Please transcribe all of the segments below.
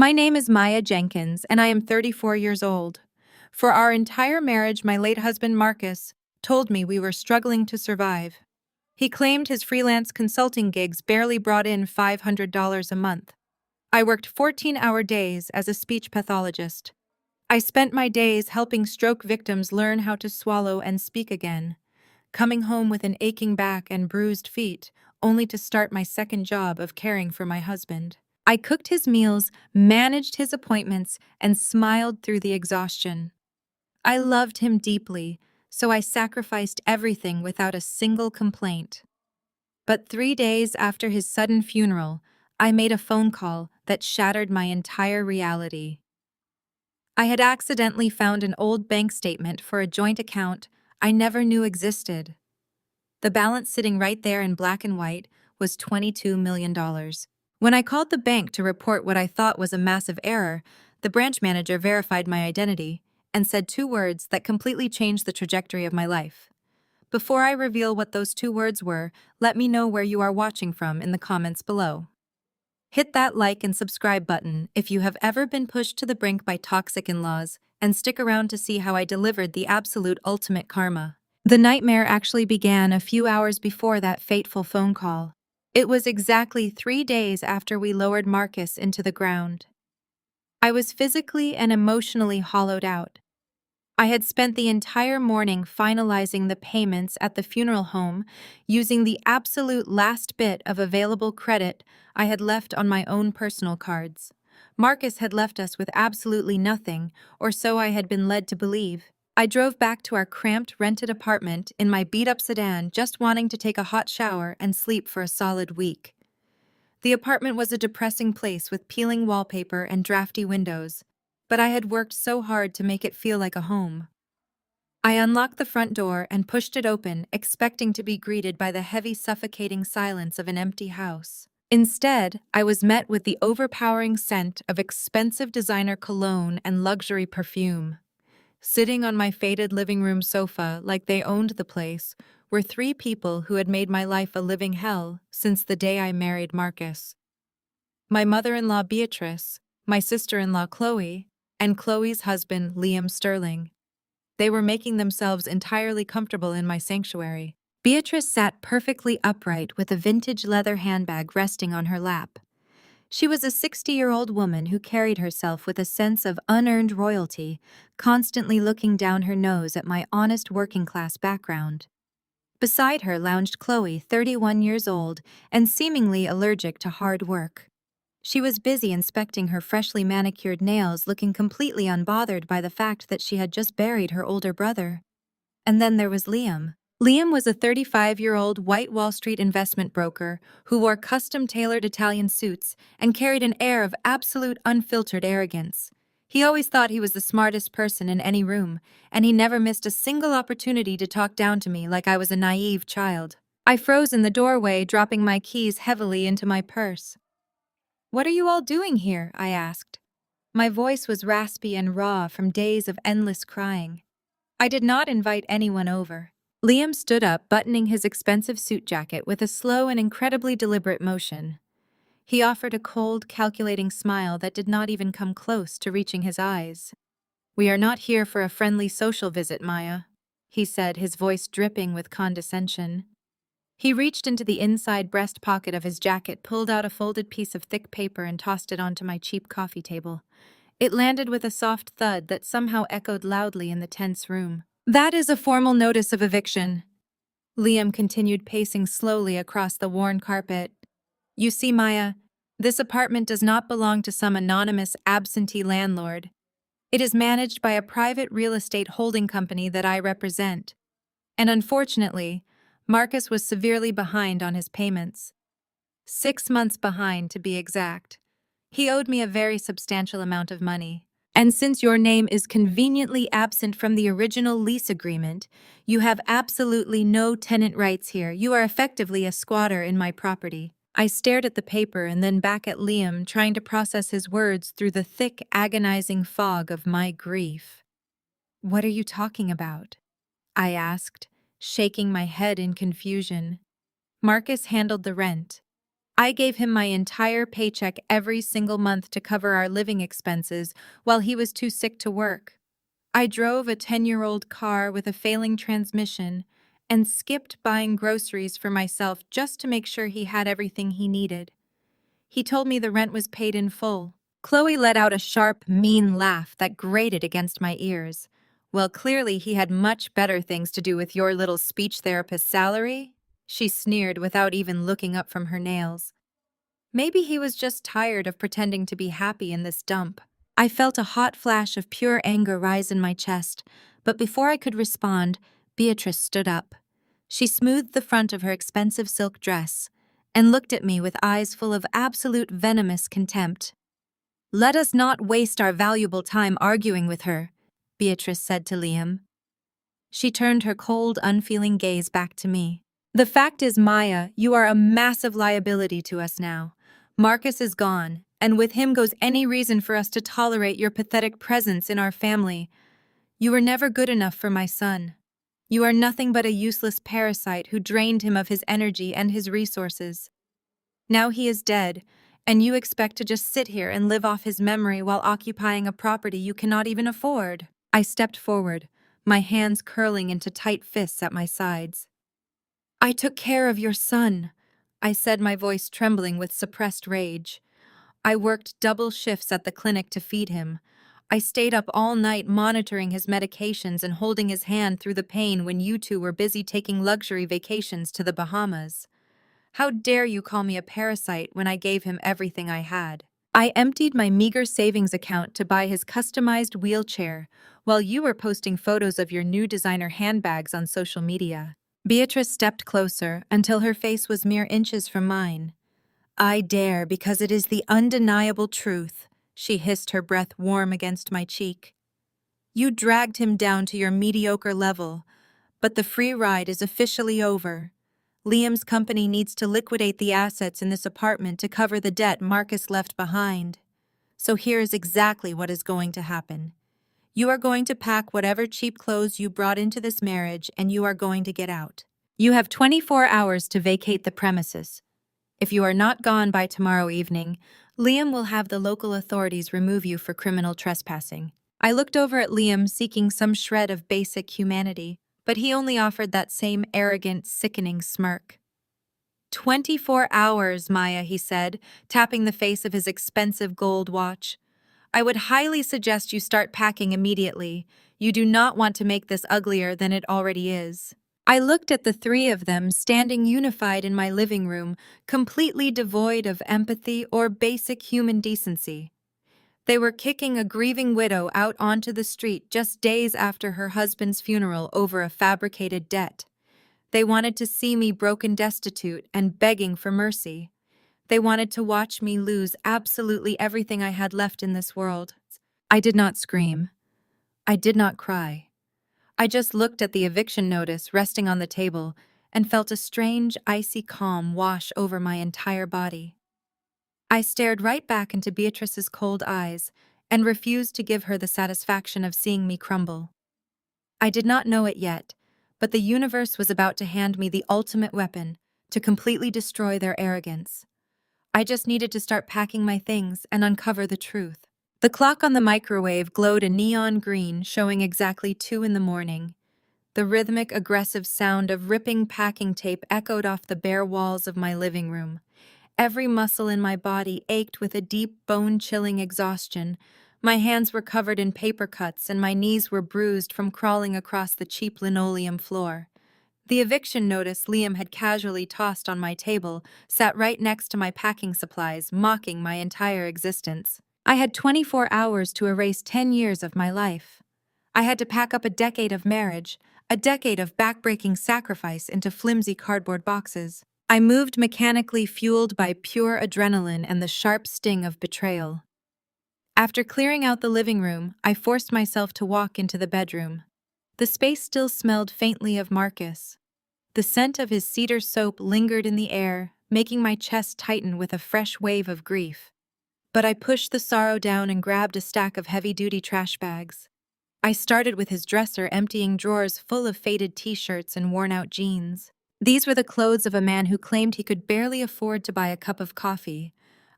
My name is Maya Jenkins, and I am 34 years old. For our entire marriage, my late husband Marcus told me we were struggling to survive. He claimed his freelance consulting gigs barely brought in $500 a month. I worked 14-hour days as a speech pathologist. I spent my days helping stroke victims learn how to swallow and speak again, coming home with an aching back and bruised feet, only to start my second job of caring for my husband. I cooked his meals, managed his appointments, and smiled through the exhaustion. I loved him deeply, so I sacrificed everything without a single complaint. But 3 days after his sudden funeral, I made a phone call that shattered my entire reality. I had accidentally found an old bank statement for a joint account I never knew existed. The balance sitting right there in black and white was $22 million. When I called the bank to report what I thought was a massive error, the branch manager verified my identity and said 2 words that completely changed the trajectory of my life. Before I reveal what those 2 words were, let me know where you are watching from in the comments below. Hit that like and subscribe button if you have ever been pushed to the brink by toxic in-laws, and stick around to see how I delivered the absolute ultimate karma. The nightmare actually began a few hours before that fateful phone call. It was exactly 3 days after we lowered Marcus into the ground. I was physically and emotionally hollowed out. I had spent the entire morning finalizing the payments at the funeral home using the absolute last bit of available credit I had left on my own personal cards. Marcus had left us with absolutely nothing, or so I had been led to believe. I drove back to our cramped rented apartment in my beat-up sedan, just wanting to take a hot shower and sleep for a solid week. The apartment was a depressing place with peeling wallpaper and drafty windows, but I had worked so hard to make it feel like a home. I unlocked the front door and pushed it open, expecting to be greeted by the heavy, suffocating silence of an empty house. Instead, I was met with the overpowering scent of expensive designer cologne and luxury perfume. Sitting on my faded living room sofa like they owned the place were 3 people who had made my life a living hell since the day I married Marcus. My mother-in-law Beatrice, my sister-in-law Chloe, and Chloe's husband Liam Sterling. They were making themselves entirely comfortable in my sanctuary. Beatrice sat perfectly upright with a vintage leather handbag resting on her lap. She was a 60-year-old woman who carried herself with a sense of unearned royalty, constantly looking down her nose at my honest working-class background. Beside her lounged Chloe, 31 years old, and seemingly allergic to hard work. She was busy inspecting her freshly manicured nails, looking completely unbothered by the fact that she had just buried her older brother. And then there was Liam. Liam was a 35-year-old white Wall Street investment broker who wore custom-tailored Italian suits and carried an air of absolute unfiltered arrogance. He always thought he was the smartest person in any room, and he never missed a single opportunity to talk down to me like I was a naive child. I froze in the doorway, dropping my keys heavily into my purse. "What are you all doing here?" I asked. My voice was raspy and raw from days of endless crying. I did not invite anyone over. Liam stood up, buttoning his expensive suit jacket with a slow and incredibly deliberate motion. He offered a cold, calculating smile that did not even come close to reaching his eyes. "We are not here for a friendly social visit, Maya," he said, his voice dripping with condescension. He reached into the inside breast pocket of his jacket, pulled out a folded piece of thick paper, and tossed it onto my cheap coffee table. It landed with a soft thud that somehow echoed loudly in the tense room. "That is a formal notice of eviction." Liam continued, pacing slowly across the worn carpet. "You see, Maya, this apartment does not belong to some anonymous absentee landlord. It is managed by a private real estate holding company that I represent. And unfortunately, Marcus was severely behind on his payments. 6 months behind, to be exact. He owed me a very substantial amount of money. And since your name is conveniently absent from the original lease agreement, you have absolutely no tenant rights here. You are effectively a squatter in my property." I stared at the paper and then back at Liam, trying to process his words through the thick, agonizing fog of my grief. "What are you talking about?" I asked, shaking my head in confusion. "Marcus handled the rent. I gave him my entire paycheck every single month to cover our living expenses while he was too sick to work. I drove a 10-year-old car with a failing transmission and skipped buying groceries for myself just to make sure he had everything he needed. He told me the rent was paid in full. Chloe let out a sharp, mean laugh that grated against my ears. Well, clearly he had much better things to do with your little speech therapist salary, she sneered without even looking up from her nails. Maybe he was just tired of pretending to be happy in this dump. I felt a hot flash of pure anger rise in my chest, but before I could respond, Beatrice stood up. She smoothed the front of her expensive silk dress and looked at me with eyes full of absolute venomous contempt. "Let us not waste our valuable time arguing with her," Beatrice said to Liam. She turned her cold, unfeeling gaze back to me. "The fact is, Maya, you are a massive liability to us now. Marcus is gone, and with him goes any reason for us to tolerate your pathetic presence in our family. You were never good enough for my son. You are nothing but a useless parasite who drained him of his energy and his resources. Now he is dead, and you expect to just sit here and live off his memory while occupying a property you cannot even afford." I stepped forward, my hands curling into tight fists at my sides. "I took care of your son," I said, my voice trembling with suppressed rage. "I worked double shifts at the clinic to feed him. I stayed up all night monitoring his medications and holding his hand through the pain when you two were busy taking luxury vacations to the Bahamas. How dare you call me a parasite when I gave him everything I had? I emptied my meager savings account to buy his customized wheelchair, while you were posting photos of your new designer handbags on social media." Beatrice stepped closer until her face was mere inches from mine. "I dare because it is the undeniable truth," she hissed, her breath warm against my cheek. "You dragged him down to your mediocre level, but the free ride is officially over. Liam's company needs to liquidate the assets in this apartment to cover the debt Marcus left behind. So here is exactly what is going to happen. You are going to pack whatever cheap clothes you brought into this marriage and you are going to get out. You have 24 hours to vacate the premises. If you are not gone by tomorrow evening, Liam will have the local authorities remove you for criminal trespassing." I looked over at Liam, seeking some shred of basic humanity, but he only offered that same arrogant, sickening smirk. "24 hours, Maya," he said, tapping the face of his expensive gold watch. "I would highly suggest you start packing immediately. You do not want to make this uglier than it already is." I looked at the three of them standing unified in my living room, completely devoid of empathy or basic human decency. They were kicking a grieving widow out onto the street just days after her husband's funeral over a fabricated debt. They wanted to see me broken, destitute, and begging for mercy. They wanted to watch me lose absolutely everything I had left in this world. I did not scream. I did not cry. I just looked at the eviction notice resting on the table and felt a strange, icy calm wash over my entire body. I stared right back into Beatrice's cold eyes and refused to give her the satisfaction of seeing me crumble. I did not know it yet, but the universe was about to hand me the ultimate weapon to completely destroy their arrogance. I just needed to start packing my things and uncover the truth. The clock on the microwave glowed a neon green, showing exactly 2 in the morning. The rhythmic, aggressive sound of ripping packing tape echoed off the bare walls of my living room. Every muscle in my body ached with a deep, bone-chilling exhaustion. My hands were covered in paper cuts and my knees were bruised from crawling across the cheap linoleum floor. The eviction notice Liam had casually tossed on my table sat right next to my packing supplies, mocking my entire existence. I had 24 hours to erase 10 years of my life. I had to pack up a decade of marriage, a decade of backbreaking sacrifice into flimsy cardboard boxes. I moved mechanically, fueled by pure adrenaline and the sharp sting of betrayal. After clearing out the living room, I forced myself to walk into the bedroom. The space still smelled faintly of Marcus. The scent of his cedar soap lingered in the air, making my chest tighten with a fresh wave of grief. But I pushed the sorrow down and grabbed a stack of heavy-duty trash bags. I started with his dresser, emptying drawers full of faded t-shirts and worn-out jeans. These were the clothes of a man who claimed he could barely afford to buy a cup of coffee.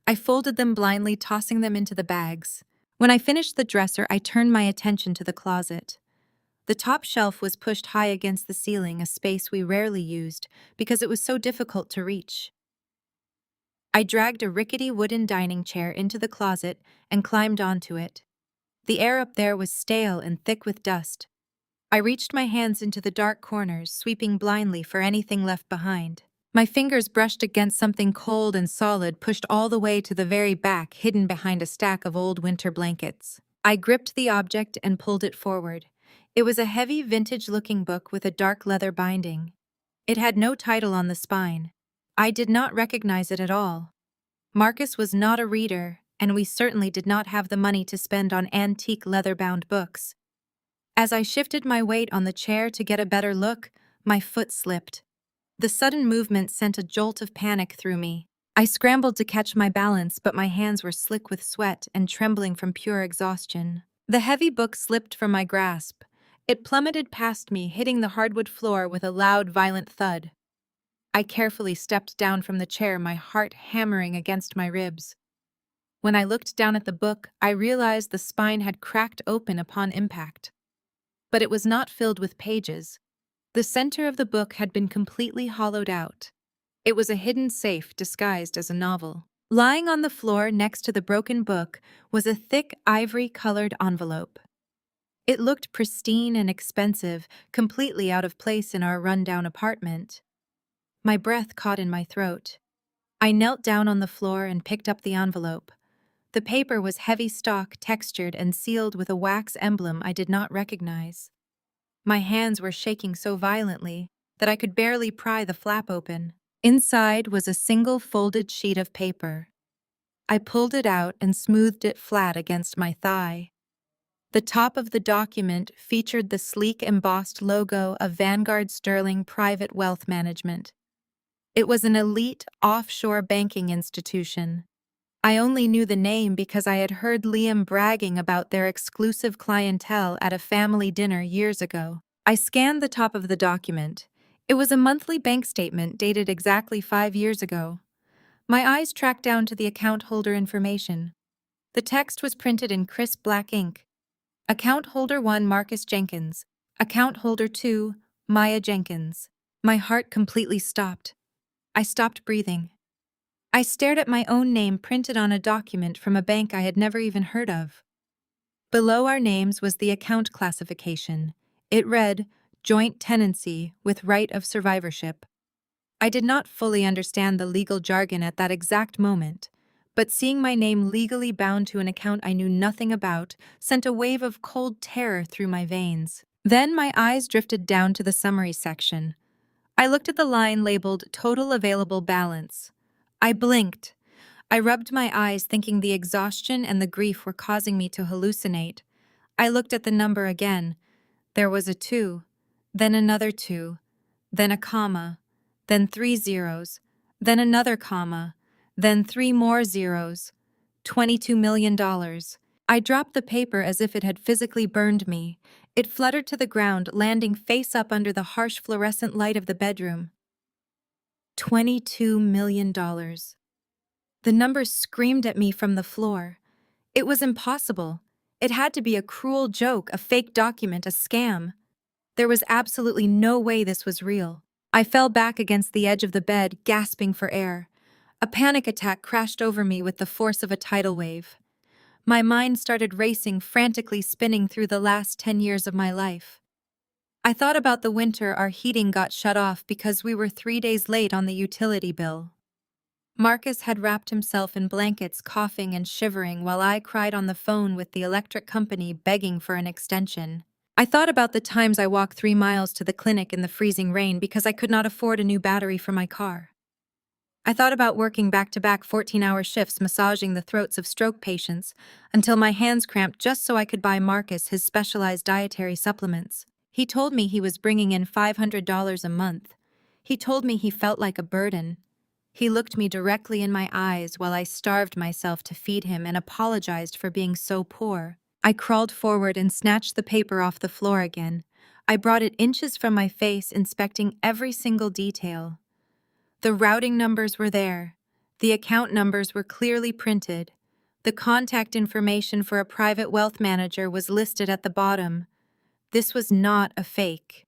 I folded them blindly, tossing them into the bags. When I finished the dresser, I turned my attention to the closet. The top shelf was pushed high against the ceiling, a space we rarely used because it was so difficult to reach. I dragged a rickety wooden dining chair into the closet and climbed onto it. The air up there was stale and thick with dust. I reached my hands into the dark corners, sweeping blindly for anything left behind. My fingers brushed against something cold and solid, pushed all the way to the very back, hidden behind a stack of old winter blankets. I gripped the object and pulled it forward. It was a heavy, vintage-looking book with a dark leather binding. It had no title on the spine. I did not recognize it at all. Marcus was not a reader, and we certainly did not have the money to spend on antique leather-bound books. As I shifted my weight on the chair to get a better look, my foot slipped. The sudden movement sent a jolt of panic through me. I scrambled to catch my balance, but my hands were slick with sweat and trembling from pure exhaustion. The heavy book slipped from my grasp. It plummeted past me, hitting the hardwood floor with a loud, violent thud. I carefully stepped down from the chair, my heart hammering against my ribs. When I looked down at the book, I realized the spine had cracked open upon impact. But it was not filled with pages. The center of the book had been completely hollowed out. It was a hidden safe disguised as a novel. Lying on the floor next to the broken book was a thick ivory-colored envelope. It looked pristine and expensive, completely out of place in our rundown apartment. My breath caught in my throat. I knelt down on the floor and picked up the envelope. The paper was heavy stock, textured, and sealed with a wax emblem I did not recognize. My hands were shaking so violently that I could barely pry the flap open. Inside was a single folded sheet of paper. I pulled it out and smoothed it flat against my thigh. The top of the document featured the sleek embossed logo of Vanguard Sterling Private Wealth Management. It was an elite offshore banking institution. I only knew the name because I had heard Liam bragging about their exclusive clientele at a family dinner years ago. I scanned the top of the document. It was a monthly bank statement dated exactly 5 years ago. My eyes tracked down to the account holder information. The text was printed in crisp black ink. Account holder 1 Marcus Jenkins. Account holder 2 Maya Jenkins. My heart completely stopped. I stopped breathing. I stared at my own name printed on a document from a bank I had never even heard of. Below our names was the account classification. It read, Joint Tenancy with Right of Survivorship. I did not fully understand the legal jargon at that exact moment, but seeing my name legally bound to an account I knew nothing about sent a wave of cold terror through my veins. Then my eyes drifted down to the summary section. I looked at the line labeled Total Available Balance. I blinked. I rubbed my eyes, thinking the exhaustion and the grief were causing me to hallucinate. I looked at the number again. There was a 2, then another 2, then a comma, then 3 zeros, then another comma, then 3 more zeros. $22 million. I dropped the paper as if it had physically burned me. It fluttered to the ground, landing face up under the harsh fluorescent light of the bedroom. $22 million. The number screamed at me from the floor. It was impossible. It had to be a cruel joke, a fake document, a scam. There was absolutely no way this was real. I fell back against the edge of the bed, gasping for air. A panic attack crashed over me with the force of a tidal wave. My mind started racing, frantically spinning through the last 10 years of my life. I thought about the winter our heating got shut off because we were 3 days late on the utility bill. Marcus had wrapped himself in blankets, coughing and shivering, while I cried on the phone with the electric company begging for an extension. I thought about the times I walked 3 miles to the clinic in the freezing rain because I could not afford a new battery for my car. I thought about working back-to-back 14-hour shifts massaging the throats of stroke patients until my hands cramped just so I could buy Marcus his specialized dietary supplements. He told me he was bringing in $500 a month. He told me he felt like a burden. He looked me directly in my eyes while I starved myself to feed him and apologized for being so poor. I crawled forward and snatched the paper off the floor again. I brought it inches from my face, inspecting every single detail. The routing numbers were there. The account numbers were clearly printed. The contact information for a private wealth manager was listed at the bottom. This was not a fake.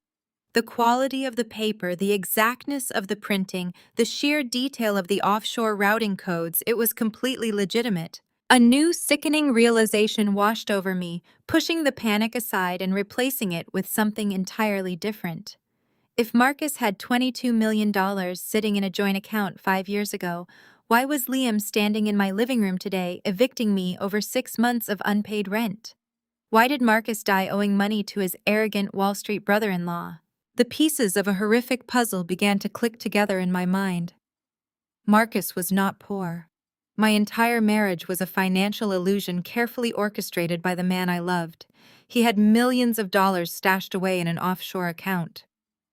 The quality of the paper, the exactness of the printing, the sheer detail of the offshore routing codes, it was completely legitimate. A new sickening realization washed over me, pushing the panic aside and replacing it with something entirely different. If Marcus had $22 million sitting in a joint account 5 years ago, why was Liam standing in my living room today, evicting me over 6 months of unpaid rent? Why did Marcus die owing money to his arrogant Wall Street brother-in-law? The pieces of a horrific puzzle began to click together in my mind. Marcus was not poor. My entire marriage was a financial illusion carefully orchestrated by the man I loved. He had millions of dollars stashed away in an offshore account.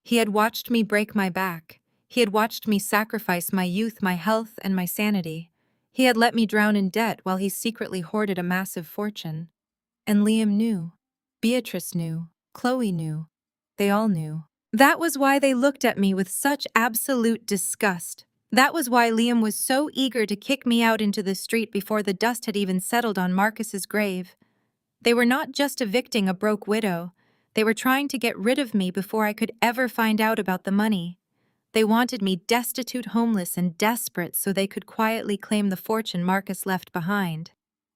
He had watched me break my back. He had watched me sacrifice my youth, my health, and my sanity. He had let me drown in debt while he secretly hoarded a massive fortune. And Liam knew. Beatrice knew. Chloe knew. They all knew. That was why they looked at me with such absolute disgust. That was why Liam was so eager to kick me out into the street before the dust had even settled on Marcus's grave. They were not just evicting a broke widow. They were trying to get rid of me before I could ever find out about the money. They wanted me destitute, homeless, and desperate so they could quietly claim the fortune Marcus left behind.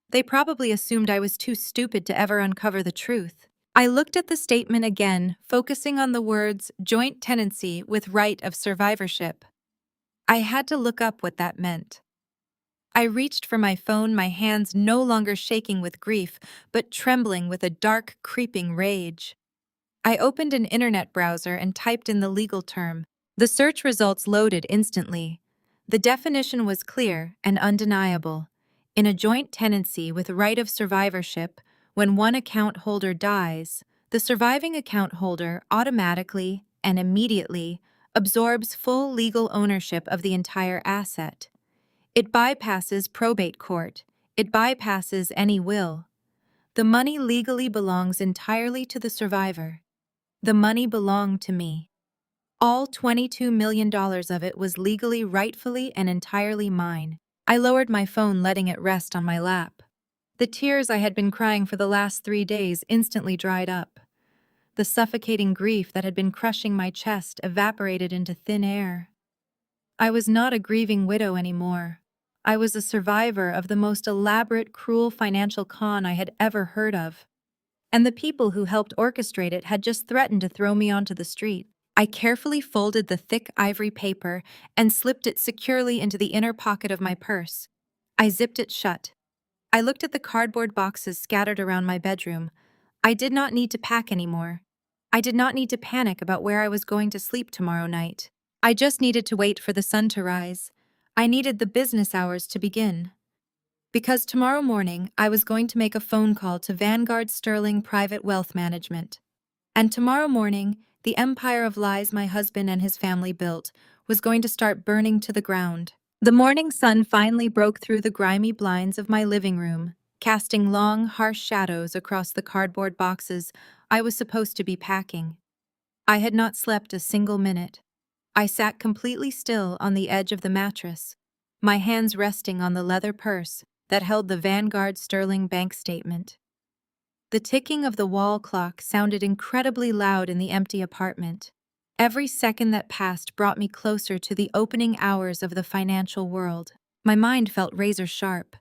They probably assumed I was too stupid to ever uncover the truth. I looked at the statement again, focusing on the words joint tenancy with right of survivorship. I had to look up what that meant. I reached for my phone, my hands no longer shaking with grief, but trembling with a dark, creeping rage. I opened an internet browser and typed in the legal term. The search results loaded instantly. The definition was clear and undeniable. In a joint tenancy with right of survivorship, when one account holder dies, the surviving account holder automatically and immediately absorbs full legal ownership of the entire asset. It bypasses probate court. It bypasses any will. The money legally belongs entirely to the survivor. The money belonged to me. All $22 million of it was legally, rightfully, and entirely mine. I lowered my phone, letting it rest on my lap. The tears I had been crying for the last 3 days instantly dried up. The suffocating grief that had been crushing my chest evaporated into thin air. I was not a grieving widow anymore. I was a survivor of the most elaborate, cruel financial con I had ever heard of. And the people who helped orchestrate it had just threatened to throw me onto the street. I carefully folded the thick ivory paper and slipped it securely into the inner pocket of my purse. I zipped it shut. I looked at the cardboard boxes scattered around my bedroom. I did not need to pack anymore. I did not need to panic about where I was going to sleep tomorrow night. I just needed to wait for the sun to rise. I needed the business hours to begin. Because tomorrow morning, I was going to make a phone call to Vanguard Sterling Private Wealth Management. And tomorrow morning, the empire of lies my husband and his family built was going to start burning to the ground. The morning sun finally broke through the grimy blinds of my living room, casting long, harsh shadows across the cardboard boxes I was supposed to be packing. I had not slept a single minute. I sat completely still on the edge of the mattress, my hands resting on the leather purse that held the Vanguard Sterling bank statement. The ticking of the wall clock sounded incredibly loud in the empty apartment. Every second that passed brought me closer to the opening hours of the financial world. My mind felt razor sharp.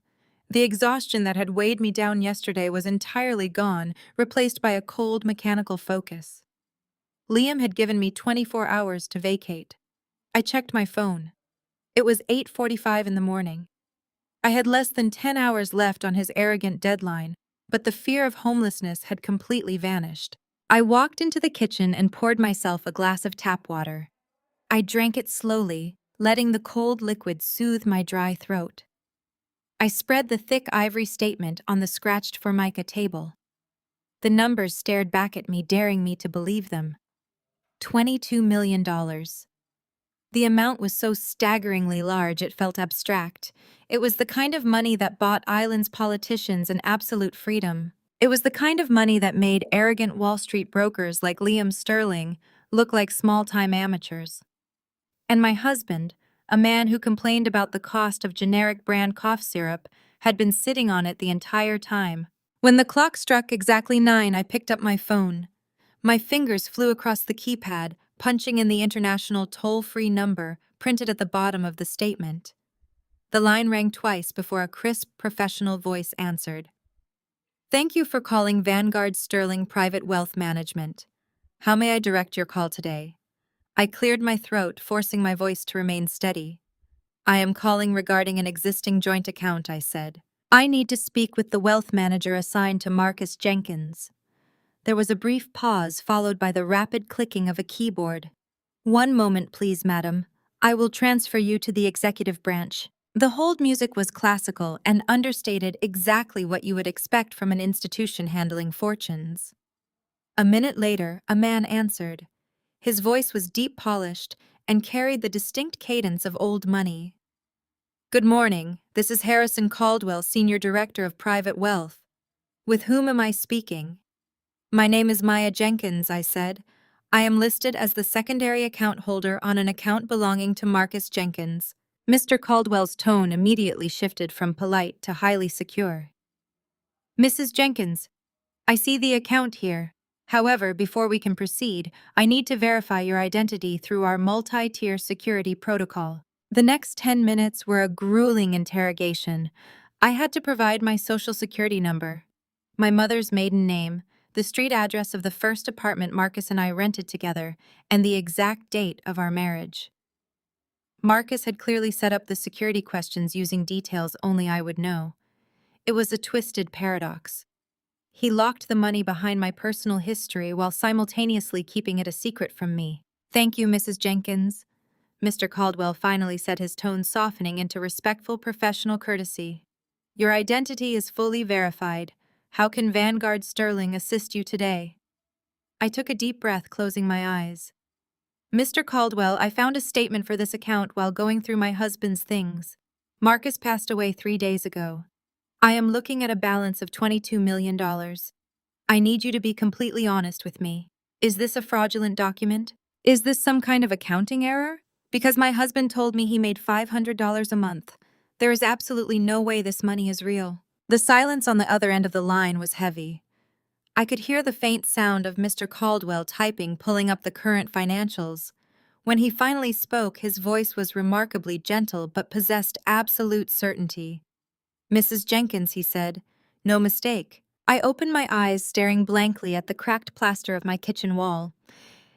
The exhaustion that had weighed me down yesterday was entirely gone, replaced by a cold, mechanical focus. Liam had given me 24 hours to vacate. I checked my phone. It was 8:45 in the morning. I had less than 10 hours left on his arrogant deadline, but the fear of homelessness had completely vanished. I walked into the kitchen and poured myself a glass of tap water. I drank it slowly, letting the cold liquid soothe my dry throat. I spread the thick ivory statement on the scratched formica table. The numbers stared back at me, daring me to believe them. $22 million. The amount was so staggeringly large it felt abstract. It was the kind of money that bought islands' politicians an absolute freedom. It was the kind of money that made arrogant Wall Street brokers like Liam Sterling look like small-time amateurs. And my husband, a man who complained about the cost of generic brand cough syrup, had been sitting on it the entire time. When the clock struck exactly 9, I picked up my phone. My fingers flew across the keypad, punching in the international toll-free number printed at the bottom of the statement. The line rang twice before a crisp, professional voice answered. Thank you for calling Vanguard Sterling Private Wealth Management. How may I direct your call today? I cleared my throat, forcing my voice to remain steady. I am calling regarding an existing joint account, I said. I need to speak with the wealth manager assigned to Marcus Jenkins. There was a brief pause, followed by the rapid clicking of a keyboard. One moment, please, madam. I will transfer you to the executive branch. The hold music was classical and understated exactly what you would expect from an institution handling fortunes. A minute later, a man answered. His voice was deep-polished and carried the distinct cadence of old money. Good morning, this is Harrison Caldwell, Senior Director of Private Wealth. With whom am I speaking? My name is Maya Jenkins, I said. I am listed as the secondary account holder on an account belonging to Marcus Jenkins. Mr. Caldwell's tone immediately shifted from polite to highly secure. Mrs. Jenkins, I see the account here. However, before we can proceed, I need to verify your identity through our multi-tier security protocol. The next 10 minutes were a grueling interrogation. I had to provide my social security number, my mother's maiden name, the street address of the first apartment Marcus and I rented together, and the exact date of our marriage. Marcus had clearly set up the security questions using details only I would know. It was a twisted paradox. He locked the money behind my personal history while simultaneously keeping it a secret from me. Thank you, Mrs. Jenkins. Mr. Caldwell finally said, his tone softening into respectful professional courtesy. Your identity is fully verified. How can Vanguard Sterling assist you today? I took a deep breath, closing my eyes. Mr. Caldwell, I found a statement for this account while going through my husband's things. Marcus passed away 3 days ago. I am looking at a balance of $22 million. I need you to be completely honest with me. Is this a fraudulent document? Is this some kind of accounting error? Because my husband told me he made $500 a month. There is absolutely no way this money is real. The silence on the other end of the line was heavy. I could hear the faint sound of Mr. Caldwell typing, pulling up the current financials. When he finally spoke, his voice was remarkably gentle but possessed absolute certainty. Mrs. Jenkins, he said, no mistake. I opened my eyes, staring blankly at the cracked plaster of my kitchen wall.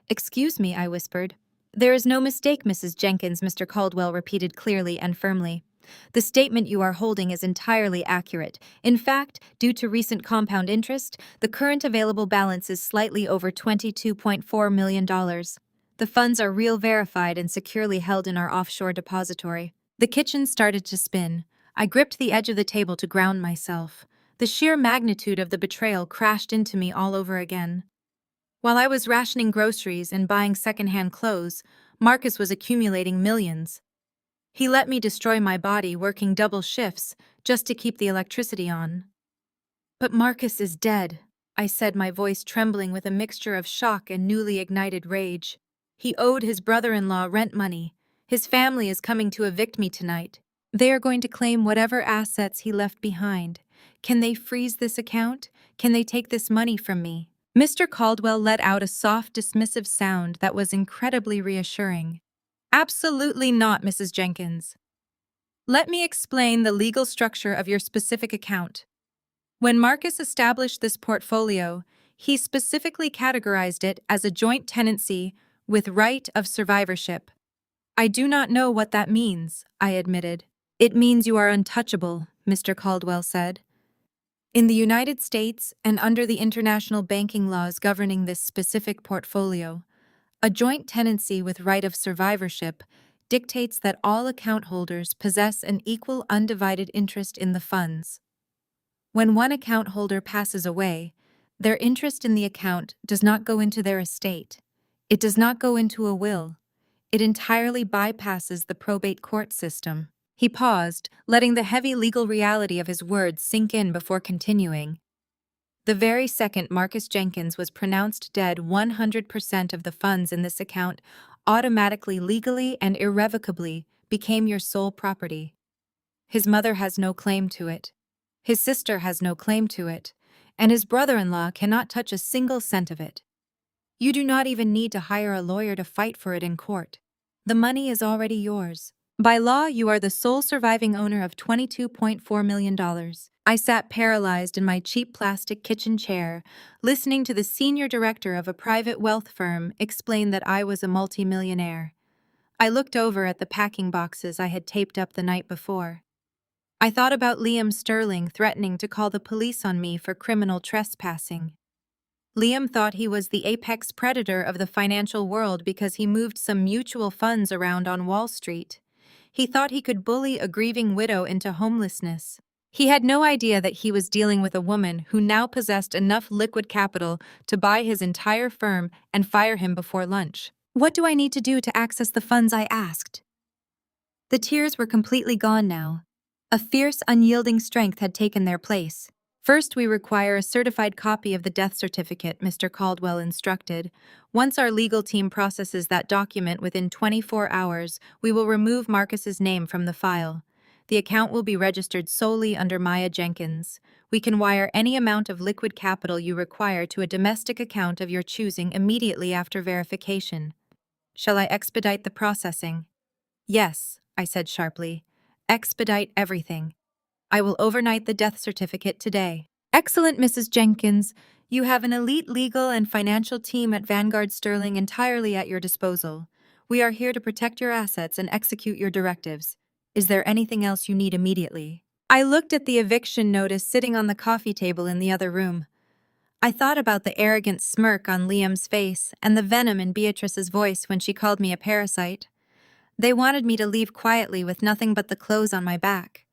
Excuse me, I whispered. There is no mistake, Mrs. Jenkins, Mr. Caldwell repeated clearly and firmly. The statement you are holding is entirely accurate. In fact, due to recent compound interest, the current available balance is slightly over $22.4 million. The funds are real, verified, and securely held in our offshore depository. The kitchen started to spin. I gripped the edge of the table to ground myself. The sheer magnitude of the betrayal crashed into me all over again. While I was rationing groceries and buying secondhand clothes, Marcus was accumulating millions. He let me destroy my body, working double shifts just to keep the electricity on. But Marcus is dead, I said, my voice trembling with a mixture of shock and newly ignited rage. He owed his brother-in-law rent money. His family is coming to evict me tonight. They are going to claim whatever assets he left behind. Can they freeze this account? Can they take this money from me? Mr. Caldwell let out a soft, dismissive sound that was incredibly reassuring. Absolutely not, Mrs. Jenkins. Let me explain the legal structure of your specific account. When Marcus established this portfolio, he specifically categorized it as a joint tenancy with right of survivorship. I do not know what that means, I admitted. It means you are untouchable, Mr. Caldwell said. In the United States and under the international banking laws governing this specific portfolio, a joint tenancy with right of survivorship dictates that all account holders possess an equal undivided interest in the funds. When one account holder passes away, their interest in the account does not go into their estate. It does not go into a will. It entirely bypasses the probate court system. He paused, letting the heavy legal reality of his words sink in before continuing. The very second Marcus Jenkins was pronounced dead, 100% of the funds in this account automatically, legally, and irrevocably became your sole property. His mother has no claim to it. His sister has no claim to it. And his brother-in-law cannot touch a single cent of it. You do not even need to hire a lawyer to fight for it in court. The money is already yours. By law, you are the sole surviving owner of $22.4 million. I sat paralyzed in my cheap plastic kitchen chair, listening to the senior director of a private wealth firm explain that I was a multimillionaire. I looked over at the packing boxes I had taped up the night before. I thought about Liam Sterling threatening to call the police on me for criminal trespassing. Liam thought he was the apex predator of the financial world because he moved some mutual funds around on Wall Street. He thought he could bully a grieving widow into homelessness. He had no idea that he was dealing with a woman who now possessed enough liquid capital to buy his entire firm and fire him before lunch. What do I need to do to access the funds? I asked. The tears were completely gone now. A fierce, unyielding strength had taken their place. First, we require a certified copy of the death certificate, Mr. Caldwell instructed. Once our legal team processes that document within 24 hours, we will remove Marcus's name from the file. The account will be registered solely under Maya Jenkins. We can wire any amount of liquid capital you require to a domestic account of your choosing immediately after verification. Shall I expedite the processing? Yes, I said sharply. Expedite everything. I will overnight the death certificate today. Excellent, Mrs. Jenkins. You have an elite legal and financial team at Vanguard Sterling entirely at your disposal. We are here to protect your assets and execute your directives. Is there anything else you need immediately? I looked at the eviction notice sitting on the coffee table in the other room. I thought about the arrogant smirk on Liam's face and the venom in Beatrice's voice when she called me a parasite. They wanted me to leave quietly with nothing but the clothes on my back.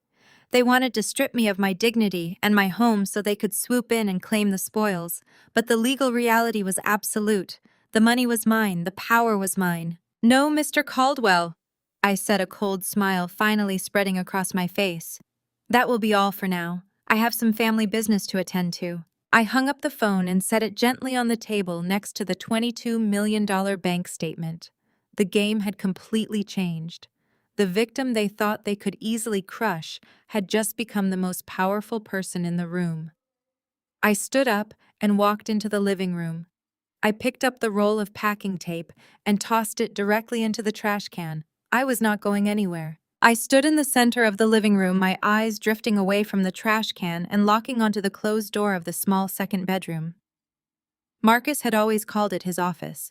They wanted to strip me of my dignity and my home so they could swoop in and claim the spoils, but the legal reality was absolute. The money was mine, the power was mine. No, Mr. Caldwell, I said, a cold smile finally spreading across my face. That will be all for now. I have some family business to attend to. I hung up the phone and set it gently on the table next to the $22 million bank statement. The game had completely changed. The victim they thought they could easily crush had just become the most powerful person in the room. I stood up and walked into the living room. I picked up the roll of packing tape and tossed it directly into the trash can. I was not going anywhere. I stood in the center of the living room, my eyes drifting away from the trash can and locking onto the closed door of the small second bedroom. Marcus had always called it his office.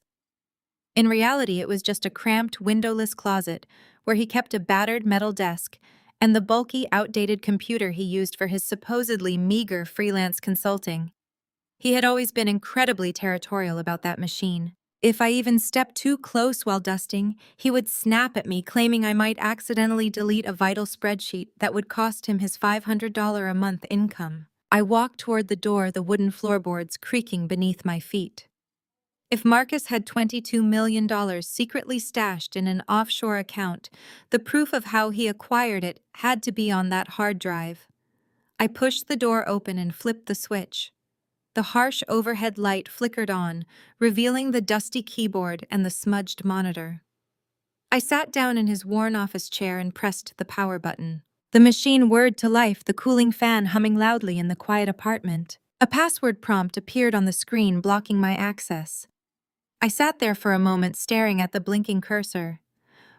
In reality, it was just a cramped, windowless closet where he kept a battered metal desk and the bulky, outdated computer he used for his supposedly meager freelance consulting. He had always been incredibly territorial about that machine. If I even stepped too close while dusting, he would snap at me, claiming I might accidentally delete a vital spreadsheet that would cost him his $500 a month income. I walked toward the door, the wooden floorboards creaking beneath my feet. If Marcus had $22 million secretly stashed in an offshore account, the proof of how he acquired it had to be on that hard drive. I pushed the door open and flipped the switch. The harsh overhead light flickered on, revealing the dusty keyboard and the smudged monitor. I sat down in his worn office chair and pressed the power button. The machine whirred to life, the cooling fan humming loudly in the quiet apartment. A password prompt appeared on the screen, blocking my access. I sat there for a moment, staring at the blinking cursor.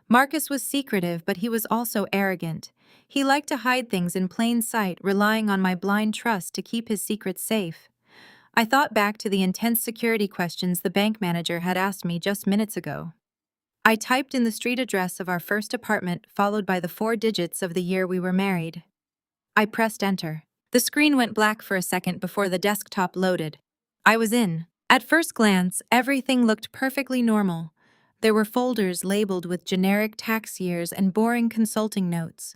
Marcus was secretive, but he was also arrogant. He liked to hide things in plain sight, relying on my blind trust to keep his secrets safe. I thought back to the intense security questions the bank manager had asked me just minutes ago. I typed in the street address of our first apartment, followed by the 4 digits of the year we were married. I pressed enter. The screen went black for a second before the desktop loaded. I was in. At first glance, everything looked perfectly normal. There were folders labeled with generic tax years and boring consulting notes.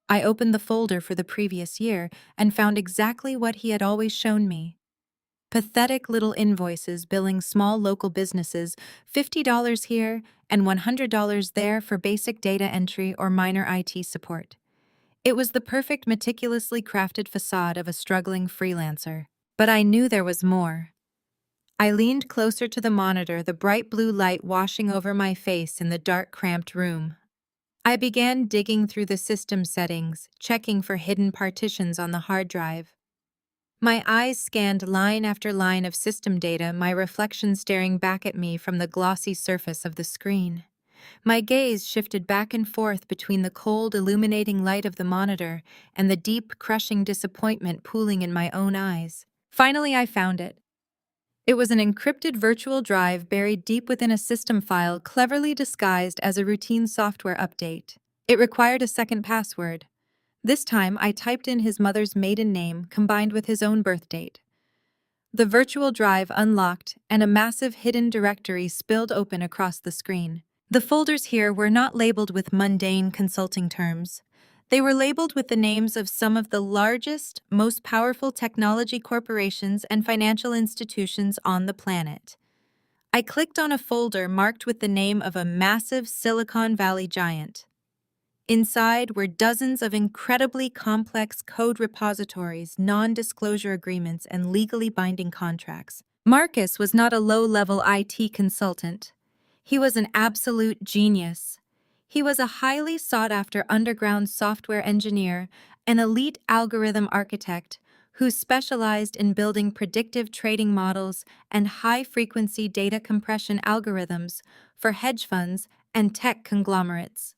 I opened the folder for the previous year and found exactly what he had always shown me. Pathetic little invoices billing small local businesses, $50 here and $100 there for basic data entry or minor IT support. It was the perfect, meticulously crafted facade of a struggling freelancer. But I knew there was more. I leaned closer to the monitor, the bright blue light washing over my face in the dark, cramped room. I began digging through the system settings, checking for hidden partitions on the hard drive. My eyes scanned line after line of system data, my reflection staring back at me from the glossy surface of the screen. My gaze shifted back and forth between the cold, illuminating light of the monitor and the deep, crushing disappointment pooling in my own eyes. Finally, I found it. It was an encrypted virtual drive buried deep within a system file, cleverly disguised as a routine software update. It required a second password. This time, I typed in his mother's maiden name combined with his own birth date. The virtual drive unlocked, and a massive hidden directory spilled open across the screen. The folders here were not labeled with mundane consulting terms. They were labeled with the names of some of the largest, most powerful technology corporations and financial institutions on the planet. I clicked on a folder marked with the name of a massive Silicon Valley giant. Inside were dozens of incredibly complex code repositories, non-disclosure agreements, and legally binding contracts. Marcus was not a low-level IT consultant. He was an absolute genius. He was a highly sought-after underground software engineer, an elite algorithm architect who specialized in building predictive trading models and high-frequency data compression algorithms for hedge funds and tech conglomerates.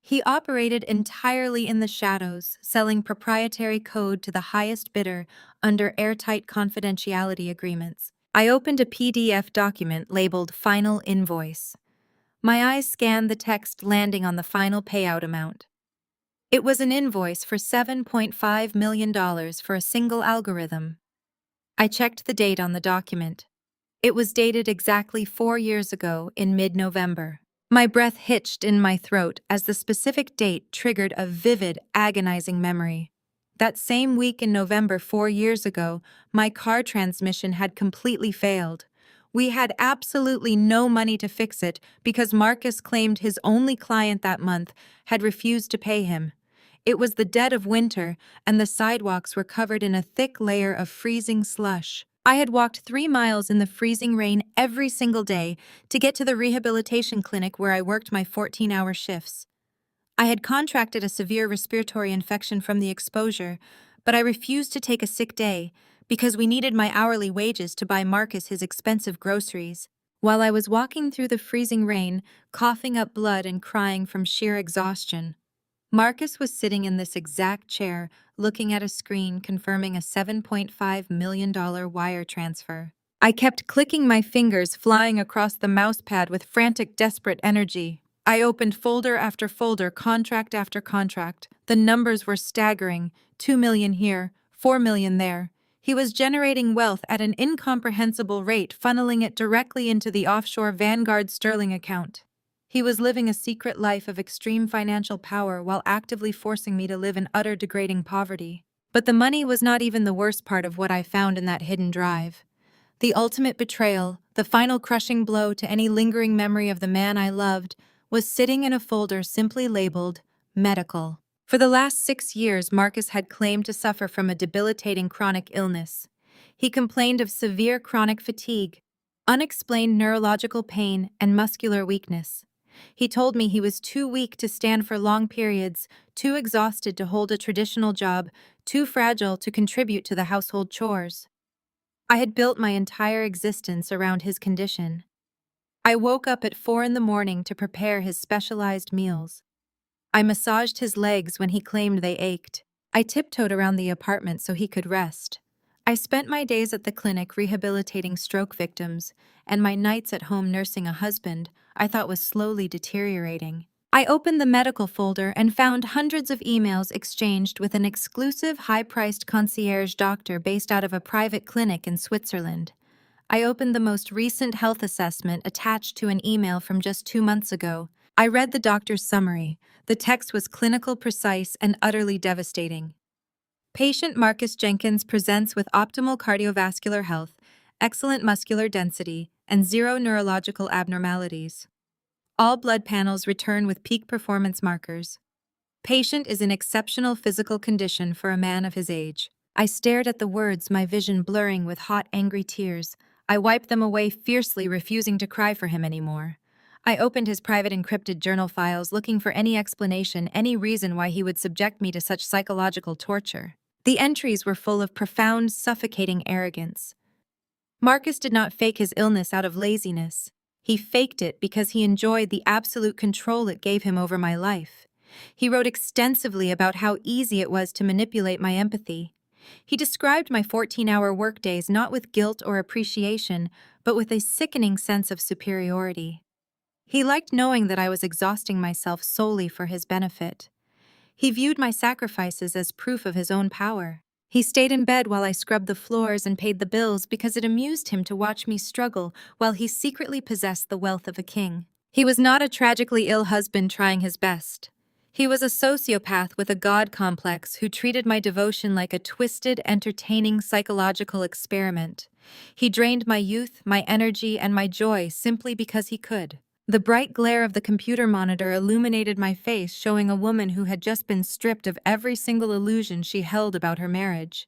He operated entirely in the shadows, selling proprietary code to the highest bidder under airtight confidentiality agreements. I opened a PDF document labeled Final Invoice. My eyes scanned the text, landing on the final payout amount. It was an invoice for $7.5 million for a single algorithm. I checked the date on the document. It was dated exactly 4 years ago in mid-November. My breath hitched in my throat as the specific date triggered a vivid, agonizing memory. That same week in November 4 years ago, my car transmission had completely failed. We had absolutely no money to fix it because Marcus claimed his only client that month had refused to pay him. It was the dead of winter, and the sidewalks were covered in a thick layer of freezing slush. I had walked 3 miles in the freezing rain every single day to get to the rehabilitation clinic where I worked my 14-hour shifts. I had contracted a severe respiratory infection from the exposure, but I refused to take a sick day because we needed my hourly wages to buy Marcus his expensive groceries. While I was walking through the freezing rain, coughing up blood and crying from sheer exhaustion, Marcus was sitting in this exact chair, looking at a screen confirming a $7.5 million wire transfer. I kept clicking my fingers, flying across the mousepad with frantic, desperate energy. I opened folder after folder, contract after contract. The numbers were staggering. 2 million here, 4 million there. He was generating wealth at an incomprehensible rate, funneling it directly into the offshore Vanguard Sterling account. He was living a secret life of extreme financial power while actively forcing me to live in utter degrading poverty. But the money was not even the worst part of what I found in that hidden drive. The ultimate betrayal, the final crushing blow to any lingering memory of the man I loved, was sitting in a folder simply labeled medical. For the last 6 years, Marcus had claimed to suffer from a debilitating chronic illness. He complained of severe chronic fatigue, unexplained neurological pain, and muscular weakness. He told me he was too weak to stand for long periods, too exhausted to hold a traditional job, too fragile to contribute to the household chores. I had built my entire existence around his condition. I woke up at 4 in the morning to prepare his specialized meals. I massaged his legs when he claimed they ached. I tiptoed around the apartment so he could rest. I spent my days at the clinic rehabilitating stroke victims, and my nights at home nursing a husband I thought was slowly deteriorating. I opened the medical folder and found hundreds of emails exchanged with an exclusive, high-priced concierge doctor based out of a private clinic in Switzerland. I opened the most recent health assessment attached to an email from just 2 months ago. I read the doctor's summary. The text was clinical, precise, and utterly devastating. Patient Marcus Jenkins presents with optimal cardiovascular health, excellent muscular density, and 0 neurological abnormalities. All blood panels return with peak performance markers. Patient is in exceptional physical condition for a man of his age. I stared at the words, my vision blurring with hot, angry tears. I wiped them away fiercely, refusing to cry for him anymore. I opened his private encrypted journal files, looking for any explanation, any reason why he would subject me to such psychological torture. The entries were full of profound, suffocating arrogance. Marcus did not fake his illness out of laziness. He faked it because he enjoyed the absolute control it gave him over my life. He wrote extensively about how easy it was to manipulate my empathy. He described my 14-hour workdays not with guilt or appreciation, but with a sickening sense of superiority. He liked knowing that I was exhausting myself solely for his benefit. He viewed my sacrifices as proof of his own power. He stayed in bed while I scrubbed the floors and paid the bills because it amused him to watch me struggle while he secretly possessed the wealth of a king. He was not a tragically ill husband trying his best. He was a sociopath with a god complex who treated my devotion like a twisted, entertaining psychological experiment. He drained my youth, my energy, and my joy simply because he could. The bright glare of the computer monitor illuminated my face, showing a woman who had just been stripped of every single illusion she held about her marriage.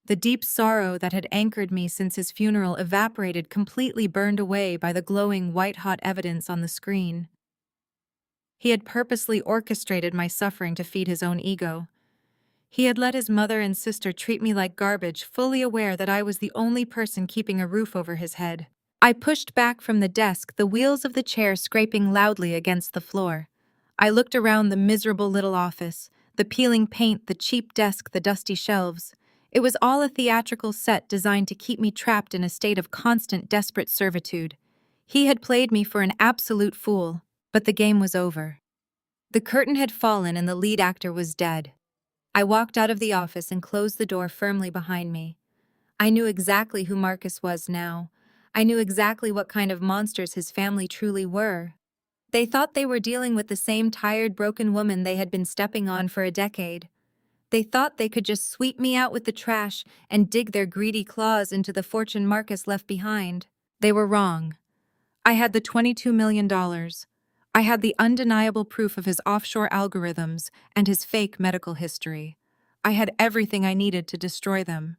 The deep sorrow that had anchored me since his funeral evaporated, completely burned away by the glowing white-hot evidence on the screen. He had purposely orchestrated my suffering to feed his own ego. He had let his mother and sister treat me like garbage, fully aware that I was the only person keeping a roof over his head. I pushed back from the desk, the wheels of the chair scraping loudly against the floor. I looked around the miserable little office, the peeling paint, the cheap desk, the dusty shelves. It was all a theatrical set designed to keep me trapped in a state of constant, desperate servitude. He had played me for an absolute fool, but the game was over. The curtain had fallen and the lead actor was dead. I walked out of the office and closed the door firmly behind me. I knew exactly who Marcus was now. I knew exactly what kind of monsters his family truly were. They thought they were dealing with the same tired, broken woman they had been stepping on for a decade. They thought they could just sweep me out with the trash and dig their greedy claws into the fortune Marcus left behind. They were wrong. I had the $22 million. I had the undeniable proof of his offshore algorithms and his fake medical history. I had everything I needed to destroy them.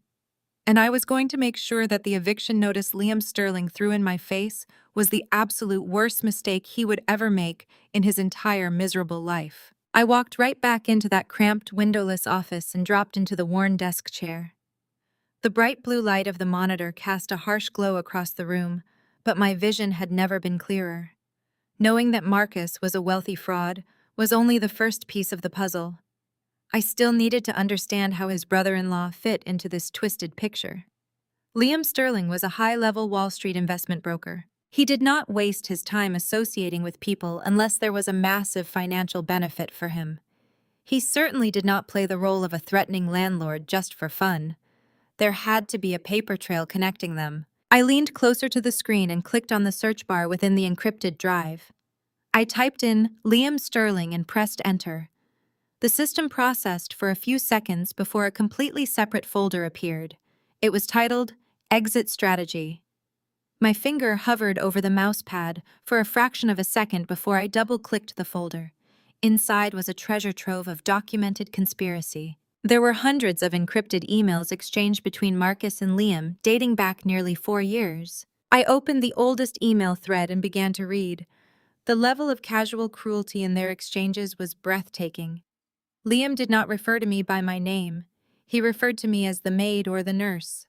And I was going to make sure that the eviction notice Liam Sterling threw in my face was the absolute worst mistake he would ever make in his entire miserable life. I walked right back into that cramped, windowless office and dropped into the worn desk chair. The bright blue light of the monitor cast a harsh glow across the room, but my vision had never been clearer. Knowing that Marcus was a wealthy fraud was only the first piece of the puzzle. I still needed to understand how his brother-in-law fit into this twisted picture. Liam Sterling was a high-level Wall Street investment broker. He did not waste his time associating with people unless there was a massive financial benefit for him. He certainly did not play the role of a threatening landlord just for fun. There had to be a paper trail connecting them. I leaned closer to the screen and clicked on the search bar within the encrypted drive. I typed in Liam Sterling and pressed enter. The system processed for a few seconds before a completely separate folder appeared. It was titled Exit Strategy. My finger hovered over the mouse pad for a fraction of a second before I double-clicked the folder. Inside was a treasure trove of documented conspiracy. There were hundreds of encrypted emails exchanged between Marcus and Liam, dating back nearly 4 years. I opened the oldest email thread and began to read. The level of casual cruelty in their exchanges was breathtaking. Liam did not refer to me by my name. He referred to me as the maid or the nurse.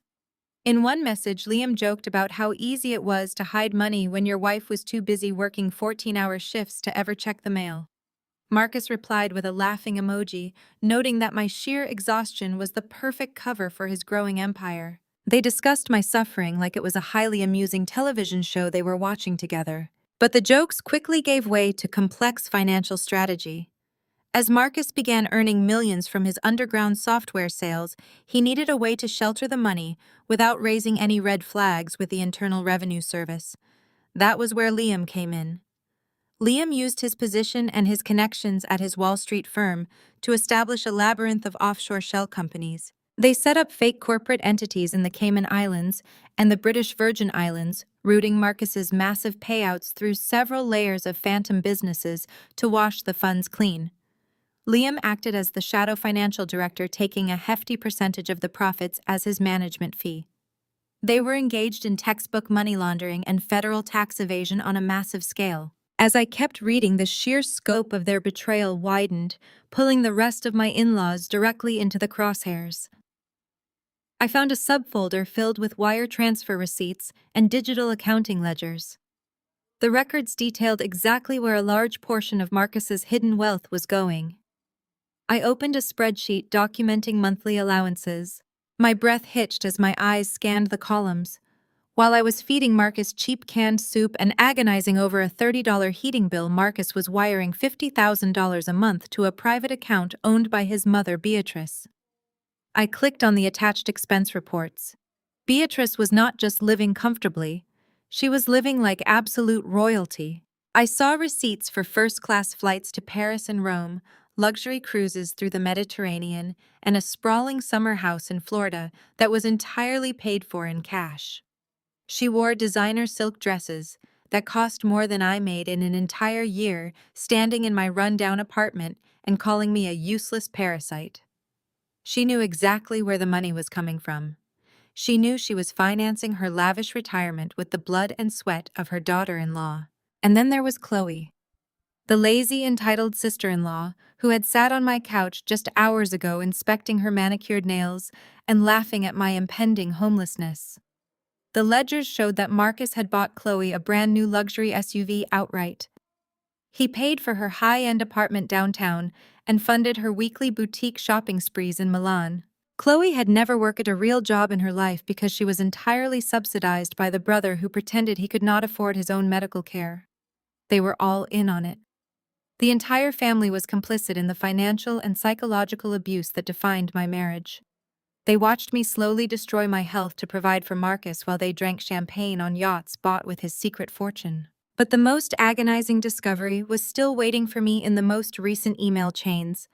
In one message, Liam joked about how easy it was to hide money when your wife was too busy working 14-hour shifts to ever check the mail. Marcus replied with a laughing emoji, noting that my sheer exhaustion was the perfect cover for his growing empire. They discussed my suffering like it was a highly amusing television show they were watching together. But the jokes quickly gave way to complex financial strategy. As Marcus began earning millions from his underground software sales, he needed a way to shelter the money without raising any red flags with the Internal Revenue Service. That was where Liam came in. Liam used his position and his connections at his Wall Street firm to establish a labyrinth of offshore shell companies. They set up fake corporate entities in the Cayman Islands and the British Virgin Islands, routing Marcus's massive payouts through several layers of phantom businesses to wash the funds clean. Liam acted as the shadow financial director, taking a hefty percentage of the profits as his management fee. They were engaged in textbook money laundering and federal tax evasion on a massive scale. As I kept reading, the sheer scope of their betrayal widened, pulling the rest of my in-laws directly into the crosshairs. I found a subfolder filled with wire transfer receipts and digital accounting ledgers. The records detailed exactly where a large portion of Marcus's hidden wealth was going. I opened a spreadsheet documenting monthly allowances. My breath hitched as my eyes scanned the columns. While I was feeding Marcus cheap canned soup and agonizing over a $30 heating bill, Marcus was wiring $50,000 a month to a private account owned by his mother, Beatrice. I clicked on the attached expense reports. Beatrice was not just living comfortably, she was living like absolute royalty. I saw receipts for first-class flights to Paris and Rome, luxury cruises through the Mediterranean, and a sprawling summer house in Florida that was entirely paid for in cash. She wore designer silk dresses that cost more than I made in an entire year, standing in my run-down apartment and calling me a useless parasite. She knew exactly where the money was coming from. She knew she was financing her lavish retirement with the blood and sweat of her daughter-in-law. And then there was Chloe, the lazy, entitled sister-in-law who had sat on my couch just hours ago inspecting her manicured nails and laughing at my impending homelessness. The ledgers showed that Marcus had bought Chloe a brand new luxury SUV outright. He paid for her high-end apartment downtown and funded her weekly boutique shopping sprees in Milan. Chloe had never worked a real job in her life because she was entirely subsidized by the brother who pretended he could not afford his own medical care. They were all in on it. The entire family was complicit in the financial and psychological abuse that defined my marriage. They watched me slowly destroy my health to provide for Marcus while they drank champagne on yachts bought with his secret fortune. But the most agonizing discovery was still waiting for me in the most recent email chains.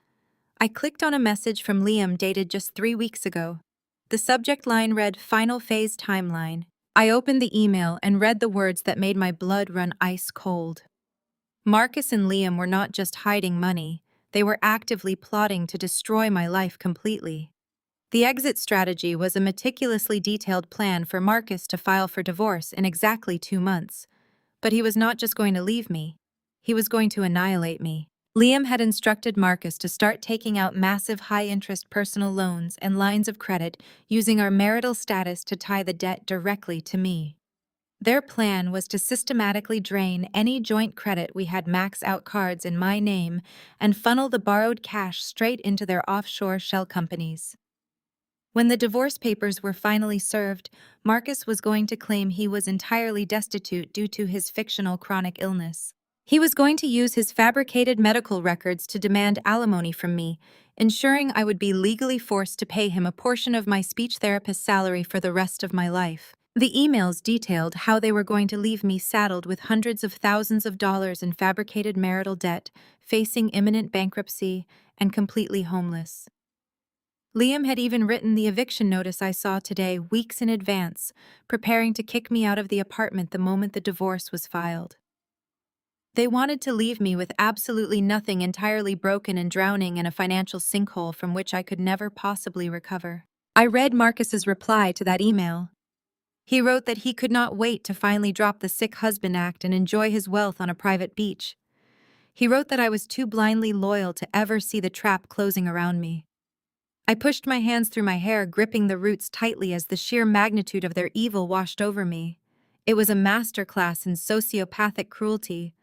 I clicked on a message from Liam dated just 3 weeks ago. The subject line read, "Final Phase Timeline." I opened the email and read the words that made my blood run ice cold. Marcus and Liam were not just hiding money, they were actively plotting to destroy my life completely. The exit strategy was a meticulously detailed plan for Marcus to file for divorce in exactly 2 months. But he was not just going to leave me, he was going to annihilate me. Liam had instructed Marcus to start taking out massive high-interest personal loans and lines of credit using our marital status to tie the debt directly to me. Their plan was to systematically drain any joint credit we had max-out cards in my name and funnel the borrowed cash straight into their offshore shell companies. When the divorce papers were finally served, Marcus was going to claim he was entirely destitute due to his fictional chronic illness. He was going to use his fabricated medical records to demand alimony from me, ensuring I would be legally forced to pay him a portion of my speech therapist's salary for the rest of my life. The emails detailed how they were going to leave me saddled with hundreds of thousands of dollars in fabricated marital debt, facing imminent bankruptcy, and completely homeless. Liam had even written the eviction notice I saw today weeks in advance, preparing to kick me out of the apartment the moment the divorce was filed. They wanted to leave me with absolutely nothing, entirely broken and drowning in a financial sinkhole from which I could never possibly recover. I read Marcus's reply to that email. He wrote that he could not wait to finally drop the sick husband act and enjoy his wealth on a private beach. He wrote that I was too blindly loyal to ever see the trap closing around me. I pushed my hands through my hair, gripping the roots tightly as the sheer magnitude of their evil washed over me. It was a masterclass in sociopathic cruelty.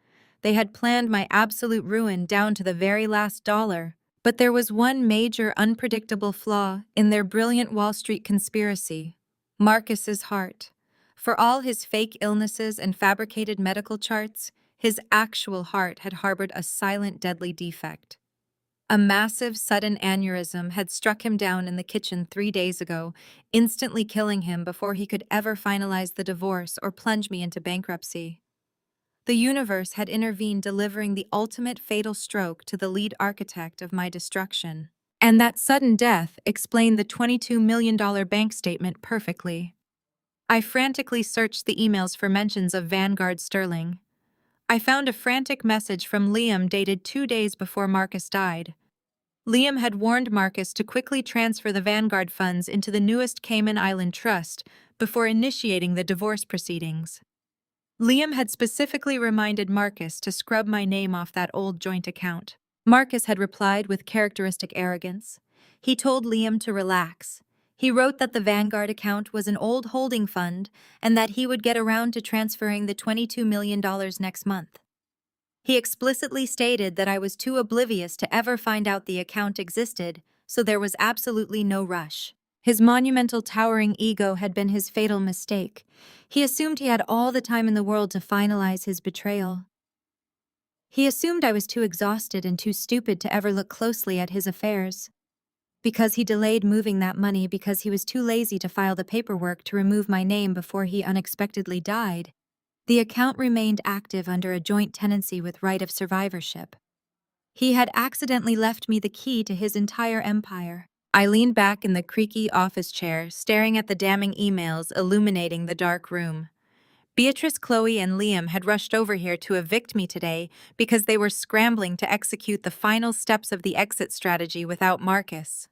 They had planned my absolute ruin down to the very last dollar. But there was one major unpredictable flaw in their brilliant Wall Street conspiracy: Marcus's heart. For all his fake illnesses and fabricated medical charts, his actual heart had harbored a silent, deadly defect. A massive, sudden aneurysm had struck him down in the kitchen 3 days ago, instantly killing him before he could ever finalize the divorce or plunge me into bankruptcy. The universe had intervened, delivering the ultimate fatal stroke to the lead architect of my destruction. And that sudden death explained the $22 million bank statement perfectly. I frantically searched the emails for mentions of Vanguard Sterling. I found a frantic message from Liam dated 2 days before Marcus died. Liam had warned Marcus to quickly transfer the Vanguard funds into the newest Cayman Island trust before initiating the divorce proceedings. Liam had specifically reminded Marcus to scrub my name off that old joint account. Marcus had replied with characteristic arrogance. He told Liam to relax. He wrote that the Vanguard account was an old holding fund and that he would get around to transferring the $22 million next month. He explicitly stated that I was too oblivious to ever find out the account existed, so there was absolutely no rush. His monumental towering ego had been his fatal mistake. He assumed he had all the time in the world to finalize his betrayal. He assumed I was too exhausted and too stupid to ever look closely at his affairs. Because he delayed moving that money because he was too lazy to file the paperwork to remove my name before he unexpectedly died, the account remained active under a joint tenancy with right of survivorship. He had accidentally left me the key to his entire empire. I leaned back in the creaky office chair, staring at the damning emails illuminating the dark room. Beatrice, Chloe, and Liam had rushed over here to evict me today because they were scrambling to execute the final steps of the exit strategy without Marcus.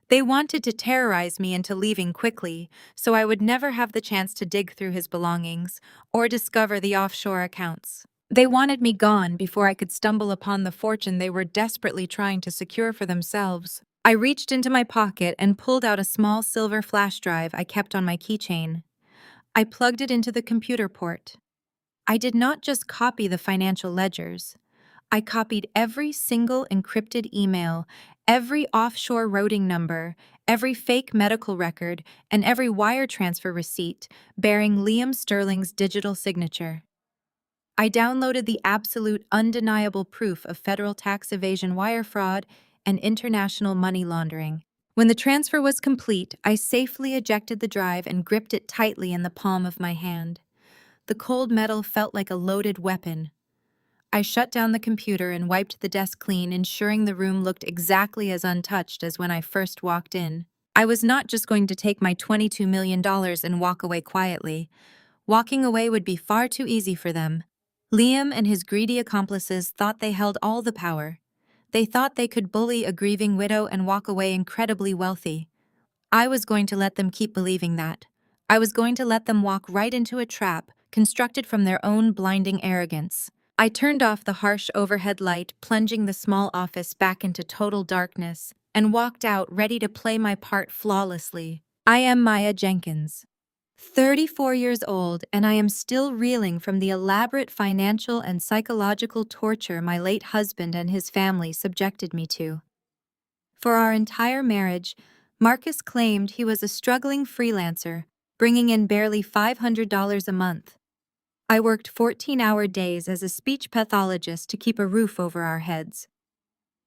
They wanted to terrorize me into leaving quickly, so I would never have the chance to dig through his belongings or discover the offshore accounts. They wanted me gone before I could stumble upon the fortune they were desperately trying to secure for themselves. I reached into my pocket and pulled out a small silver flash drive I kept on my keychain. I plugged it into the computer port. I did not just copy the financial ledgers. I copied every single encrypted email, every offshore routing number, every fake medical record, and every wire transfer receipt bearing Liam Sterling's digital signature. I downloaded the absolute undeniable proof of federal tax evasion, wire fraud, and international money laundering. When the transfer was complete, I safely ejected the drive and gripped it tightly in the palm of my hand. The cold metal felt like a loaded weapon. I shut down the computer and wiped the desk clean, ensuring the room looked exactly as untouched as when I first walked in. I was not just going to take my $22 million and walk away quietly. Walking away would be far too easy for them. Liam and his greedy accomplices thought they held all the power. They thought they could bully a grieving widow and walk away incredibly wealthy. I was going to let them keep believing that. I was going to let them walk right into a trap constructed from their own blinding arrogance. I turned off the harsh overhead light, plunging the small office back into total darkness, and walked out ready to play my part flawlessly. I am Maya Jenkins, 34 years old, and I am still reeling from the elaborate financial and psychological torture my late husband and his family subjected me to. For our entire marriage, Marcus claimed he was a struggling freelancer, bringing in barely $500 a month. I worked 14-hour days as a speech pathologist to keep a roof over our heads.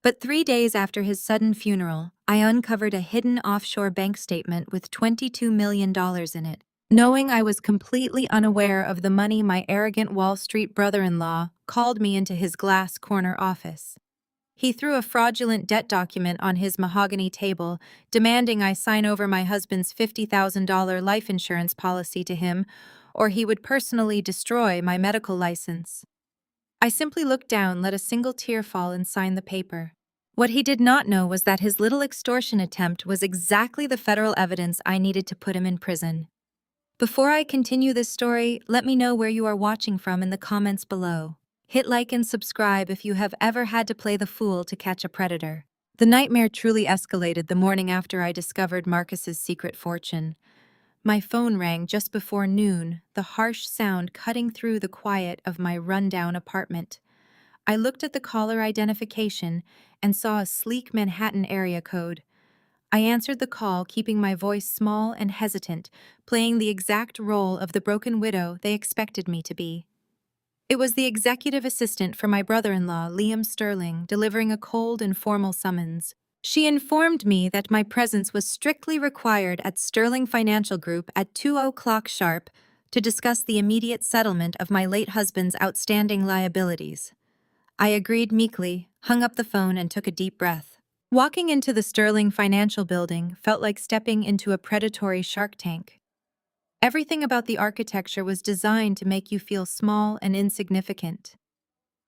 But 3 days after his sudden funeral, I uncovered a hidden offshore bank statement with $22 million in it. Knowing I was completely unaware of the money, my arrogant Wall Street brother-in-law called me into his glass corner office. He threw a fraudulent debt document on his mahogany table, demanding I sign over my husband's $50,000 life insurance policy to him, or he would personally destroy my medical license. I simply looked down, let a single tear fall, and signed the paper. What he did not know was that his little extortion attempt was exactly the federal evidence I needed to put him in prison. Before I continue this story, let me know where you are watching from in the comments below. Hit like and subscribe if you have ever had to play the fool to catch a predator. The nightmare truly escalated the morning after I discovered Marcus's secret fortune. My phone rang just before noon, the harsh sound cutting through the quiet of my rundown apartment. I looked at the caller identification and saw a sleek Manhattan area code. I answered the call, keeping my voice small and hesitant, playing the exact role of the broken widow they expected me to be. It was the executive assistant for my brother-in-law, Liam Sterling, delivering a cold and formal summons. She informed me that my presence was strictly required at Sterling Financial Group at 2:00 sharp to discuss the immediate settlement of my late husband's outstanding liabilities. I agreed meekly, hung up the phone, and took a deep breath. Walking into the Sterling Financial Building felt like stepping into a predatory shark tank. Everything about the architecture was designed to make you feel small and insignificant.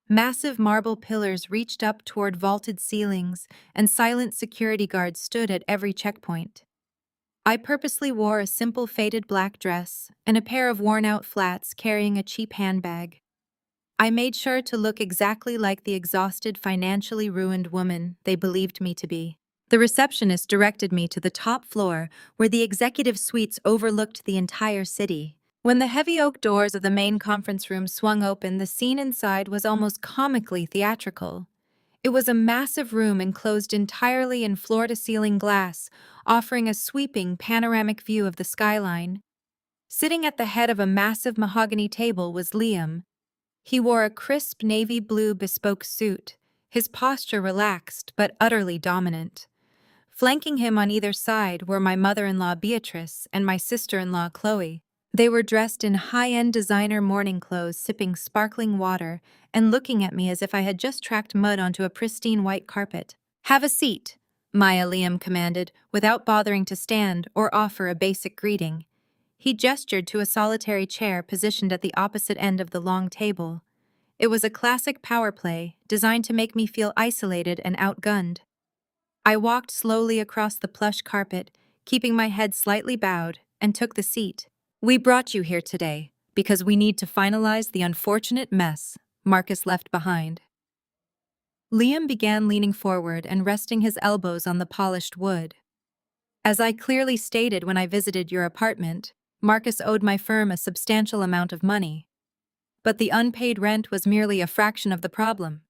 Massive marble pillars reached up toward vaulted ceilings, and silent security guards stood at every checkpoint. I purposely wore a simple faded black dress and a pair of worn-out flats carrying a cheap handbag. I made sure to look exactly like the exhausted, financially ruined woman they believed me to be. The receptionist directed me to the top floor, where the executive suites overlooked the entire city. When the heavy oak doors of the main conference room swung open, the scene inside was almost comically theatrical. It was a massive room enclosed entirely in floor-to-ceiling glass, offering a sweeping panoramic view of the skyline. Sitting at the head of a massive mahogany table was Liam. He wore a crisp navy blue bespoke suit, his posture relaxed but utterly dominant. Flanking him on either side were my mother-in-law Beatrice and my sister-in-law Chloe. They were dressed in high-end designer morning clothes, sipping sparkling water and looking at me as if I had just tracked mud onto a pristine white carpet. "Have a seat," Maya Liam commanded, without bothering to stand or offer a basic greeting. He gestured to a solitary chair positioned at the opposite end of the long table. It was a classic power play, designed to make me feel isolated and outgunned. I walked slowly across the plush carpet, keeping my head slightly bowed, and took the seat. "We brought you here today because we need to finalize the unfortunate mess Marcus left behind." Liam began leaning forward and resting his elbows on the polished wood. "As I clearly stated when I visited your apartment, Marcus owed my firm a substantial amount of money. But the unpaid rent was merely a fraction of the problem.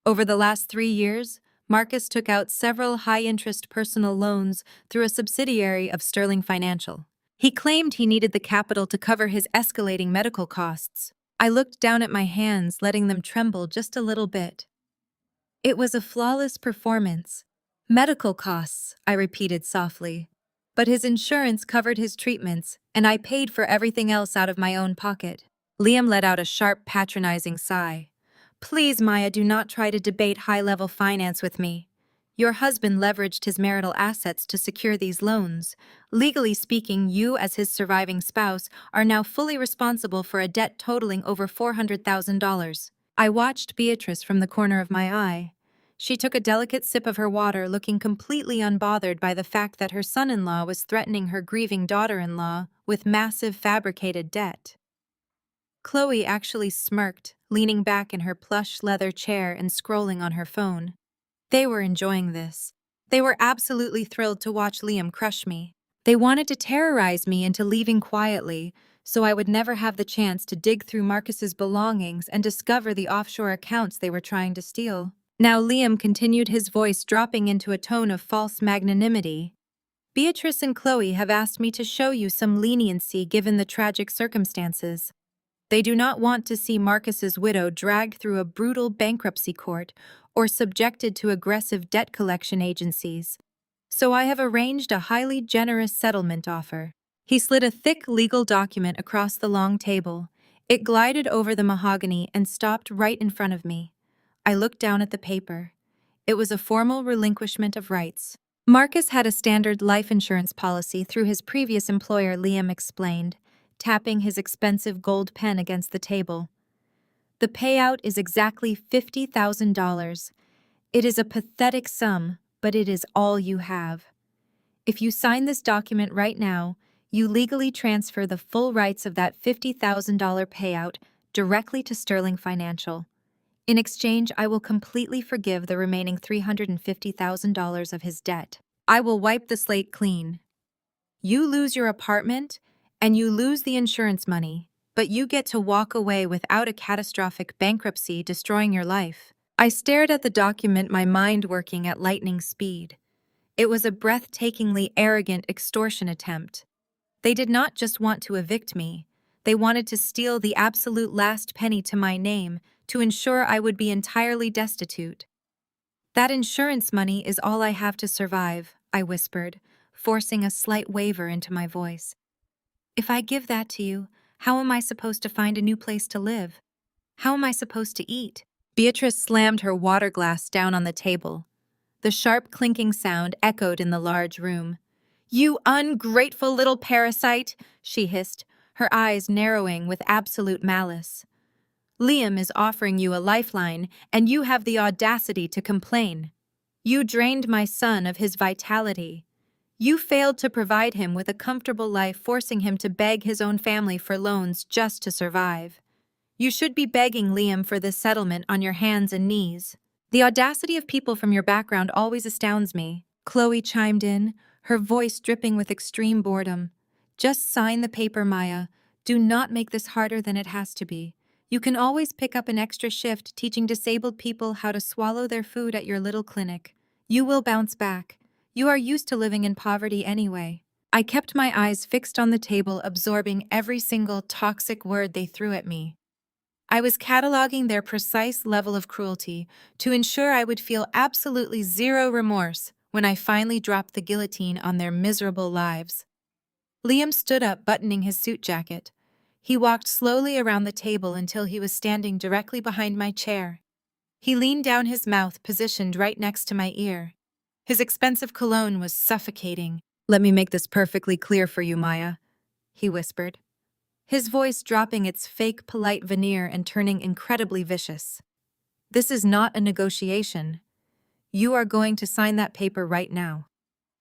Over the last 3 years, Marcus took out several high-interest personal loans through a subsidiary of Sterling Financial. He claimed he needed the capital to cover his escalating medical costs." I looked down at my hands, letting them tremble just a little bit. "It was a flawless performance. Medical costs," I repeated softly. "But his insurance covered his treatments, and I paid for everything else out of my own pocket." Liam let out a sharp, patronizing sigh. "Please, Maya, do not try to debate high-level finance with me. Your husband leveraged his marital assets to secure these loans. Legally speaking, you, as his surviving spouse, are now fully responsible for a debt totaling over $400,000. I watched Beatrice from the corner of my eye. She took a delicate sip of her water, looking completely unbothered by the fact that her son-in-law was threatening her grieving daughter-in-law with massive fabricated debt. Chloe actually smirked, leaning back in her plush leather chair and scrolling on her phone. They were enjoying this. They were absolutely thrilled to watch Liam crush me. They wanted to terrorize me into leaving quietly, so I would never have the chance to dig through Marcus's belongings and discover the offshore accounts they were trying to steal. Now Liam continued, his voice dropping into a tone of false magnanimity. "Beatrice and Chloe have asked me to show you some leniency given the tragic circumstances. They do not want to see Marcus's widow dragged through a brutal bankruptcy court or subjected to aggressive debt collection agencies. So I have arranged a highly generous settlement offer." He slid a thick legal document across the long table. It glided over the mahogany and stopped right in front of me. I looked down at the paper. It was a formal relinquishment of rights. Marcus had a standard life insurance policy through his previous employer, Liam explained, tapping his expensive gold pen against the table. "The payout is exactly $50,000. It is a pathetic sum, but it is all you have. If you sign this document right now, you legally transfer the full rights of that $50,000 payout directly to Sterling Financial. In exchange, I will completely forgive the remaining $350,000 of his debt. I will wipe the slate clean. You lose your apartment, and you lose the insurance money, but you get to walk away without a catastrophic bankruptcy destroying your life." I stared at the document, my mind working at lightning speed. It was a breathtakingly arrogant extortion attempt. They did not just want to evict me. They wanted to steal the absolute last penny to my name to ensure I would be entirely destitute. "That insurance money is all I have to survive," I whispered, forcing a slight waver into my voice. "If I give that to you, how am I supposed to find a new place to live? How am I supposed to eat?" Beatrice slammed her water glass down on the table. The sharp clinking sound echoed in the large room. "You ungrateful little parasite," she hissed, her eyes narrowing with absolute malice. Liam is offering you a lifeline, and you have the audacity to complain. You drained my son of his vitality. You failed to provide him with a comfortable life, forcing him to beg his own family for loans just to survive. You should be begging Liam for this settlement on your hands and knees. The audacity of people from your background always astounds me. Chloe chimed in, her voice dripping with extreme boredom. Just sign the paper, Maya. Do not make this harder than it has to be. You can always pick up an extra shift teaching disabled people how to swallow their food at your little clinic. You will bounce back. You are used to living in poverty anyway. I kept my eyes fixed on the table, absorbing every single toxic word they threw at me. I was cataloging their precise level of cruelty to ensure I would feel absolutely zero remorse when I finally dropped the guillotine on their miserable lives. Liam stood up, buttoning his suit jacket. He walked slowly around the table until he was standing directly behind my chair. He leaned down, his mouth positioned right next to my ear. His expensive cologne was suffocating. "Let me make this perfectly clear for you, Maya," he whispered, his voice dropping its fake polite veneer and turning incredibly vicious. "This is not a negotiation. You are going to sign that paper right now.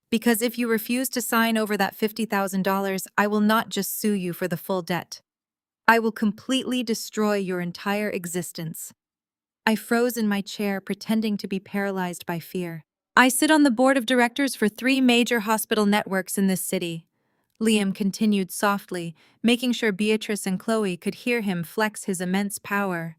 Because if you refuse to sign over that $50,000, I will not just sue you for the full debt. I will completely destroy your entire existence." I froze in my chair, pretending to be paralyzed by fear. "I sit on the board of directors for 3 major hospital networks in this city," Liam continued softly, making sure Beatrice and Chloe could hear him flex his immense power.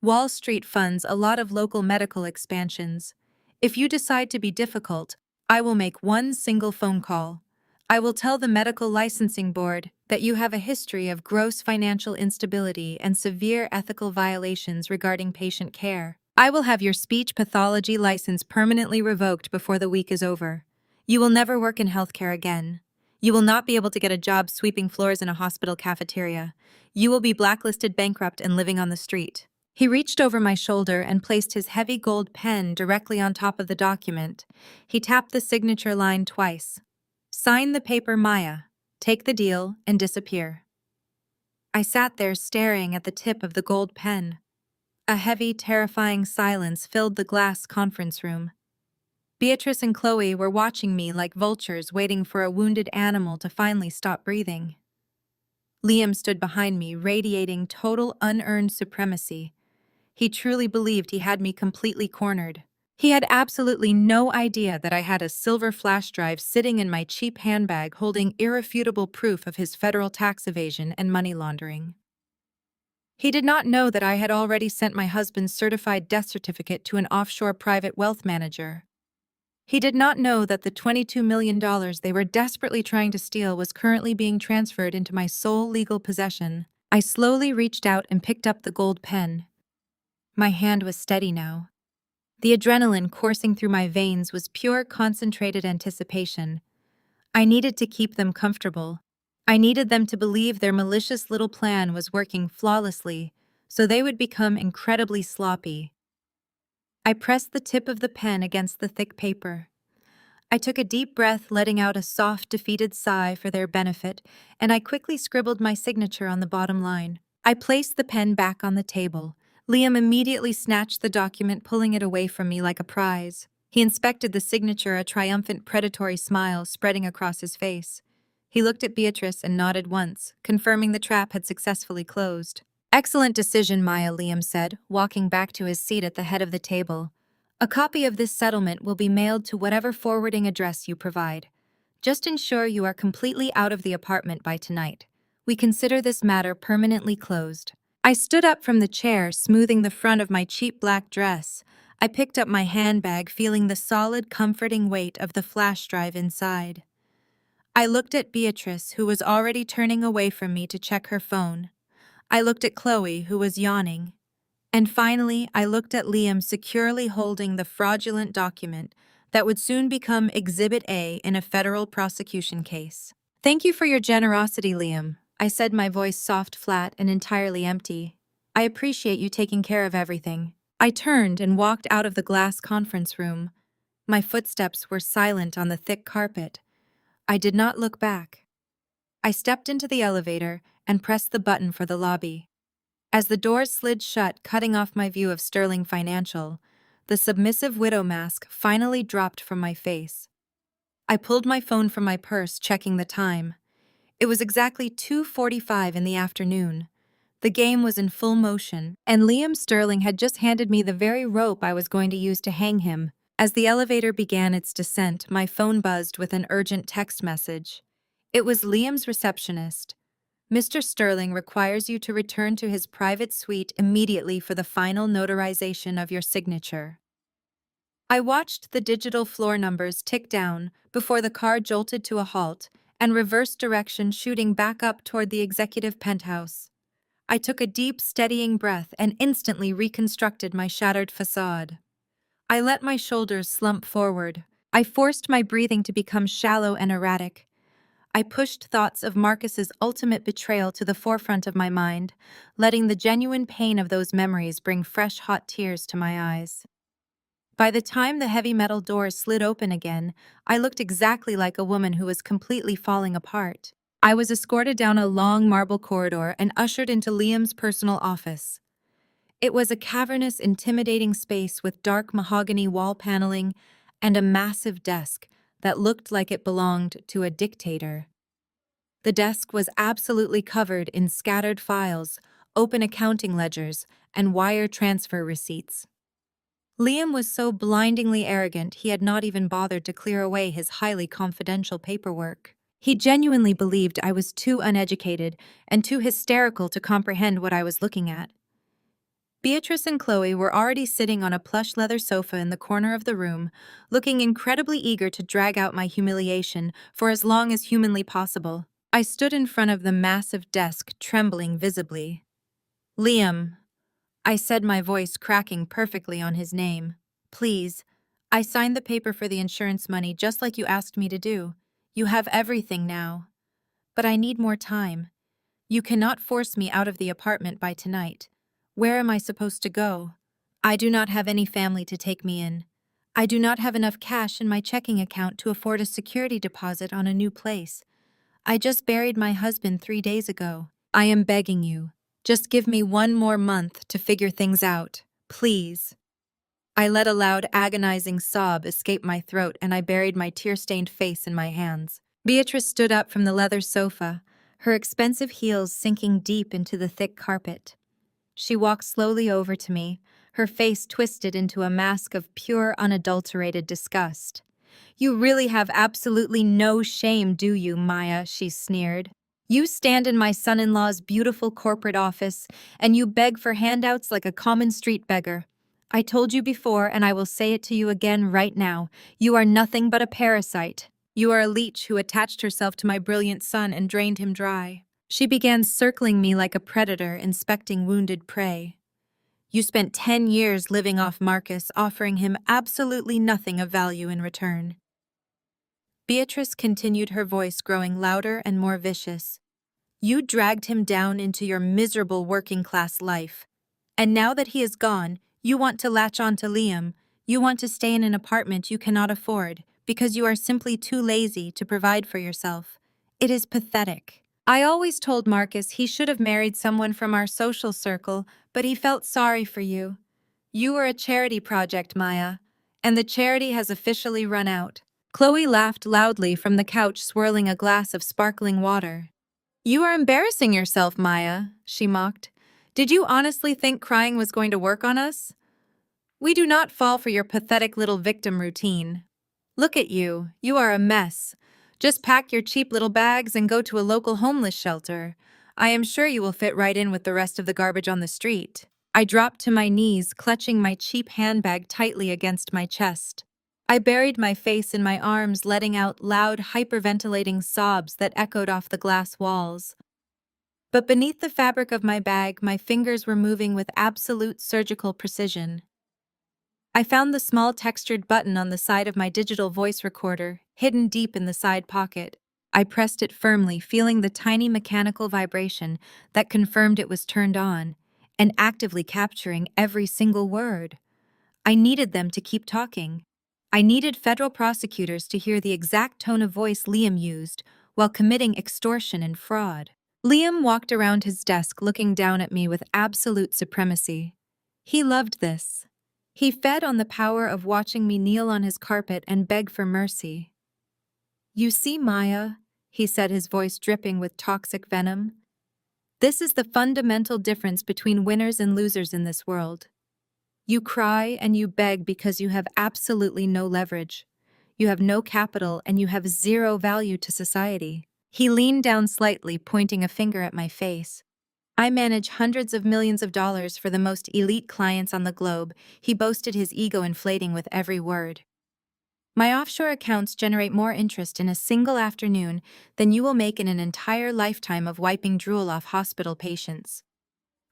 "Wall Street funds a lot of local medical expansions. If you decide to be difficult, I will make one single phone call. I will tell the medical licensing board that you have a history of gross financial instability and severe ethical violations regarding patient care. I will have your speech pathology license permanently revoked before the week is over. You will never work in healthcare again. You will not be able to get a job sweeping floors in a hospital cafeteria. You will be blacklisted, bankrupt, and living on the street." He reached over my shoulder and placed his heavy gold pen directly on top of the document. He tapped the signature line twice. "Sign the paper, Maya. Take the deal and disappear." I sat there staring at the tip of the gold pen. A heavy, terrifying silence filled the glass conference room. Beatrice and Chloe were watching me like vultures waiting for a wounded animal to finally stop breathing. Liam stood behind me, radiating total unearned supremacy. He truly believed he had me completely cornered. He had absolutely no idea that I had a silver flash drive sitting in my cheap handbag holding irrefutable proof of his federal tax evasion and money laundering. He did not know that I had already sent my husband's certified death certificate to an offshore private wealth manager. He did not know that the $22 million they were desperately trying to steal was currently being transferred into my sole legal possession. I slowly reached out and picked up the gold pen. My hand was steady now. The adrenaline coursing through my veins was pure, concentrated anticipation. I needed to keep them comfortable. I needed them to believe their malicious little plan was working flawlessly, so they would become incredibly sloppy. I pressed the tip of the pen against the thick paper. I took a deep breath, letting out a soft, defeated sigh for their benefit, and I quickly scribbled my signature on the bottom line. I placed the pen back on the table. Liam immediately snatched the document, pulling it away from me like a prize. He inspected the signature, a triumphant, predatory smile spreading across his face. He looked at Beatrice and nodded once, confirming the trap had successfully closed. "Excellent decision, Maya," Liam said, walking back to his seat at the head of the table. "A copy of this settlement will be mailed to whatever forwarding address you provide. Just ensure you are completely out of the apartment by tonight. We consider this matter permanently closed." I stood up from the chair, smoothing the front of my cheap black dress. I picked up my handbag, feeling the solid, comforting weight of the flash drive inside. I looked at Beatrice, who was already turning away from me to check her phone. I looked at Chloe, who was yawning. And finally, I looked at Liam, securely holding the fraudulent document that would soon become Exhibit A in a federal prosecution case. "Thank you for your generosity, Liam," I said, my voice soft, flat, and entirely empty. "I appreciate you taking care of everything." I turned and walked out of the glass conference room. My footsteps were silent on the thick carpet. I did not look back. I stepped into the elevator and pressed the button for the lobby. As the doors slid shut, cutting off my view of Sterling Financial, the submissive widow mask finally dropped from my face. I pulled my phone from my purse, checking the time. It was exactly 2:45 in the afternoon. The game was in full motion, and Liam Sterling had just handed me the very rope I was going to use to hang him. As the elevator began its descent, my phone buzzed with an urgent text message. It was Liam's receptionist. Mr. Sterling requires you to return to his private suite immediately for the final notarization of your signature. I watched the digital floor numbers tick down before the car jolted to a halt and reversed direction, shooting back up toward the executive penthouse. I took a deep, steadying breath and instantly reconstructed my shattered facade. I let my shoulders slump forward. I forced my breathing to become shallow and erratic. I pushed thoughts of Marcus's ultimate betrayal to the forefront of my mind, letting the genuine pain of those memories bring fresh, hot tears to my eyes. By the time the heavy metal doors slid open again, I looked exactly like a woman who was completely falling apart. I was escorted down a long marble corridor and ushered into Liam's personal office. It was a cavernous, intimidating space with dark mahogany wall paneling and a massive desk that looked like it belonged to a dictator. The desk was absolutely covered in scattered files, open accounting ledgers, and wire transfer receipts. Liam was so blindingly arrogant he had not even bothered to clear away his highly confidential paperwork. He genuinely believed I was too uneducated and too hysterical to comprehend what I was looking at. Beatrice and Chloe were already sitting on a plush leather sofa in the corner of the room, looking incredibly eager to drag out my humiliation for as long as humanly possible. I stood in front of the massive desk, trembling visibly. "Liam," I said, my voice cracking perfectly on his name. "Please, I signed the paper for the insurance money just like you asked me to do. You have everything now. But I need more time. You cannot force me out of the apartment by tonight. Where am I supposed to go? I do not have any family to take me in. I do not have enough cash in my checking account to afford a security deposit on a new place. I just buried my husband 3 days ago. I am begging you. Just give me 1 more month to figure things out. Please." I let a loud, agonizing sob escape my throat and I buried my tear-stained face in my hands. Beatrice stood up from the leather sofa, her expensive heels sinking deep into the thick carpet. She walked slowly over to me, her face twisted into a mask of pure, unadulterated disgust. "You really have absolutely no shame, do you, Maya?" she sneered. "You stand in my son-in-law's beautiful corporate office, and you beg for handouts like a common street beggar. I told you before, and I will say it to you again right now. You are nothing but a parasite. You are a leech who attached herself to my brilliant son and drained him dry." She began circling me like a predator inspecting wounded prey. "You spent 10 years living off Marcus, offering him absolutely nothing of value in return." Beatrice continued, her voice growing louder and more vicious. "You dragged him down into your miserable working-class life. And now that he is gone, you want to latch on to Liam. You want to stay in an apartment you cannot afford because you are simply too lazy to provide for yourself. It is pathetic. I always told Marcus he should have married someone from our social circle, but he felt sorry for you. You were a charity project, Maya, and the charity has officially run out." Chloe laughed loudly from the couch, swirling a glass of sparkling water. "You are embarrassing yourself, Maya," she mocked. "Did you honestly think crying was going to work on us? We do not fall for your pathetic little victim routine. Look at you. You are a mess. Just pack your cheap little bags and go to a local homeless shelter. I am sure you will fit right in with the rest of the garbage on the street." I dropped to my knees, clutching my cheap handbag tightly against my chest. I buried my face in my arms, letting out loud, hyperventilating sobs that echoed off the glass walls. But beneath the fabric of my bag, my fingers were moving with absolute surgical precision. I found the small textured button on the side of my digital voice recorder, hidden deep in the side pocket. I pressed it firmly, feeling the tiny mechanical vibration that confirmed it was turned on, and actively capturing every single word. I needed them to keep talking. I needed federal prosecutors to hear the exact tone of voice Liam used while committing extortion and fraud. Liam walked around his desk looking down at me with absolute supremacy. He loved this. He fed on the power of watching me kneel on his carpet and beg for mercy. "You see, Maya," he said, his voice dripping with toxic venom, "this is the fundamental difference between winners and losers in this world. You cry and you beg because you have absolutely no leverage. You have no capital and you have zero value to society." He leaned down slightly, pointing a finger at my face. "I manage hundreds of millions of dollars for the most elite clients on the globe," he boasted, his ego inflating with every word. "My offshore accounts generate more interest in a single afternoon than you will make in an entire lifetime of wiping drool off hospital patients.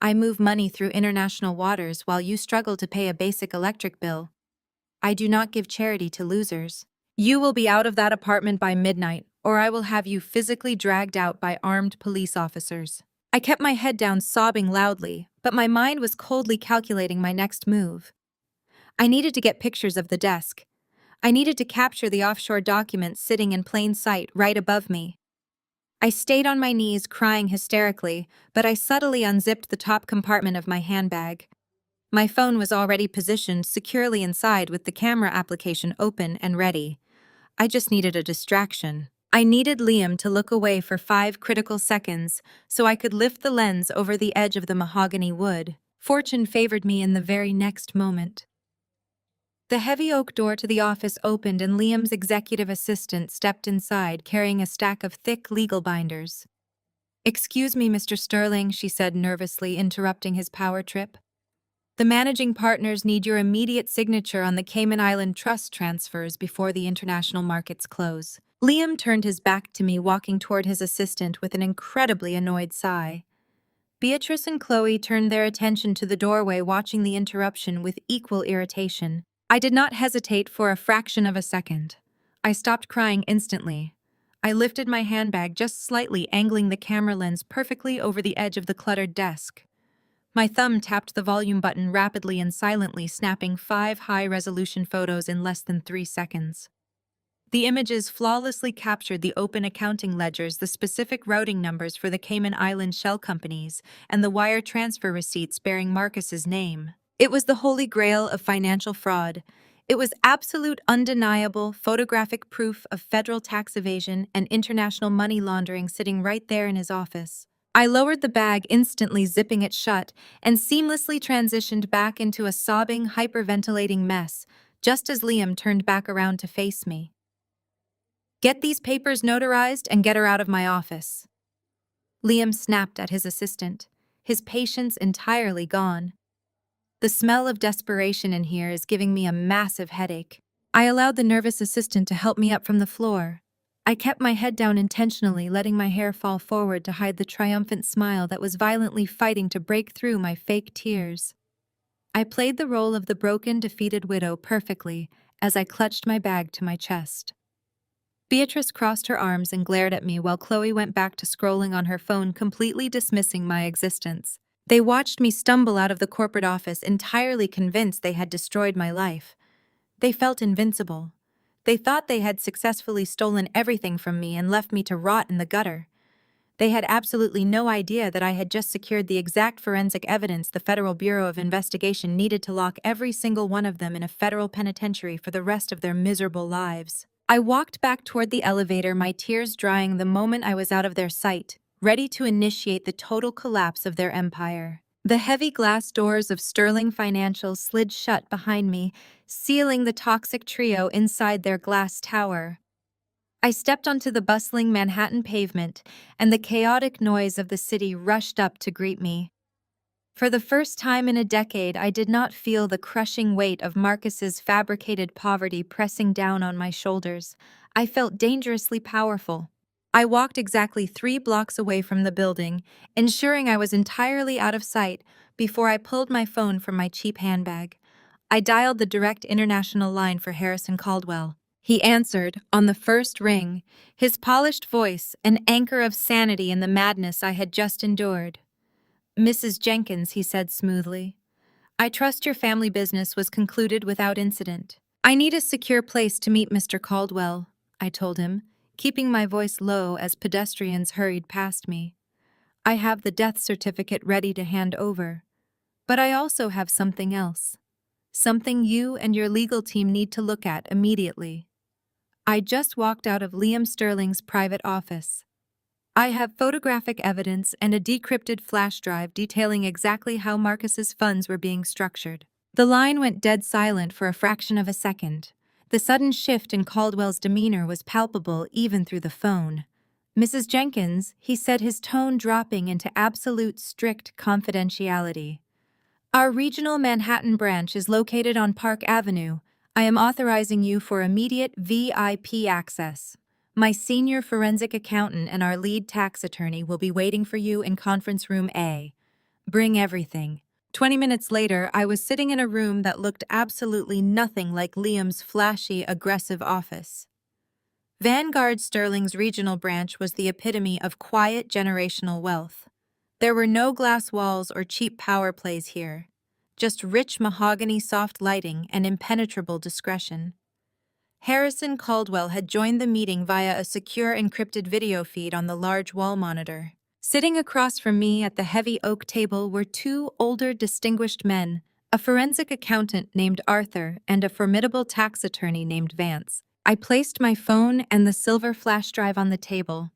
I move money through international waters while you struggle to pay a basic electric bill. I do not give charity to losers. You will be out of that apartment by midnight, or I will have you physically dragged out by armed police officers." I kept my head down, sobbing loudly, but my mind was coldly calculating my next move. I needed to get pictures of the desk. I needed to capture the offshore documents sitting in plain sight right above me. I stayed on my knees, crying hysterically, but I subtly unzipped the top compartment of my handbag. My phone was already positioned securely inside with the camera application open and ready. I just needed a distraction. I needed Liam to look away for 5 critical seconds so I could lift the lens over the edge of the mahogany wood. Fortune favored me in the very next moment. The heavy oak door to the office opened and Liam's executive assistant stepped inside carrying a stack of thick legal binders. "Excuse me, Mr. Sterling," she said nervously, interrupting his power trip. "The managing partners need your immediate signature on the Cayman Island trust transfers before the international markets close." Liam turned his back to me, walking toward his assistant with an incredibly annoyed sigh. Beatrice and Chloe turned their attention to the doorway, watching the interruption with equal irritation. I did not hesitate for a fraction of a second. I stopped crying instantly. I lifted my handbag just slightly, angling the camera lens perfectly over the edge of the cluttered desk. My thumb tapped the volume button rapidly and silently, snapping 5 high-resolution photos in less than 3 seconds. The images flawlessly captured the open accounting ledgers, the specific routing numbers for the Cayman Island shell companies, and the wire transfer receipts bearing Marcus's name. It was the holy grail of financial fraud. It was absolute, undeniable, photographic proof of federal tax evasion and international money laundering sitting right there in his office. I lowered the bag, instantly zipping it shut, and seamlessly transitioned back into a sobbing, hyperventilating mess, just as Liam turned back around to face me. "Get these papers notarized and get her out of my office." Liam snapped at his assistant, his patience entirely gone. "The smell of desperation in here is giving me a massive headache." I allowed the nervous assistant to help me up from the floor. I kept my head down intentionally, letting my hair fall forward to hide the triumphant smile that was violently fighting to break through my fake tears. I played the role of the broken, defeated widow perfectly as I clutched my bag to my chest. Beatrice crossed her arms and glared at me while Chloe went back to scrolling on her phone, completely dismissing my existence. They watched me stumble out of the corporate office, entirely convinced they had destroyed my life. They felt invincible. They thought they had successfully stolen everything from me and left me to rot in the gutter. They had absolutely no idea that I had just secured the exact forensic evidence the Federal Bureau of Investigation needed to lock every single one of them in a federal penitentiary for the rest of their miserable lives. I walked back toward the elevator, my tears drying the moment I was out of their sight, ready to initiate the total collapse of their empire. The heavy glass doors of Sterling Financial slid shut behind me, sealing the toxic trio inside their glass tower. I stepped onto the bustling Manhattan pavement, and the chaotic noise of the city rushed up to greet me. For the first time in a decade, I did not feel the crushing weight of Marcus's fabricated poverty pressing down on my shoulders. I felt dangerously powerful. I walked exactly 3 blocks away from the building, ensuring I was entirely out of sight before I pulled my phone from my cheap handbag. I dialed the direct international line for Harrison Caldwell. He answered on the first ring, his polished voice an anchor of sanity in the madness I had just endured. "Mrs. Jenkins," he said smoothly, "I trust your family business was concluded without incident." "I need a secure place to meet Mr. Caldwell," I told him, keeping my voice low as pedestrians hurried past me. I have the death certificate ready to hand over. But I also have something else. Something you and your legal team need to look at immediately. I just walked out of Liam Sterling's private office. I have photographic evidence and a decrypted flash drive detailing exactly how Marcus's funds were being structured. The line went dead silent for a fraction of a second. The sudden shift in Caldwell's demeanor was palpable even through the phone. "Mrs. Jenkins," he said, his tone dropping into absolute strict confidentiality. "Our regional Manhattan branch is located on Park Avenue. I am authorizing you for immediate VIP access. My senior forensic accountant and our lead tax attorney will be waiting for you in conference room A. Bring everything." 20 minutes later, I was sitting in a room that looked absolutely nothing like Liam's flashy, aggressive office. Vanguard Sterling's regional branch was the epitome of quiet generational wealth. There were no glass walls or cheap power plays here, just rich mahogany soft lighting and impenetrable discretion. Harrison Caldwell had joined the meeting via a secure encrypted video feed on the large wall monitor. Sitting across from me at the heavy oak table were two older, distinguished men, a forensic accountant named Arthur and a formidable tax attorney named Vance. I placed my phone and the silver flash drive on the table.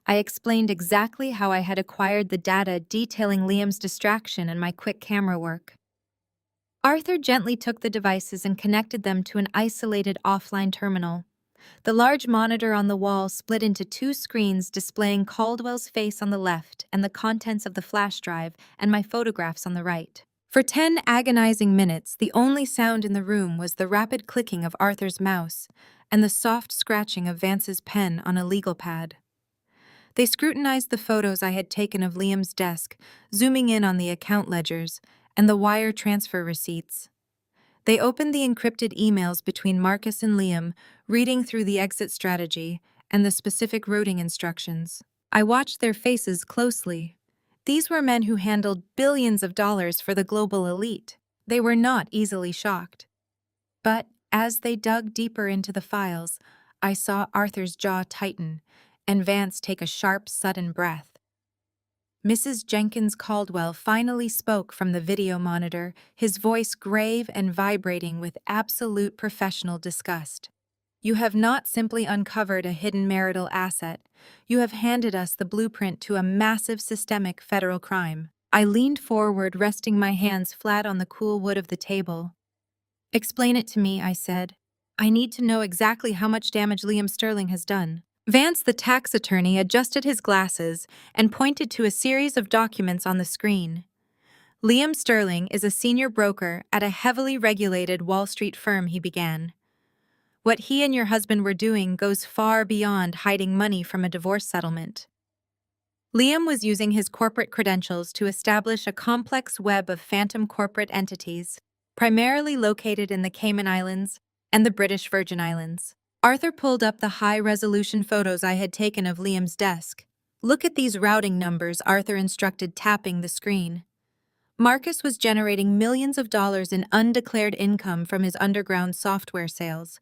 I explained exactly how I had acquired the data detailing Liam's distraction and my quick camera work. Arthur gently took the devices and connected them to an isolated offline terminal. The large monitor on the wall split into two screens displaying Caldwell's face on the left and the contents of the flash drive and my photographs on the right. For 10 agonizing minutes, the only sound in the room was the rapid clicking of Arthur's mouse and the soft scratching of Vance's pen on a legal pad. They scrutinized the photos I had taken of Liam's desk, zooming in on the account ledgers and the wire transfer receipts. They opened the encrypted emails between Marcus and Liam, reading through the exit strategy and the specific routing instructions. I watched their faces closely. These were men who handled billions of dollars for the global elite. They were not easily shocked. But as they dug deeper into the files, I saw Arthur's jaw tighten and Vance take a sharp, sudden breath. Mrs. Jenkins Caldwell finally spoke from the video monitor, his voice grave and vibrating with absolute professional disgust. "You have not simply uncovered a hidden marital asset. You have handed us the blueprint to a massive systemic federal crime." I leaned forward, resting my hands flat on the cool wood of the table. "Explain it to me," I said. "I need to know exactly how much damage Liam Sterling has done." Vance, the tax attorney, adjusted his glasses and pointed to a series of documents on the screen. "Liam Sterling is a senior broker at a heavily regulated Wall Street firm," he began. "What he and your husband were doing goes far beyond hiding money from a divorce settlement. Liam was using his corporate credentials to establish a complex web of phantom corporate entities, primarily located in the Cayman Islands and the British Virgin Islands." Arthur pulled up the high-resolution photos I had taken of Liam's desk. "Look at these routing numbers," Arthur instructed, tapping the screen. Marcus was generating millions of dollars in undeclared income from his underground software sales.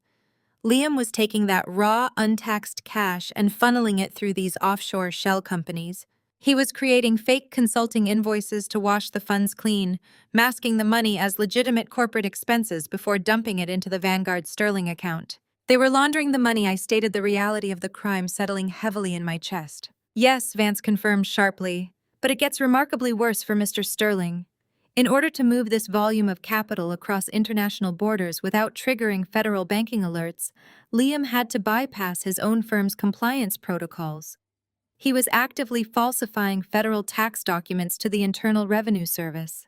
Liam was taking that raw, untaxed cash and funneling it through these offshore shell companies. He was creating fake consulting invoices to wash the funds clean, masking the money as legitimate corporate expenses before dumping it into the Vanguard Sterling account. They were laundering the money. I stated the reality of the crime settling heavily in my chest. "Yes," Vance confirmed sharply, "but it gets remarkably worse for Mr. Sterling. In order to move this volume of capital across international borders without triggering federal banking alerts, Liam had to bypass his own firm's compliance protocols. He was actively falsifying federal tax documents to the Internal Revenue Service.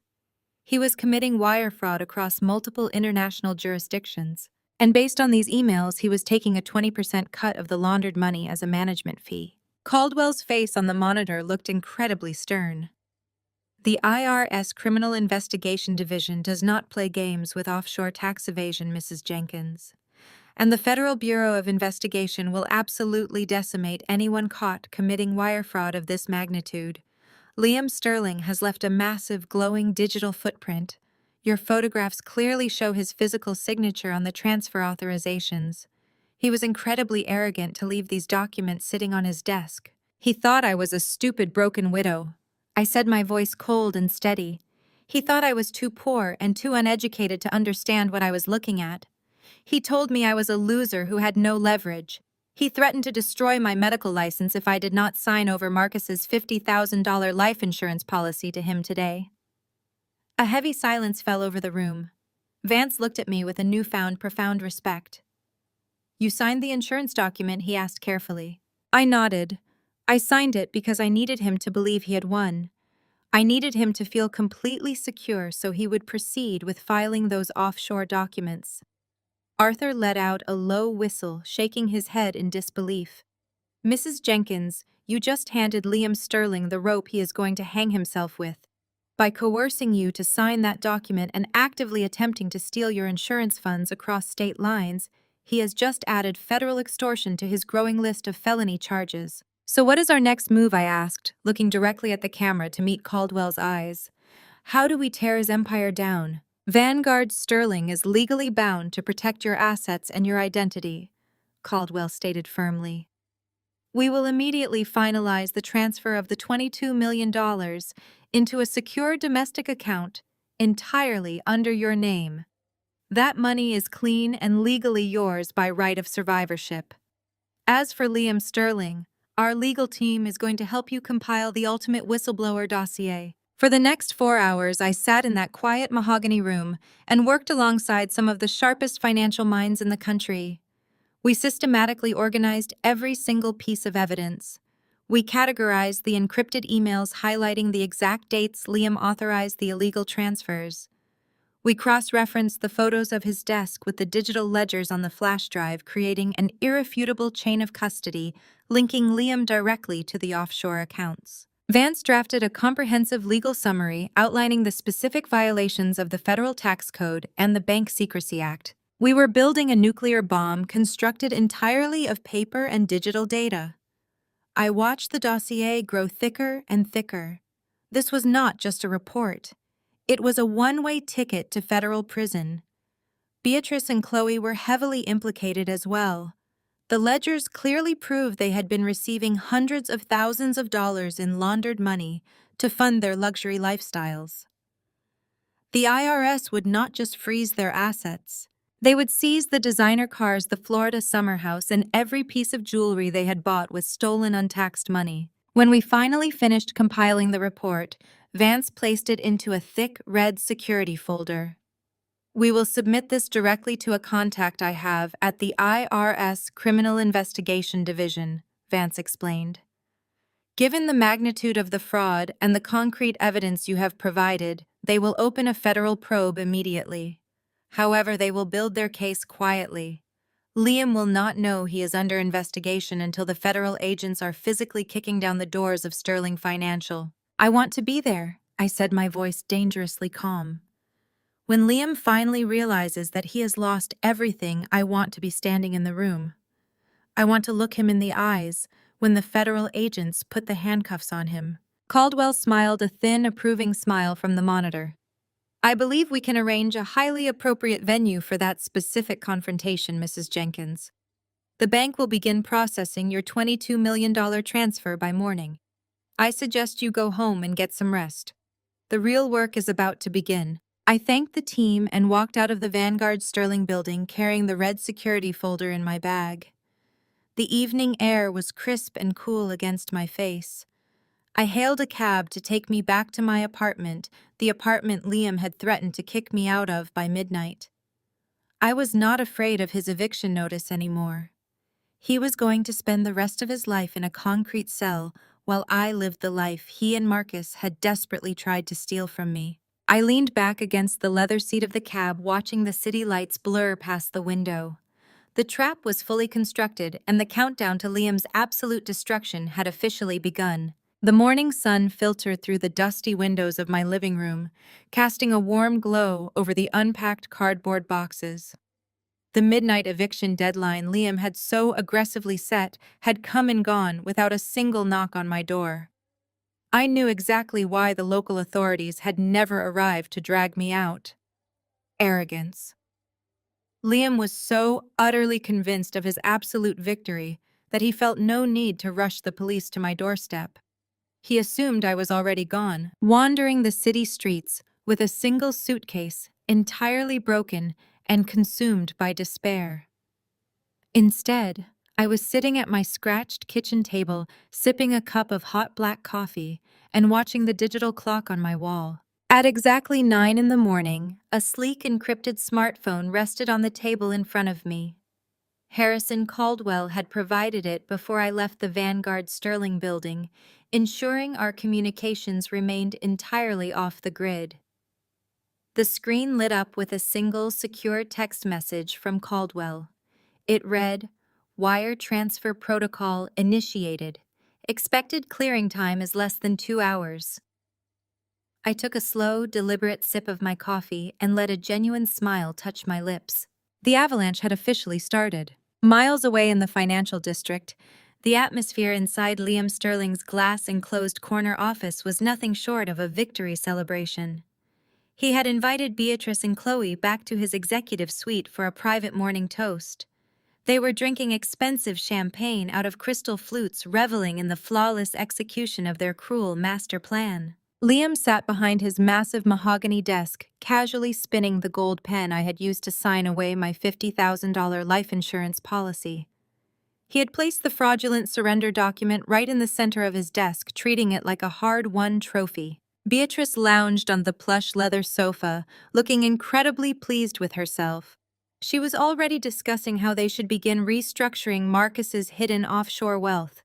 He was committing wire fraud across multiple international jurisdictions. And based on these emails, he was taking a 20% cut of the laundered money as a management fee." Caldwell's face on the monitor looked incredibly stern. "The IRS Criminal Investigation Division does not play games with offshore tax evasion, Mrs. Jenkins. And the Federal Bureau of Investigation will absolutely decimate anyone caught committing wire fraud of this magnitude. Liam Sterling has left a massive, glowing digital footprint. Your photographs clearly show his physical signature on the transfer authorizations. He was incredibly arrogant to leave these documents sitting on his desk. He thought I was a stupid broken widow. I said, my voice cold and steady. He thought I was too poor and too uneducated to understand what I was looking at. He told me I was a loser who had no leverage. He threatened to destroy my medical license if I did not sign over Marcus's $50,000 life insurance policy to him today. A heavy silence fell over the room. Vance looked at me with a newfound profound respect. You signed the insurance document, he asked carefully. I nodded. I signed it because I needed him to believe he had won. I needed him to feel completely secure so he would proceed with filing those offshore documents. Arthur let out a low whistle, shaking his head in disbelief. Mrs. Jenkins, you just handed Liam Sterling the rope he is going to hang himself with. By coercing you to sign that document and actively attempting to steal your insurance funds across state lines, he has just added federal extortion to his growing list of felony charges. So what is our next move, I asked, looking directly at the camera to meet Caldwell's eyes. How do we tear his empire down? Vanguard Sterling is legally bound to protect your assets and your identity, Caldwell stated firmly. We will immediately finalize the transfer of the $22 million into a secure domestic account entirely under your name. That money is clean and legally yours by right of survivorship. As for Liam Sterling, our legal team is going to help you compile the ultimate whistleblower dossier. For the next 4 hours, I sat in that quiet mahogany room and worked alongside some of the sharpest financial minds in the country. We systematically organized every single piece of evidence. We categorized the encrypted emails highlighting the exact dates Liam authorized the illegal transfers. We cross-referenced the photos of his desk with the digital ledgers on the flash drive, creating an irrefutable chain of custody linking Liam directly to the offshore accounts. Vance drafted a comprehensive legal summary outlining the specific violations of the Federal Tax Code and the Bank Secrecy Act. We were building a nuclear bomb constructed entirely of paper and digital data. I watched the dossier grow thicker and thicker. This was not just a report. It was a one-way ticket to federal prison. Beatrice and Chloe were heavily implicated as well. The ledgers clearly proved they had been receiving hundreds of thousands of dollars in laundered money to fund their luxury lifestyles. The IRS would not just freeze their assets. They would seize the designer cars, the Florida summer house, and every piece of jewelry they had bought with stolen untaxed money. When we finally finished compiling the report, Vance placed it into a thick red security folder. We will submit this directly to a contact I have at the IRS Criminal Investigation Division, Vance explained. Given the magnitude of the fraud and the concrete evidence you have provided, they will open a federal probe immediately. However, they will build their case quietly. Liam will not know he is under investigation until the federal agents are physically kicking down the doors of Sterling Financial. I want to be there, I said, my voice dangerously calm. When Liam finally realizes that he has lost everything, I want to be standing in the room. I want to look him in the eyes when the federal agents put the handcuffs on him. Caldwell smiled a thin, approving smile from the monitor. I believe we can arrange a highly appropriate venue for that specific confrontation, Mrs. Jenkins. The bank will begin processing your $22 million transfer by morning. I suggest you go home and get some rest. The real work is about to begin. I thanked the team and walked out of the Vanguard Sterling building carrying the red security folder in my bag. The evening air was crisp and cool against my face. I hailed a cab to take me back to my apartment, the apartment Liam had threatened to kick me out of by midnight. I was not afraid of his eviction notice anymore. He was going to spend the rest of his life in a concrete cell while I lived the life he and Marcus had desperately tried to steal from me. I leaned back against the leather seat of the cab, watching the city lights blur past the window. The trap was fully constructed, and the countdown to Liam's absolute destruction had officially begun. The morning sun filtered through the dusty windows of my living room, casting a warm glow over the unpacked cardboard boxes. The midnight eviction deadline Liam had so aggressively set had come and gone without a single knock on my door. I knew exactly why the local authorities had never arrived to drag me out. Arrogance. Liam was so utterly convinced of his absolute victory that he felt no need to rush the police to my doorstep. He assumed I was already gone, wandering the city streets with a single suitcase, entirely broken and consumed by despair. Instead, I was sitting at my scratched kitchen table, sipping a cup of hot black coffee and watching the digital clock on my wall. At exactly 9 in the morning, a sleek encrypted smartphone rested on the table in front of me. Harrison Caldwell had provided it before I left the Vanguard Sterling building, ensuring our communications remained entirely off the grid. The screen lit up with a single secure text message from Caldwell. It read, "Wire transfer protocol initiated. Expected clearing time is less than 2 hours." I took a slow, deliberate sip of my coffee and let a genuine smile touch my lips. The avalanche had officially started. Miles away in the financial district, the atmosphere inside Liam Sterling's glass-enclosed corner office was nothing short of a victory celebration. He had invited Beatrice and Chloe back to his executive suite for a private morning toast. They were drinking expensive champagne out of crystal flutes, reveling in the flawless execution of their cruel master plan. Liam sat behind his massive mahogany desk, casually spinning the gold pen I had used to sign away my $50,000 life insurance policy. He had placed the fraudulent surrender document right in the center of his desk, treating it like a hard-won trophy. Beatrice lounged on the plush leather sofa, looking incredibly pleased with herself. She was already discussing how they should begin restructuring Marcus's hidden offshore wealth.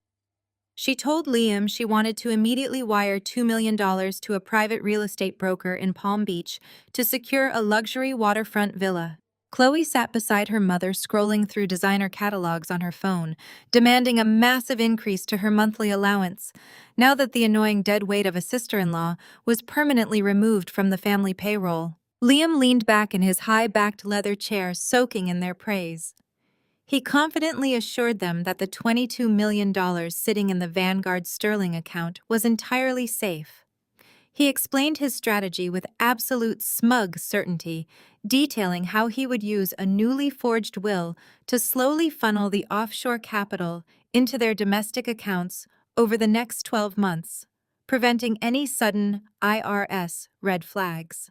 She told Liam she wanted to immediately wire $2 million to a private real estate broker in Palm Beach to secure a luxury waterfront villa. Chloe sat beside her mother, scrolling through designer catalogs on her phone, demanding a massive increase to her monthly allowance, now that the annoying dead weight of a sister-in-law was permanently removed from the family payroll. Liam leaned back in his high-backed leather chair, soaking in their praise. He confidently assured them that the $22 million sitting in the Vanguard Sterling account was entirely safe. He explained his strategy with absolute smug certainty, detailing how he would use a newly forged will to slowly funnel the offshore capital into their domestic accounts over the next 12 months, preventing any sudden IRS red flags.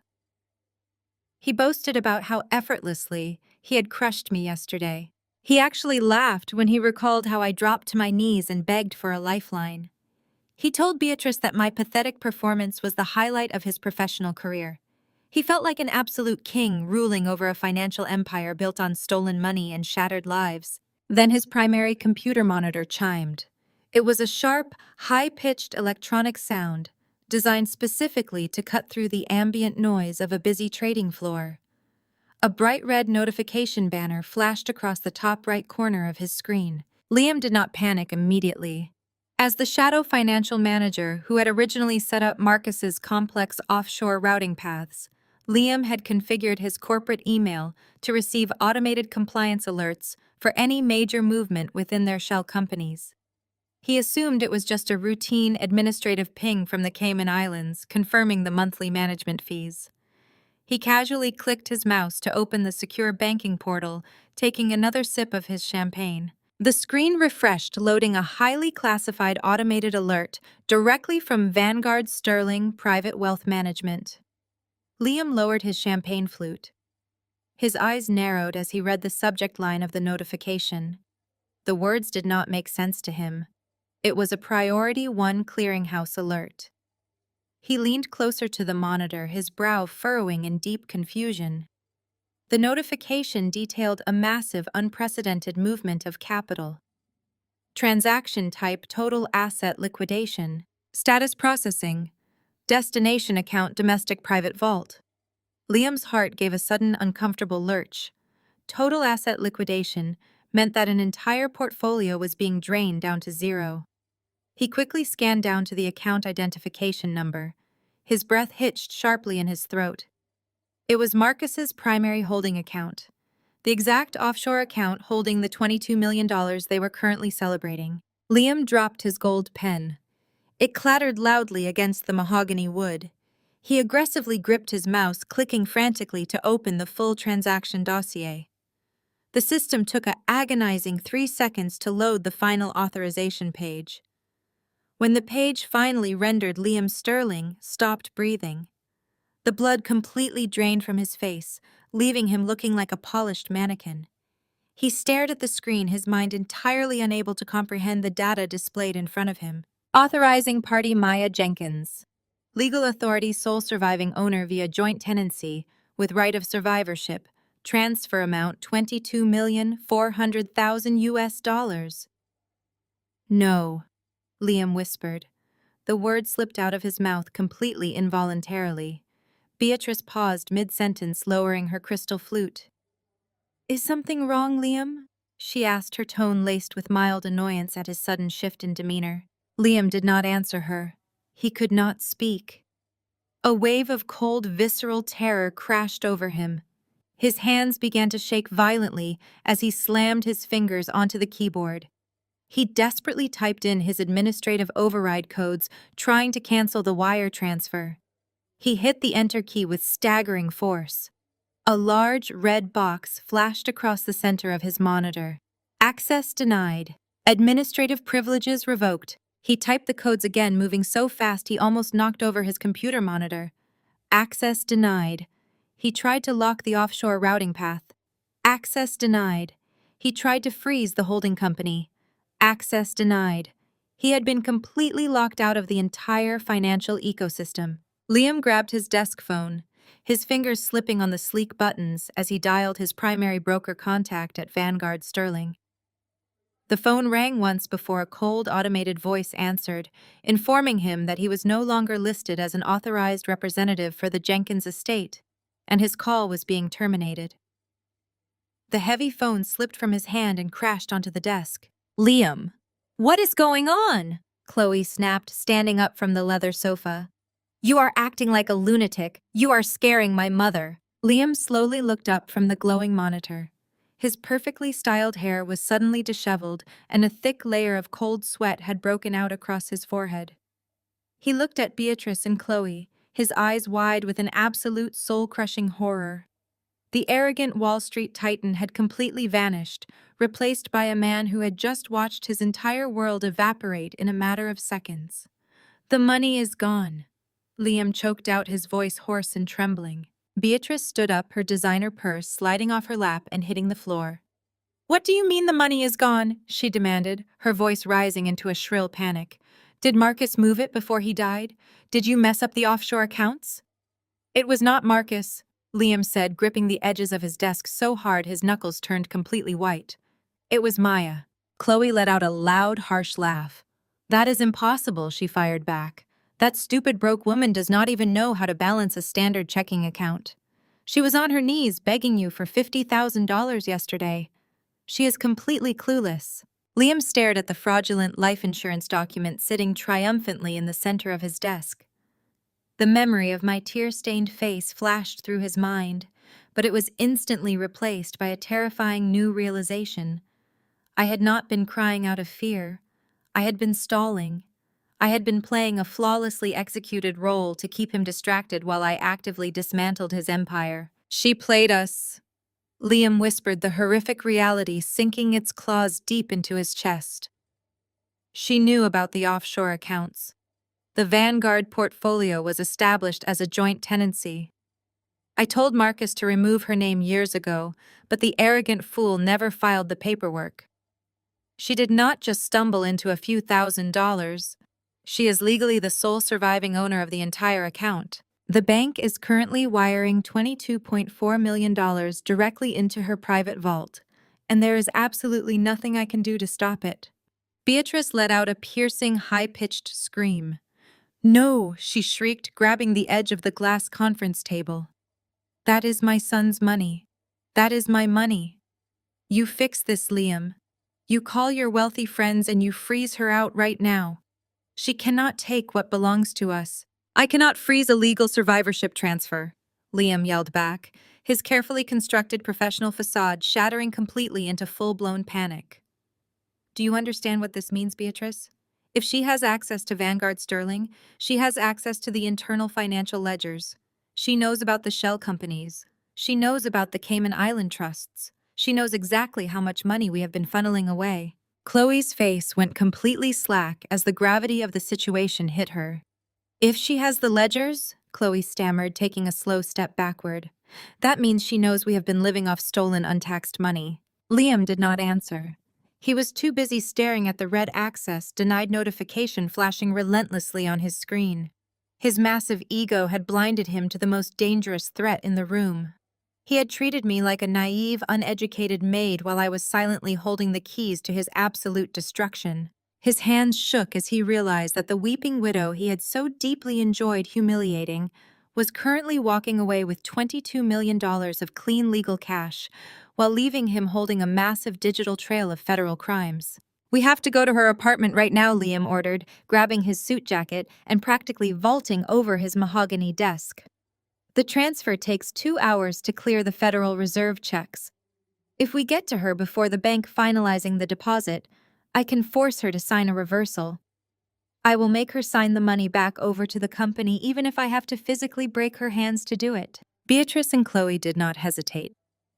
He boasted about how effortlessly he had crushed me yesterday. He actually laughed when he recalled how I dropped to my knees and begged for a lifeline. He told Beatrice that my pathetic performance was the highlight of his professional career. He felt like an absolute king ruling over a financial empire built on stolen money and shattered lives. Then his primary computer monitor chimed. It was a sharp, high-pitched electronic sound, designed specifically to cut through the ambient noise of a busy trading floor. A bright red notification banner flashed across the top right corner of his screen. Liam did not panic immediately. As the shadow financial manager who had originally set up Marcus's complex offshore routing paths, Liam had configured his corporate email to receive automated compliance alerts for any major movement within their shell companies. He assumed it was just a routine administrative ping from the Cayman Islands confirming the monthly management fees. He casually clicked his mouse to open the secure banking portal, taking another sip of his champagne. The screen refreshed, loading a highly classified automated alert directly from Vanguard Sterling Private Wealth Management. Liam lowered his champagne flute. His eyes narrowed as he read the subject line of the notification. The words did not make sense to him. It was a Priority 1 clearinghouse alert. He leaned closer to the monitor, his brow furrowing in deep confusion. The notification detailed a massive, unprecedented movement of capital. Transaction type: total asset liquidation. Status processing. Destination account: domestic private vault. Liam's heart gave a sudden, uncomfortable lurch. Total asset liquidation meant that an entire portfolio was being drained down to zero. He quickly scanned down to the account identification number. His breath hitched sharply in his throat. It was Marcus's primary holding account, the exact offshore account holding the $22 million they were currently celebrating. Liam dropped his gold pen. It clattered loudly against the mahogany wood. He aggressively gripped his mouse, clicking frantically to open the full transaction dossier. The system took an agonizing 3 seconds to load the final authorization page. When the page finally rendered Liam Sterling stopped breathing, the blood completely drained from his face, leaving him looking like a polished mannequin. He stared at the screen, his mind entirely unable to comprehend the data displayed in front of him. Authorizing party Maya Jenkins. Legal authority sole surviving owner via joint tenancy with right of survivorship. Transfer amount $22,400,000 US. No, Liam whispered. The word slipped out of his mouth completely involuntarily. Beatrice paused mid-sentence, lowering her crystal flute. Is something wrong, Liam? She asked, her tone laced with mild annoyance at his sudden shift in demeanor. Liam did not answer her. He could not speak. A wave of cold, visceral terror crashed over him. His hands began to shake violently as he slammed his fingers onto the keyboard. He desperately typed in his administrative override codes, trying to cancel the wire transfer. He hit the enter key with staggering force. A large red box flashed across the center of his monitor. Access denied. Administrative privileges revoked. He typed the codes again, moving so fast he almost knocked over his computer monitor. Access denied. He tried to lock the offshore routing path. Access denied. He tried to freeze the holding company. Access denied. He had been completely locked out of the entire financial ecosystem. Liam grabbed his desk phone, his fingers slipping on the sleek buttons as he dialed his primary broker contact at Vanguard Sterling. The phone rang once before a cold, automated voice answered, informing him that he was no longer listed as an authorized representative for the Jenkins estate, and his call was being terminated. The heavy phone slipped from his hand and crashed onto the desk. Liam, what is going on? Chloe snapped, standing up from the leather sofa. You are acting like a lunatic. You are scaring my mother. Liam slowly looked up from the glowing monitor. His perfectly styled hair was suddenly disheveled, and a thick layer of cold sweat had broken out across his forehead. He looked at Beatrice and Chloe, his eyes wide with an absolute soul-crushing horror. The arrogant Wall Street titan had completely vanished, replaced by a man who had just watched his entire world evaporate in a matter of seconds. The money is gone. Liam choked out, his voice hoarse and trembling. Beatrice stood up, her designer purse sliding off her lap and hitting the floor. What do you mean the money is gone? She demanded, her voice rising into a shrill panic. Did Marcus move it before he died? Did you mess up the offshore accounts? It was not Marcus, Liam said, gripping the edges of his desk so hard his knuckles turned completely white. It was Maya. Chloe let out a loud, harsh laugh. That is impossible, she fired back. That stupid broke woman does not even know how to balance a standard checking account. She was on her knees begging you for $50,000 yesterday. She is completely clueless. Liam stared at the fraudulent life insurance document sitting triumphantly in the center of his desk. The memory of my tear-stained face flashed through his mind, but it was instantly replaced by a terrifying new realization. I had not been crying out of fear. I had been stalling. I had been playing a flawlessly executed role to keep him distracted while I actively dismantled his empire. She played us, Liam whispered, the horrific reality sinking its claws deep into his chest. She knew about the offshore accounts. The Vanguard portfolio was established as a joint tenancy. I told Marcus to remove her name years ago, but the arrogant fool never filed the paperwork. She did not just stumble into a few $1,000s. She is legally the sole surviving owner of the entire account. The bank is currently wiring $22.4 million directly into her private vault, and there is absolutely nothing I can do to stop it. Beatrice let out a piercing, high-pitched scream. No, she shrieked, grabbing the edge of the glass conference table. That is my son's money. That is my money. You fix this, Liam. You call your wealthy friends and you freeze her out right now. She cannot take what belongs to us. I cannot freeze a legal survivorship transfer, Liam yelled back, his carefully constructed professional facade shattering completely into full-blown panic. Do you understand what this means, Beatrice? If she has access to Vanguard Sterling, she has access to the internal financial ledgers. She knows about the shell companies. She knows about the Cayman Island trusts. She knows exactly how much money we have been funneling away. Chloe's face went completely slack as the gravity of the situation hit her. If she has the ledgers, Chloe stammered, taking a slow step backward. That means she knows we have been living off stolen, untaxed money. Liam did not answer. He was too busy staring at the red access denied notification flashing relentlessly on his screen. His massive ego had blinded him to the most dangerous threat in the room. He had treated me like a naive, uneducated maid while I was silently holding the keys to his absolute destruction. His hands shook as he realized that the weeping widow he had so deeply enjoyed humiliating was currently walking away with $22 million of clean legal cash, while leaving him holding a massive digital trail of federal crimes. "We have to go to her apartment right now," Liam ordered, grabbing his suit jacket and practically vaulting over his mahogany desk. "The transfer takes 2 hours to clear the Federal Reserve checks. If we get to her before the bank finalizing the deposit, I can force her to sign a reversal. I will make her sign the money back over to the company even if I have to physically break her hands to do it." Beatrice and Chloe did not hesitate.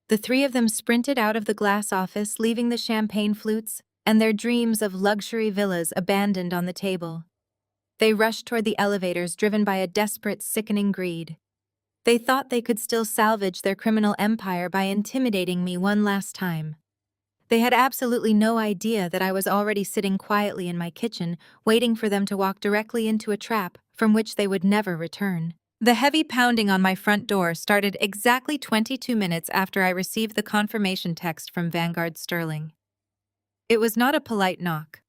The three of them sprinted out of the glass office, leaving the champagne flutes and their dreams of luxury villas abandoned on the table. They rushed toward the elevators, driven by a desperate, sickening greed. They thought they could still salvage their criminal empire by intimidating me one last time. They had absolutely no idea that I was already sitting quietly in my kitchen, waiting for them to walk directly into a trap from which they would never return. The heavy pounding on my front door started exactly 22 minutes after I received the confirmation text from Vanguard Sterling. It was not a polite knock.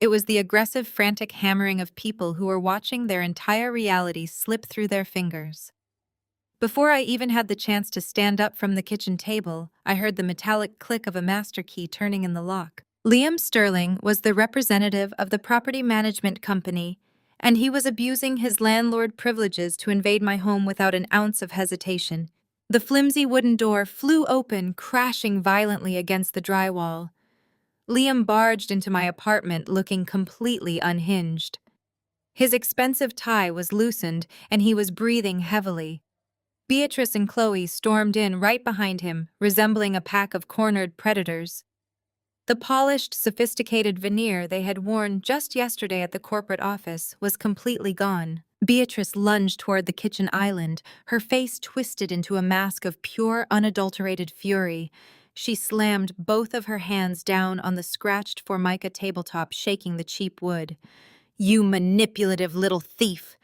It was the aggressive, frantic hammering of people who were watching their entire reality slip through their fingers. Before I even had the chance to stand up from the kitchen table, I heard the metallic click of a master key turning in the lock. Liam Sterling was the representative of the property management company, and he was abusing his landlord privileges to invade my home without an ounce of hesitation. The flimsy wooden door flew open, crashing violently against the drywall. Liam barged into my apartment looking completely unhinged. His expensive tie was loosened, and he was breathing heavily. Beatrice and Chloe stormed in right behind him, resembling a pack of cornered predators. The polished, sophisticated veneer they had worn just yesterday at the corporate office was completely gone. Beatrice lunged toward the kitchen island, her face twisted into a mask of pure, unadulterated fury. She slammed both of her hands down on the scratched Formica tabletop, shaking the cheap wood. "You manipulative little thief!"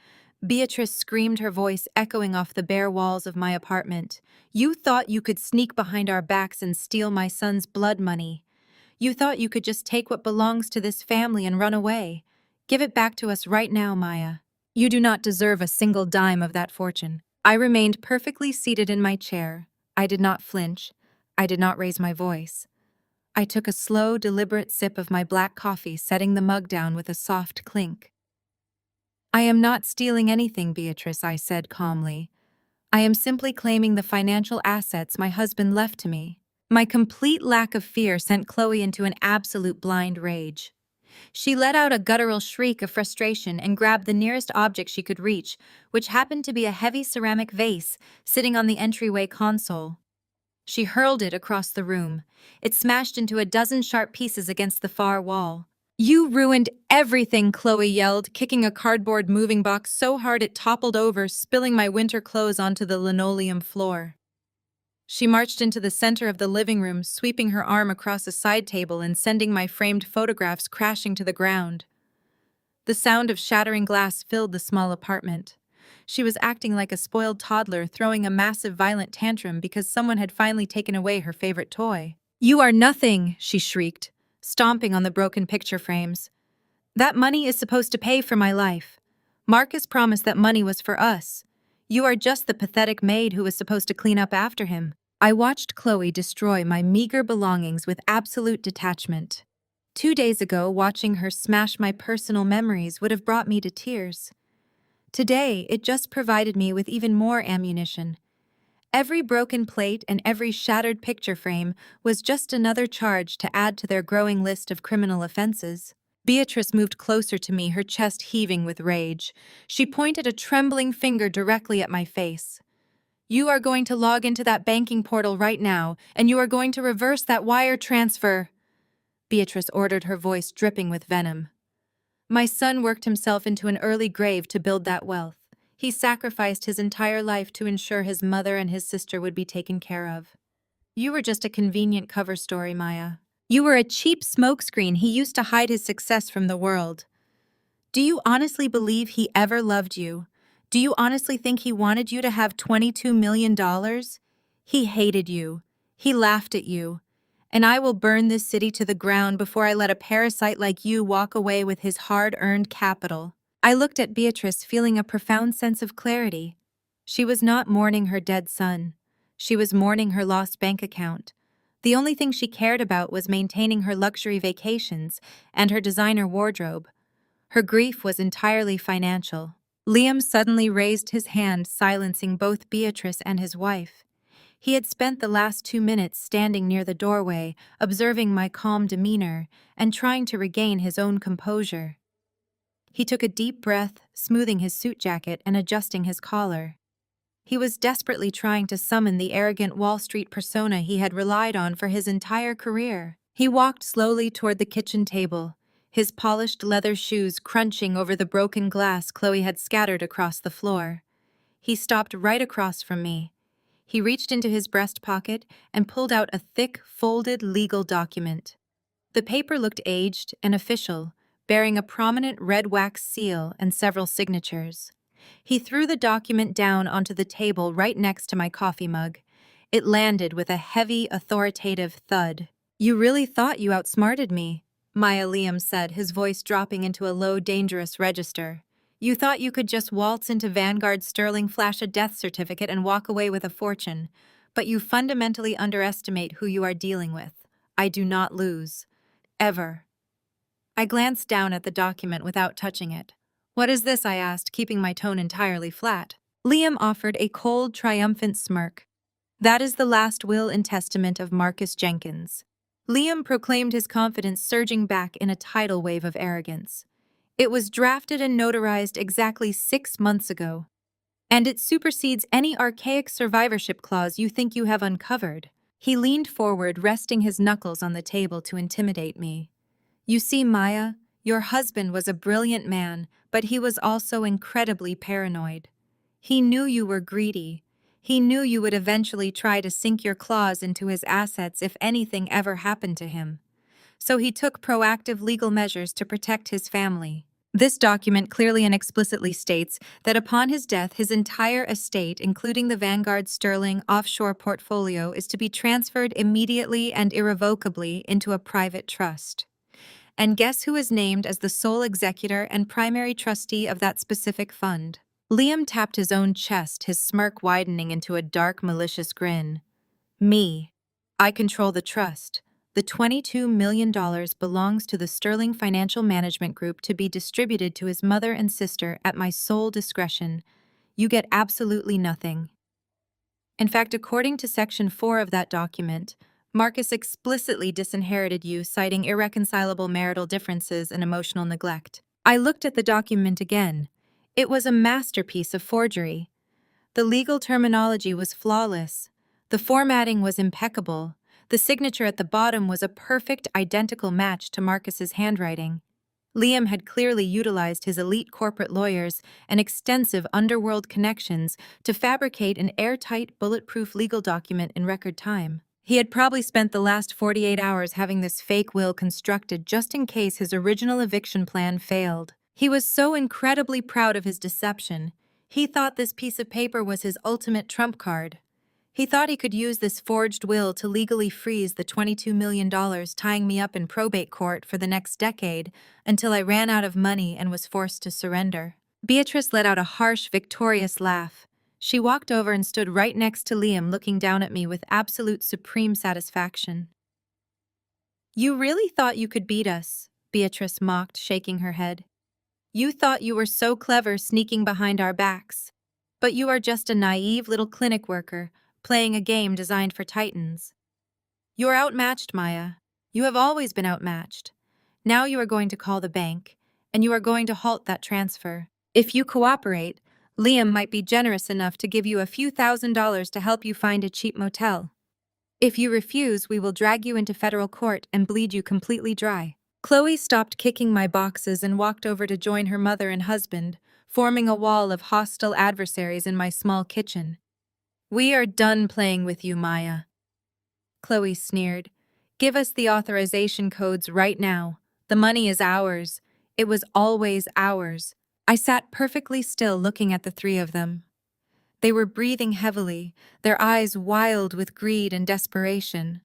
Beatrice screamed, her voice echoing off the bare walls of my apartment. "You thought you could sneak behind our backs and steal my son's blood money. You thought you could just take what belongs to this family and run away. Give it back to us right now, Maya. You do not deserve a single dime of that fortune." I remained perfectly seated in my chair. I did not flinch. I did not raise my voice. I took a slow, deliberate sip of my black coffee, setting the mug down with a soft clink. "I am not stealing anything, Beatrice," I said calmly. "I am simply claiming the financial assets my husband left to me." My complete lack of fear sent Chloe into an absolute blind rage. She let out a guttural shriek of frustration and grabbed the nearest object she could reach, which happened to be a heavy ceramic vase sitting on the entryway console. She hurled it across the room. It smashed into a dozen sharp pieces against the far wall. "You ruined everything," Chloe yelled, kicking a cardboard moving box so hard it toppled over, spilling my winter clothes onto the linoleum floor. She marched into the center of the living room, sweeping her arm across a side table and sending my framed photographs crashing to the ground. The sound of shattering glass filled the small apartment. She was acting like a spoiled toddler, throwing a massive violent tantrum because someone had finally taken away her favorite toy. "You are nothing," she shrieked, stomping on the broken picture frames. "That money is supposed to pay for my life. Marcus promised that money was for us. You are just the pathetic maid who was supposed to clean up after him." I watched Chloe destroy my meager belongings with absolute detachment. 2 days ago, watching her smash my personal memories would have brought me to tears. Today, it just provided me with even more ammunition. Every broken plate and every shattered picture frame was just another charge to add to their growing list of criminal offenses. Beatrice moved closer to me, her chest heaving with rage. She pointed a trembling finger directly at my face. "You are going to log into that banking portal right now, and you are going to reverse that wire transfer." Beatrice ordered, her voice dripping with venom. My son worked himself into an early grave to build that wealth. He sacrificed his entire life to ensure his mother and his sister would be taken care of. You were just a convenient cover story, Maya. You were a cheap smokescreen he used to hide his success from the world. Do you honestly believe he ever loved you? Do you honestly think he wanted you to have $22 million? He hated you. He laughed at you. And I will burn this city to the ground before I let a parasite like you walk away with his hard-earned capital. I looked at Beatrice, feeling a profound sense of clarity. She was not mourning her dead son. She was mourning her lost bank account. The only thing she cared about was maintaining her luxury vacations and her designer wardrobe. Her grief was entirely financial. Liam suddenly raised his hand, silencing both Beatrice and his wife. He had spent the last 2 minutes standing near the doorway, observing my calm demeanor and trying to regain his own composure. He took a deep breath, smoothing his suit jacket and adjusting his collar. He was desperately trying to summon the arrogant Wall Street persona he had relied on for his entire career. He walked slowly toward the kitchen table, his polished leather shoes crunching over the broken glass Chloe had scattered across the floor. He stopped right across from me. He reached into his breast pocket and pulled out a thick, folded legal document. The paper looked aged and official, bearing a prominent red wax seal and several signatures. He threw the document down onto the table right next to my coffee mug. It landed with a heavy, authoritative thud. "You really thought you outsmarted me," Maya Liam said, his voice dropping into a low, dangerous register. "You thought you could just waltz into Vanguard Sterling, flash a death certificate, and walk away with a fortune. But you fundamentally underestimate who you are dealing with. I do not lose. Ever." I glanced down at the document without touching it. "What is this?" I asked, keeping my tone entirely flat. Liam offered a cold, triumphant smirk. "That is the last will and testament of Marcus Jenkins." Liam proclaimed, his confidence surging back in a tidal wave of arrogance. "It was drafted and notarized exactly 6 months ago. And it supersedes any archaic survivorship clause you think you have uncovered." He leaned forward, resting his knuckles on the table to intimidate me. "You see, Maya, your husband was a brilliant man, but he was also incredibly paranoid. He knew you were greedy. He knew you would eventually try to sink your claws into his assets if anything ever happened to him. So he took proactive legal measures to protect his family." This document clearly and explicitly states that upon his death, his entire estate, including the Vanguard Sterling offshore portfolio, is to be transferred immediately and irrevocably into a private trust. And guess who is named as the sole executor and primary trustee of that specific fund? Liam tapped his own chest, his smirk widening into a dark, malicious grin. "Me. I control the trust. The $22 million belongs to the Sterling Financial Management Group to be distributed to his mother and sister at my sole discretion. You get absolutely nothing." In fact, according to Section 4 of that document, Marcus explicitly disinherited you, citing irreconcilable marital differences and emotional neglect. I looked at the document again. It was a masterpiece of forgery. The legal terminology was flawless. The formatting was impeccable. The signature at the bottom was a perfect, identical match to Marcus's handwriting. Liam had clearly utilized his elite corporate lawyers and extensive underworld connections to fabricate an airtight, bulletproof legal document in record time. He had probably spent the last 48 hours having this fake will constructed just in case his original eviction plan failed. He was so incredibly proud of his deception. He thought this piece of paper was his ultimate trump card. He thought he could use this forged will to legally freeze the $22 million, tying me up in probate court for the next decade until I ran out of money and was forced to surrender. Beatrice let out a harsh, victorious laugh. She walked over and stood right next to Liam, looking down at me with absolute supreme satisfaction. "You really thought you could beat us," Beatrice mocked, shaking her head. "You thought you were so clever sneaking behind our backs. But you are just a naive little clinic worker, playing a game designed for titans. You are outmatched, Maya. You have always been outmatched. Now you are going to call the bank, and you are going to halt that transfer. If you cooperate, Liam might be generous enough to give you a few $1,000s to help you find a cheap motel." If you refuse, we will drag you into federal court and bleed you completely dry. Chloe stopped kicking my boxes and walked over to join her mother and husband, forming a wall of hostile adversaries in my small kitchen. We are done playing with you, Maya. Chloe sneered. Give us the authorization codes right now. The money is ours. It was always ours. I sat perfectly still looking at the three of them. They were breathing heavily, their eyes wild with greed and desperation.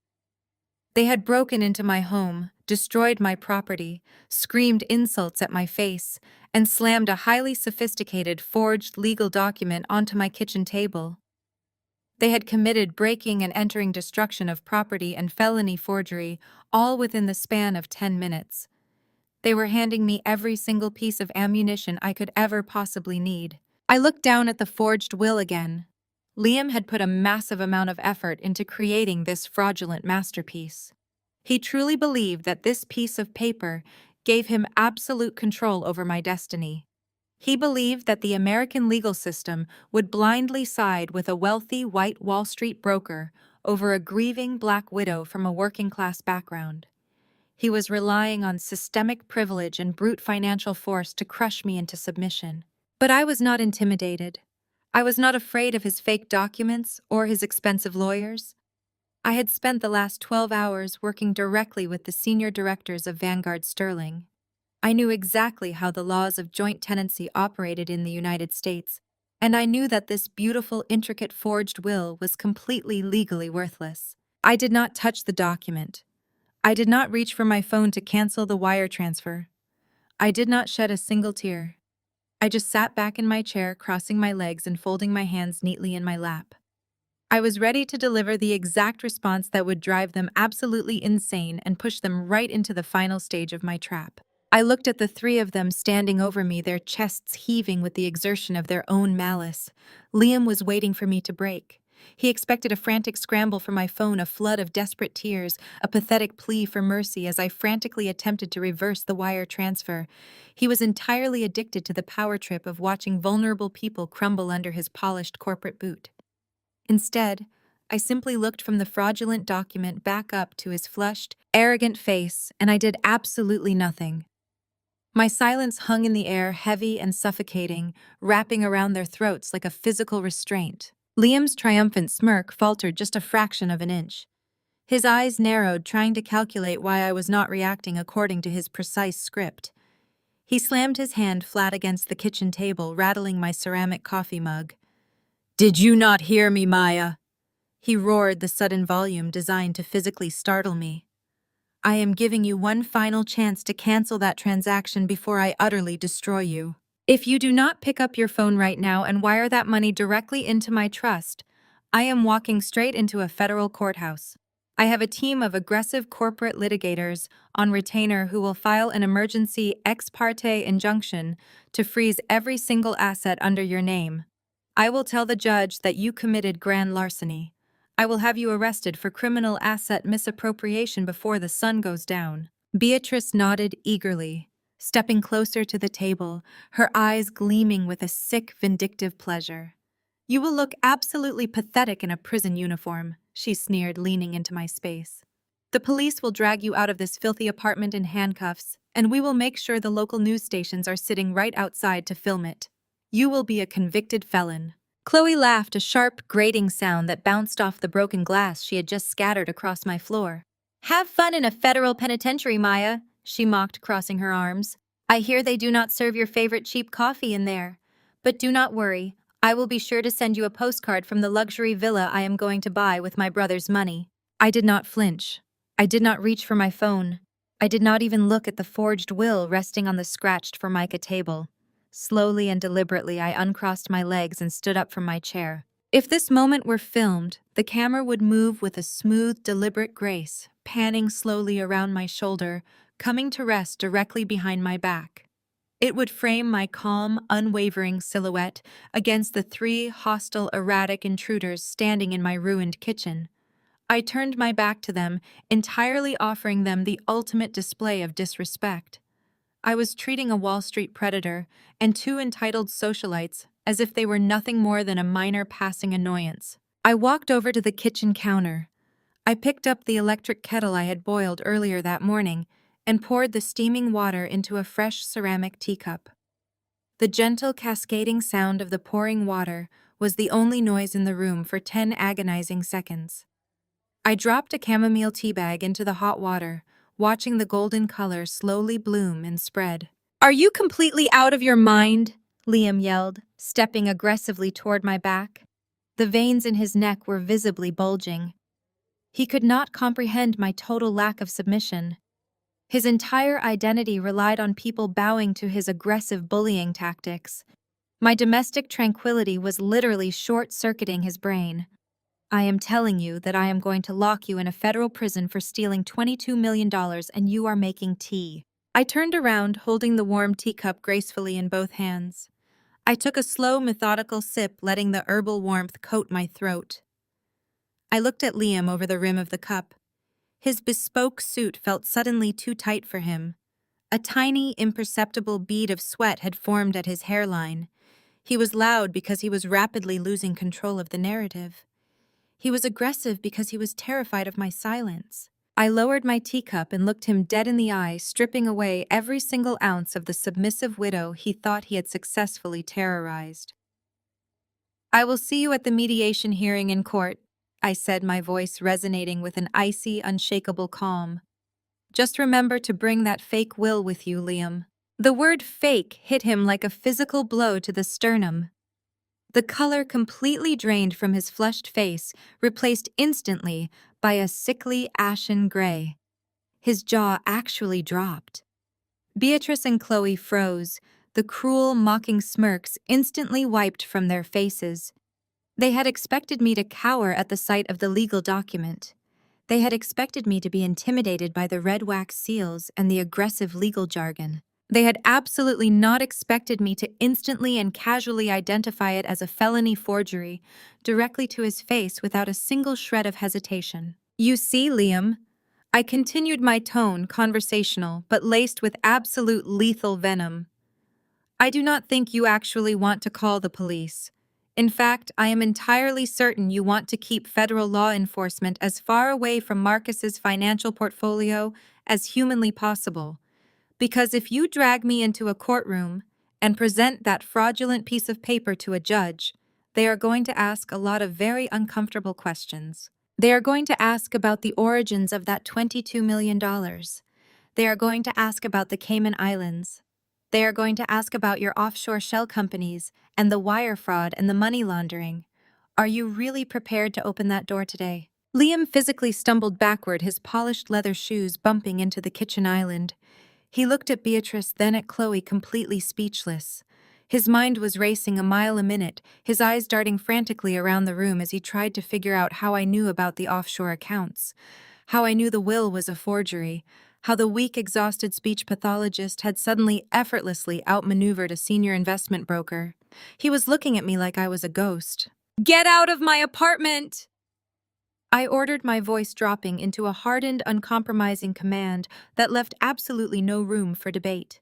They had broken into my home, destroyed my property, screamed insults at my face, and slammed a highly sophisticated forged legal document onto my kitchen table. They had committed breaking and entering destruction of property and felony forgery, all within the span of 10 minutes. They were handing me every single piece of ammunition I could ever possibly need. I looked down at the forged will again. Liam had put a massive amount of effort into creating this fraudulent masterpiece. He truly believed that this piece of paper gave him absolute control over my destiny. He believed that the American legal system would blindly side with a wealthy white Wall Street broker over a grieving black widow from a working-class background. He was relying on systemic privilege and brute financial force to crush me into submission. But I was not intimidated. I was not afraid of his fake documents or his expensive lawyers. I had spent the last 12 hours working directly with the senior directors of Vanguard Sterling. I knew exactly how the laws of joint tenancy operated in the United States, and I knew that this beautiful, intricate forged will was completely legally worthless. I did not touch the document. I did not reach for my phone to cancel the wire transfer. I did not shed a single tear. I just sat back in my chair, crossing my legs and folding my hands neatly in my lap. I was ready to deliver the exact response that would drive them absolutely insane and push them right into the final stage of my trap. I looked at the three of them standing over me, their chests heaving with the exertion of their own malice. Liam was waiting for me to break. He expected a frantic scramble for my phone, a flood of desperate tears, a pathetic plea for mercy as I frantically attempted to reverse the wire transfer. He was entirely addicted to the power trip of watching vulnerable people crumble under his polished corporate boot. Instead, I simply looked from the fraudulent document back up to his flushed, arrogant face, and I did absolutely nothing. My silence hung in the air, heavy and suffocating, wrapping around their throats like a physical restraint. Liam's triumphant smirk faltered just a fraction of an inch. His eyes narrowed, trying to calculate why I was not reacting according to his precise script. He slammed his hand flat against the kitchen table, rattling my ceramic coffee mug. "Did you not hear me, Maya?" He roared, the sudden volume designed to physically startle me. "I am giving you one final chance to cancel that transaction before I utterly destroy you. If you do not pick up your phone right now and wire that money directly into my trust, I am walking straight into a federal courthouse. I have a team of aggressive corporate litigators on retainer who will file an emergency ex parte injunction to freeze every single asset under your name. I will tell the judge that you committed grand larceny. I will have you arrested for criminal asset misappropriation before the sun goes down." Beatrice nodded eagerly, stepping closer to the table, her eyes gleaming with a sick, vindictive pleasure. "You will look absolutely pathetic in a prison uniform," she sneered, leaning into my space. "The police will drag you out of this filthy apartment in handcuffs, and we will make sure the local news stations are sitting right outside to film it. You will be a convicted felon." Chloe laughed, a sharp, grating sound that bounced off the broken glass she had just scattered across my floor. "Have fun in a federal penitentiary, Maya," she mocked, crossing her arms. "I hear they do not serve your favorite cheap coffee in there. But do not worry, I will be sure to send you a postcard from the luxury villa I am going to buy with my brother's money." I did not flinch. I did not reach for my phone. I did not even look at the forged will resting on the scratched formica table. Slowly and deliberately, I uncrossed my legs and stood up from my chair. If this moment were filmed, the camera would move with a smooth, deliberate grace, panning slowly around my shoulder, coming to rest directly behind my back. It would frame my calm, unwavering silhouette against the three hostile, erratic intruders standing in my ruined kitchen. I turned my back to them, entirely offering them the ultimate display of disrespect. I was treating a Wall Street predator and two entitled socialites as if they were nothing more than a minor passing annoyance. I walked over to the kitchen counter. I picked up the electric kettle I had boiled earlier that morning and poured the steaming water into a fresh ceramic teacup. The gentle cascading sound of the pouring water was the only noise in the room for 10 agonizing seconds. I dropped a chamomile tea bag into the hot water, watching the golden color slowly bloom and spread. "Are you completely out of your mind?" Liam yelled, stepping aggressively toward my back. The veins in his neck were visibly bulging. He could not comprehend my total lack of submission. His entire identity relied on people bowing to his aggressive bullying tactics. My domestic tranquility was literally short-circuiting his brain. "I am telling you that I am going to lock you in a federal prison for stealing $22 million and you are making tea." I turned around, holding the warm teacup gracefully in both hands. I took a slow, methodical sip, letting the herbal warmth coat my throat. I looked at Liam over the rim of the cup. His bespoke suit felt suddenly too tight for him. A tiny, imperceptible bead of sweat had formed at his hairline. He was loud because he was rapidly losing control of the narrative. He was aggressive because he was terrified of my silence. I lowered my teacup and looked him dead in the eye, stripping away every single ounce of the submissive widow he thought he had successfully terrorized. "I will see you at the mediation hearing in court," I said, my voice resonating with an icy, unshakable calm. "Just remember to bring that fake will with you, Liam." The word fake hit him like a physical blow to the sternum. The color completely drained from his flushed face, replaced instantly by a sickly ashen gray. His jaw actually dropped. Beatrice and Chloe froze, the cruel, mocking smirks instantly wiped from their faces. They had expected me to cower at the sight of the legal document. They had expected me to be intimidated by the red wax seals and the aggressive legal jargon. They had absolutely not expected me to instantly and casually identify it as a felony forgery, directly to his face without a single shred of hesitation. "You see, Liam," I continued, my tone conversational but laced with absolute lethal venom. "I do not think you actually want to call the police. In fact, I am entirely certain you want to keep federal law enforcement as far away from Marcus's financial portfolio as humanly possible. Because if you drag me into a courtroom and present that fraudulent piece of paper to a judge, they are going to ask a lot of very uncomfortable questions. They are going to ask about the origins of that $22 million. They are going to ask about the Cayman Islands. They are going to ask about your offshore shell companies and the wire fraud and the money laundering. Are you really prepared to open that door today?" Liam physically stumbled backward, his polished leather shoes bumping into the kitchen island. He looked at Beatrice, then at Chloe, completely speechless. His mind was racing a mile a minute, his eyes darting frantically around the room as he tried to figure out how I knew about the offshore accounts, how I knew the will was a forgery, how the weak, exhausted speech pathologist had suddenly effortlessly outmaneuvered a senior investment broker. He was looking at me like I was a ghost. "Get out of my apartment!" I ordered, my voice dropping into a hardened, uncompromising command that left absolutely no room for debate.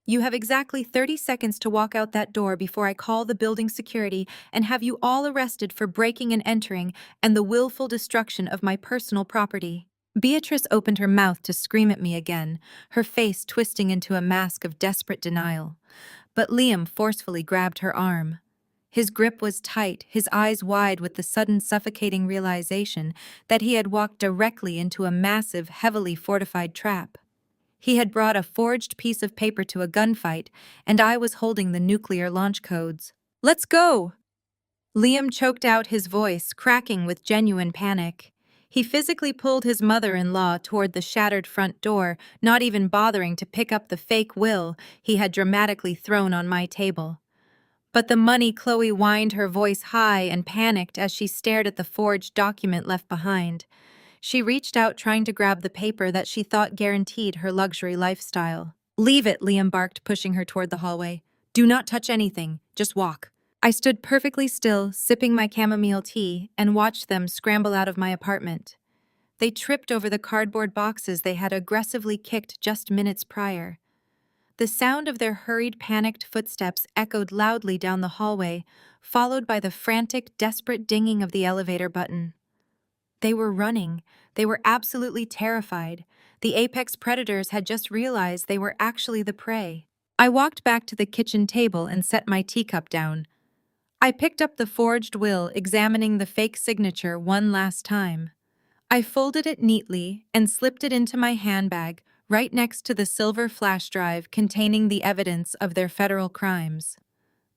"You have exactly 30 seconds to walk out that door before I call the building security and have you all arrested for breaking and entering and the willful destruction of my personal property." Beatrice opened her mouth to scream at me again, her face twisting into a mask of desperate denial. But Liam forcefully grabbed her arm. His grip was tight, his eyes wide with the sudden suffocating realization that he had walked directly into a massive, heavily fortified trap. He had brought a forged piece of paper to a gunfight, and I was holding the nuclear launch codes. "Let's go!" Liam choked out, his voice cracking with genuine panic. He physically pulled his mother-in-law toward the shattered front door, not even bothering to pick up the fake will he had dramatically thrown on my table. "But the money," Chloe whined, her voice high and panicked as she stared at the forged document left behind. She reached out, trying to grab the paper that she thought guaranteed her luxury lifestyle. "Leave it," Liam barked, pushing her toward the hallway. "Do not touch anything. Just walk." I stood perfectly still, sipping my chamomile tea, and watched them scramble out of my apartment. They tripped over the cardboard boxes they had aggressively kicked just minutes prior. The sound of their hurried, panicked footsteps echoed loudly down the hallway, followed by the frantic, desperate dinging of the elevator button. They were running. They were absolutely terrified. The apex predators had just realized they were actually the prey. I walked back to the kitchen table and set my teacup down. I picked up the forged will, examining the fake signature one last time. I folded it neatly and slipped it into my handbag, right next to the silver flash drive containing the evidence of their federal crimes.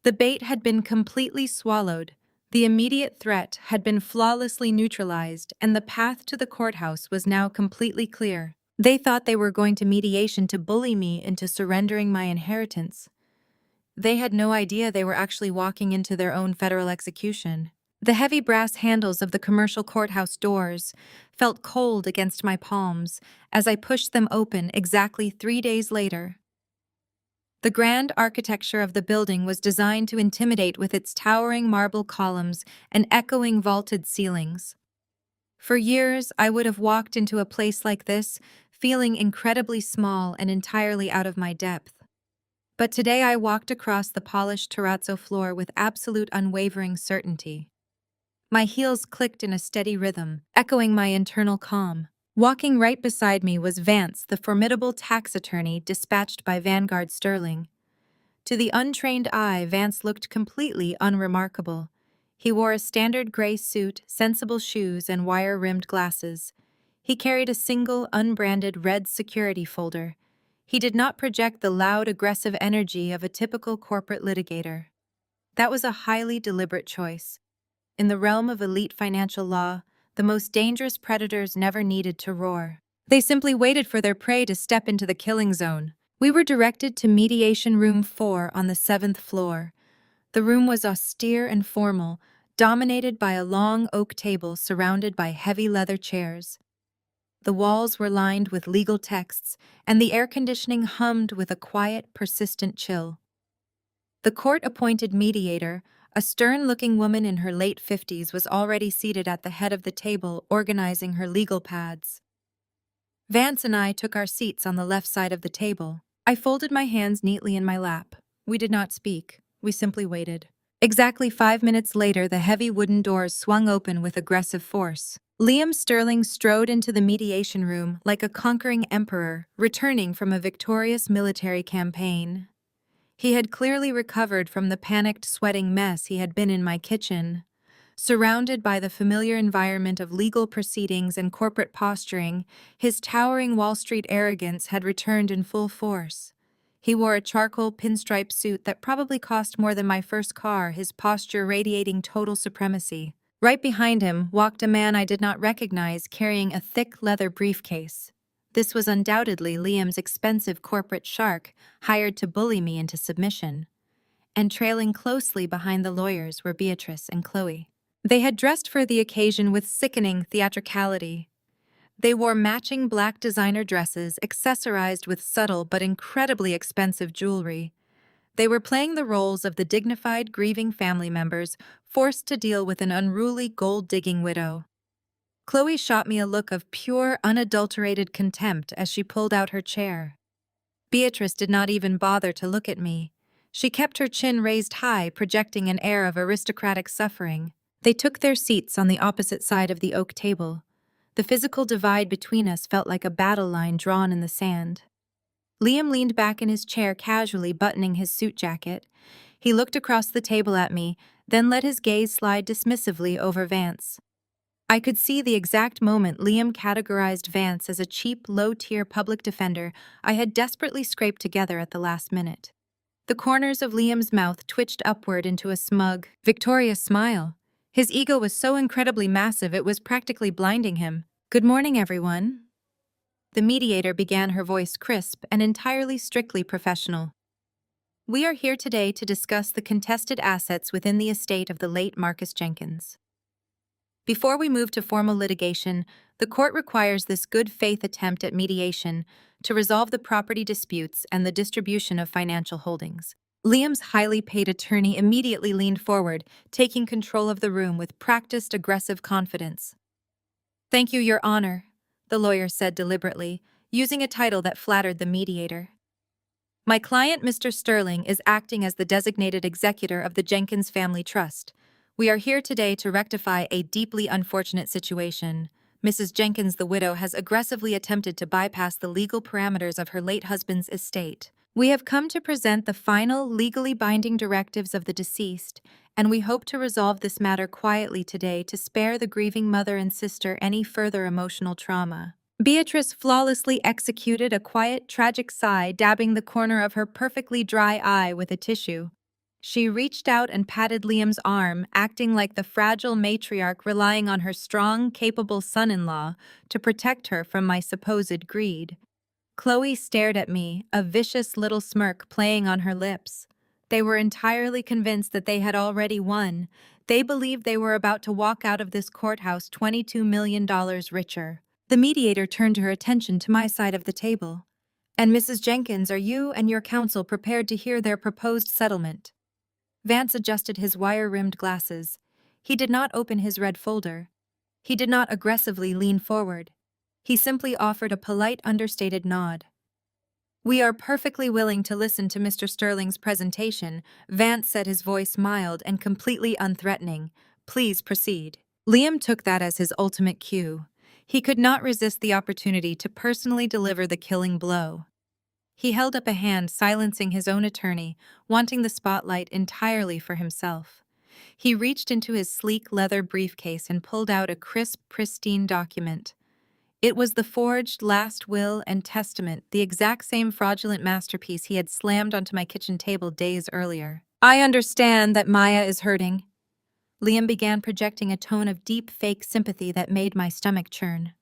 The bait had been completely swallowed. The immediate threat had been flawlessly neutralized, and the path to the courthouse was now completely clear. They thought they were going to mediation to bully me into surrendering my inheritance. They had no idea they were actually walking into their own federal execution. The heavy brass handles of the commercial courthouse doors felt cold against my palms as I pushed them open exactly 3 days later. The grand architecture of the building was designed to intimidate with its towering marble columns and echoing vaulted ceilings. For years, I would have walked into a place like this, feeling incredibly small and entirely out of my depth. But today I walked across the polished terrazzo floor with absolute unwavering certainty. My heels clicked in a steady rhythm, echoing my internal calm. Walking right beside me was Vance, the formidable tax attorney dispatched by Vanguard Sterling. To the untrained eye, Vance looked completely unremarkable. He wore a standard gray suit, sensible shoes, and wire-rimmed glasses. He carried a single, unbranded red security folder. He did not project the loud, aggressive energy of a typical corporate litigator. That was a highly deliberate choice. In the realm of elite financial law, the most dangerous predators never needed to roar. They simply waited for their prey to step into the killing zone. We were directed to Mediation Room 4 on the 7th floor. The room was austere and formal, dominated by a long oak table surrounded by heavy leather chairs. The walls were lined with legal texts, and the air conditioning hummed with a quiet, persistent chill. The court-appointed mediator, a stern-looking woman in her late 50s, was already seated at the head of the table, organizing her legal pads. Vance and I took our seats on the left side of the table. I folded my hands neatly in my lap. We did not speak. We simply waited. Exactly 5 minutes later, the heavy wooden doors swung open with aggressive force. Liam Sterling strode into the mediation room like a conquering emperor, returning from a victorious military campaign. He had clearly recovered from the panicked, sweating mess he had been in my kitchen. Surrounded by the familiar environment of legal proceedings and corporate posturing, his towering Wall Street arrogance had returned in full force. He wore a charcoal pinstripe suit that probably cost more than my first car, his posture radiating total supremacy. Right behind him walked a man I did not recognize, carrying a thick leather briefcase. This was undoubtedly Liam's expensive corporate shark, hired to bully me into submission. And trailing closely behind the lawyers were Beatrice and Chloe. They had dressed for the occasion with sickening theatricality. They wore matching black designer dresses, accessorized with subtle but incredibly expensive jewelry. They were playing the roles of the dignified, grieving family members forced to deal with an unruly, gold-digging widow. Chloe shot me a look of pure, unadulterated contempt as she pulled out her chair. Beatrice did not even bother to look at me. She kept her chin raised high, projecting an air of aristocratic suffering. They took their seats on the opposite side of the oak table. The physical divide between us felt like a battle line drawn in the sand. Liam leaned back in his chair, casually buttoning his suit jacket. He looked across the table at me, then let his gaze slide dismissively over Vance. I could see the exact moment Liam categorized Vance as a cheap, low-tier public defender I had desperately scraped together at the last minute. The corners of Liam's mouth twitched upward into a smug, victorious smile. His ego was so incredibly massive it was practically blinding him. "Good morning, everyone." The mediator began, her voice crisp and entirely strictly professional. "We are here today to discuss the contested assets within the estate of the late Marcus Jenkins. Before we move to formal litigation, the court requires this good faith attempt at mediation to resolve the property disputes and the distribution of financial holdings." Liam's highly paid attorney immediately leaned forward, taking control of the room with practiced, aggressive confidence. "Thank you, Your Honor," the lawyer said deliberately, using a title that flattered the mediator. "My client, Mr. Sterling, is acting as the designated executor of the Jenkins Family Trust, We are here today to rectify a deeply unfortunate situation. Mrs. Jenkins, the widow, has aggressively attempted to bypass the legal parameters of her late husband's estate. We have come to present the final legally binding directives of the deceased, and we hope to resolve this matter quietly today to spare the grieving mother and sister any further emotional trauma. Beatrice flawlessly executed a quiet, tragic sigh, dabbing the corner of her perfectly dry eye with a tissue. She reached out and patted Liam's arm, acting like the fragile matriarch relying on her strong, capable son-in-law to protect her from my supposed greed. Chloe stared at me, a vicious little smirk playing on her lips. They were entirely convinced that they had already won. They believed they were about to walk out of this courthouse $22 million richer. The mediator turned her attention to my side of the table. "And Mrs. Jenkins, are you and your counsel prepared to hear their proposed settlement?" Vance adjusted his wire-rimmed glasses. He did not open his red folder. He did not aggressively lean forward. He simply offered a polite, understated nod. "We are perfectly willing to listen to Mr. Sterling's presentation," Vance said, his voice mild and completely unthreatening. "Please proceed." Liam took that as his ultimate cue. He could not resist the opportunity to personally deliver the killing blow. He held up a hand, silencing his own attorney, wanting the spotlight entirely for himself. He reached into his sleek leather briefcase and pulled out a crisp, pristine document. It was the forged last will and testament, the exact same fraudulent masterpiece he had slammed onto my kitchen table days earlier. "I understand that Maya is hurting." Liam began, projecting a tone of deep, fake sympathy that made my stomach churn.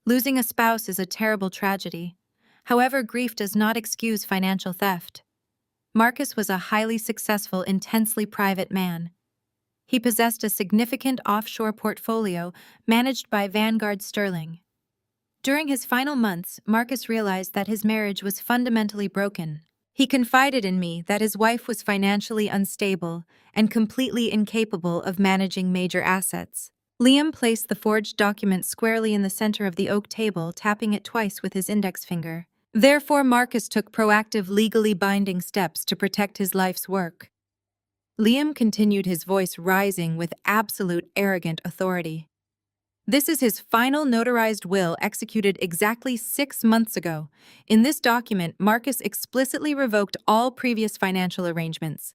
Losing a spouse is a terrible tragedy. However, grief does not excuse financial theft. Marcus was a highly successful, intensely private man. He possessed a significant offshore portfolio managed by Vanguard Sterling. During his final months, Marcus realized that his marriage was fundamentally broken. He confided in me that his wife was financially unstable and completely incapable of managing major assets. Liam placed the forged document squarely in the center of the oak table, tapping it twice with his index finger. Therefore, Marcus took proactive, legally binding steps to protect his life's work. Liam continued, his voice rising with absolute arrogant authority. "This is his final notarized will, executed exactly 6 months ago. In this document, Marcus explicitly revoked all previous financial arrangements.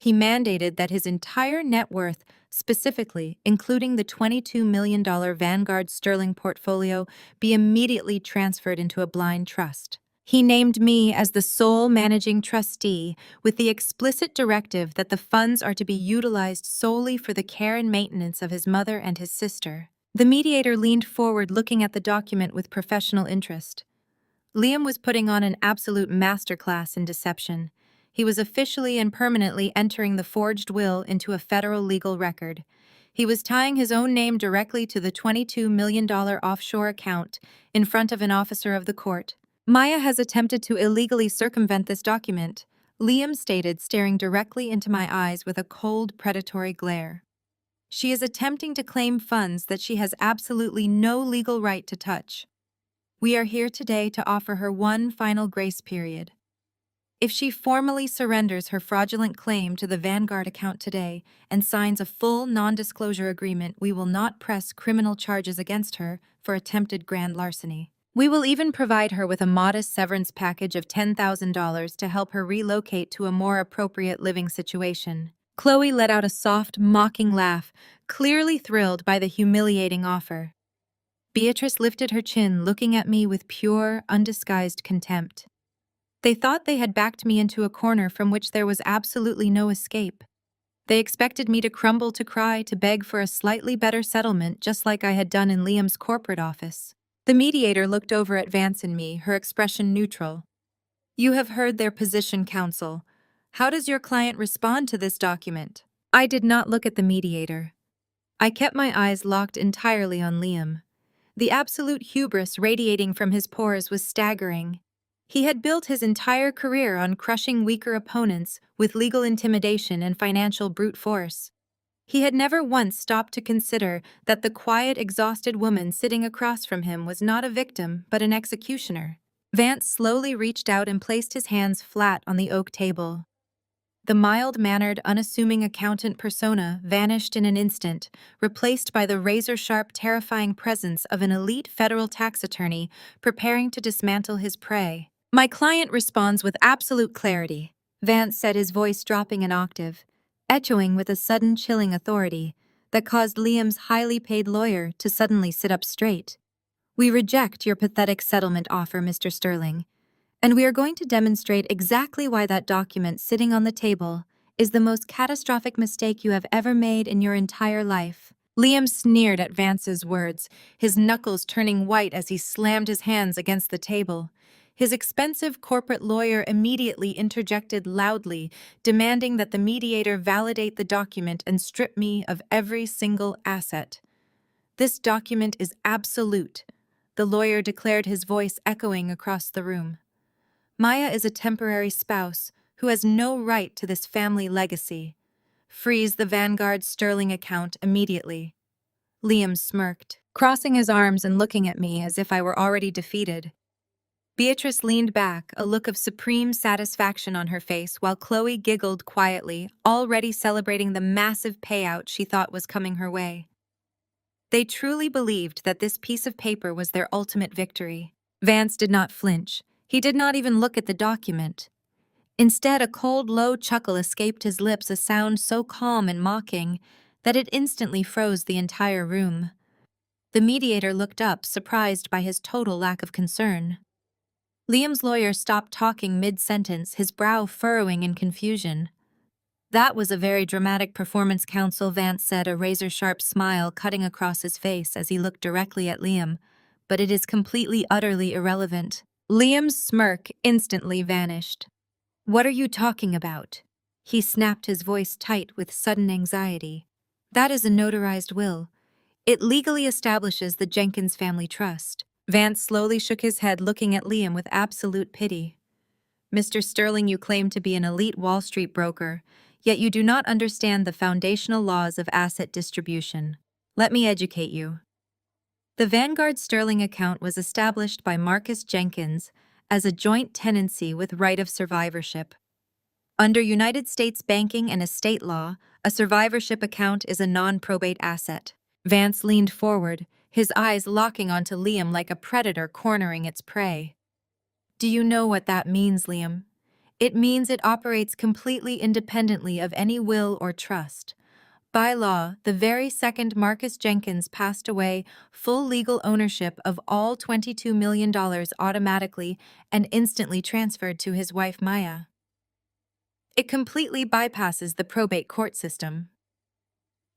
He mandated that his entire net worth, specifically including the $22 million Vanguard Sterling portfolio, be immediately transferred into a blind trust. He named me as the sole managing trustee, with the explicit directive that the funds are to be utilized solely for the care and maintenance of his mother and his sister." The mediator leaned forward, looking at the document with professional interest. Liam was putting on an absolute masterclass in deception. He was officially and permanently entering the forged will into a federal legal record. He was tying his own name directly to the $22 million offshore account in front of an officer of the court. "Maya has attempted to illegally circumvent this document," Liam stated, staring directly into my eyes with a cold, predatory glare. "She is attempting to claim funds that she has absolutely no legal right to touch. We are here today to offer her one final grace period. If she formally surrenders her fraudulent claim to the Vanguard account today and signs a full non-disclosure agreement, we will not press criminal charges against her for attempted grand larceny. We will even provide her with a modest severance package of $10,000 to help her relocate to a more appropriate living situation." Chloe let out a soft, mocking laugh, clearly thrilled by the humiliating offer. Beatrice lifted her chin, looking at me with pure, undisguised contempt. They thought they had backed me into a corner from which there was absolutely no escape. They expected me to crumble to cry, to beg for a slightly better settlement, just like I had done in Liam's corporate office. The mediator looked over at Vance and me, her expression neutral. "You have heard their position, counsel. How does your client respond to this document?" I did not look at the mediator. I kept my eyes locked entirely on Liam. The absolute hubris radiating from his pores was staggering. He had built his entire career on crushing weaker opponents with legal intimidation and financial brute force. He had never once stopped to consider that the quiet, exhausted woman sitting across from him was not a victim, but an executioner. Vance slowly reached out and placed his hands flat on the oak table. The mild-mannered, unassuming accountant persona vanished in an instant, replaced by the razor-sharp, terrifying presence of an elite federal tax attorney preparing to dismantle his prey. My client responds with absolute clarity, Vance said, his voice dropping an octave, echoing with a sudden chilling authority that caused Liam's highly paid lawyer to suddenly sit up straight. We reject your pathetic settlement offer, Mr. Sterling, and we are going to demonstrate exactly why that document sitting on the table is the most catastrophic mistake you have ever made in your entire life. Liam sneered at Vance's words, his knuckles turning white as he slammed his hands against the table. His expensive corporate lawyer immediately interjected loudly, demanding that the mediator validate the document and strip me of every single asset. This document is absolute, the lawyer declared, his voice echoing across the room. Maya is a temporary spouse who has no right to this family legacy. Freeze the Vanguard Sterling account immediately. Liam smirked, crossing his arms and looking at me as if I were already defeated. Beatrice leaned back, a look of supreme satisfaction on her face, while Chloe giggled quietly, already celebrating the massive payout she thought was coming her way. They truly believed that this piece of paper was their ultimate victory. Vance did not flinch. He did not even look at the document. Instead, a cold, low chuckle escaped his lips, a sound so calm and mocking that it instantly froze the entire room. The mediator looked up, surprised by his total lack of concern. Liam's lawyer stopped talking mid-sentence, his brow furrowing in confusion. That was a very dramatic performance, counsel, Vance said, a razor-sharp smile cutting across his face as he looked directly at Liam. But it is completely, utterly irrelevant. Liam's smirk instantly vanished. What are you talking about? He snapped, his voice tight with sudden anxiety. That is a notarized will. It legally establishes the Jenkins family trust. Vance slowly shook his head, looking at Liam with absolute pity. Mr. Sterling, you claim to be an elite Wall Street broker, yet you do not understand the foundational laws of asset distribution. Let me educate you. The Vanguard Sterling account was established by Marcus Jenkins as a joint tenancy with right of survivorship. Under United States banking and estate law, a survivorship account is a non-probate asset. Vance leaned forward, his eyes locking onto Liam like a predator cornering its prey. Do you know what that means, Liam? It means it operates completely independently of any will or trust. By law, the very second Marcus Jenkins passed away, full legal ownership of all $22 million automatically and instantly transferred to his wife Maya. It completely bypasses the probate court system.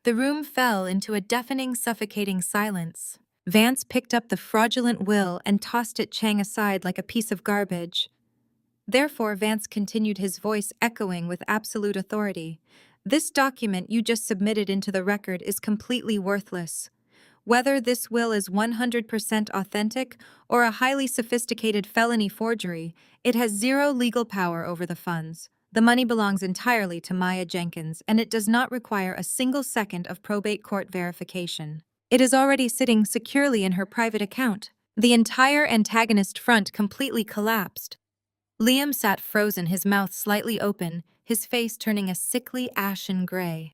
The room fell into a deafening, suffocating silence. Vance picked up the fraudulent will and tossed it Chang aside like a piece of garbage. Therefore, Vance continued, his voice echoing with absolute authority. This document you just submitted into the record is completely worthless. Whether this will is 100% authentic or a highly sophisticated felony forgery, it has zero legal power over the funds. The money belongs entirely to Maya Jenkins, and it does not require a single second of probate court verification. It is already sitting securely in her private account. The entire antagonist front completely collapsed. Liam sat frozen, his mouth slightly open, his face turning a sickly ashen gray.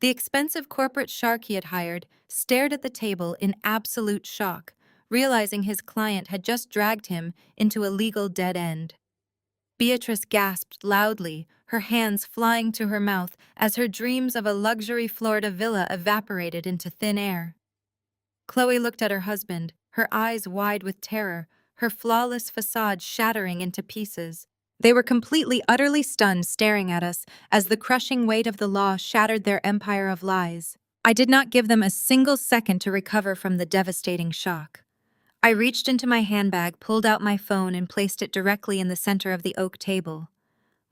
The expensive corporate shark he had hired stared at the table in absolute shock, realizing his client had just dragged him into a legal dead end. Beatrice gasped loudly, her hands flying to her mouth as her dreams of a luxury Florida villa evaporated into thin air. Chloe looked at her husband, her eyes wide with terror, her flawless facade shattering into pieces. They were completely, utterly stunned, staring at us as the crushing weight of the law shattered their empire of lies. I did not give them a single second to recover from the devastating shock. I reached into my handbag, pulled out my phone, and placed it directly in the center of the oak table.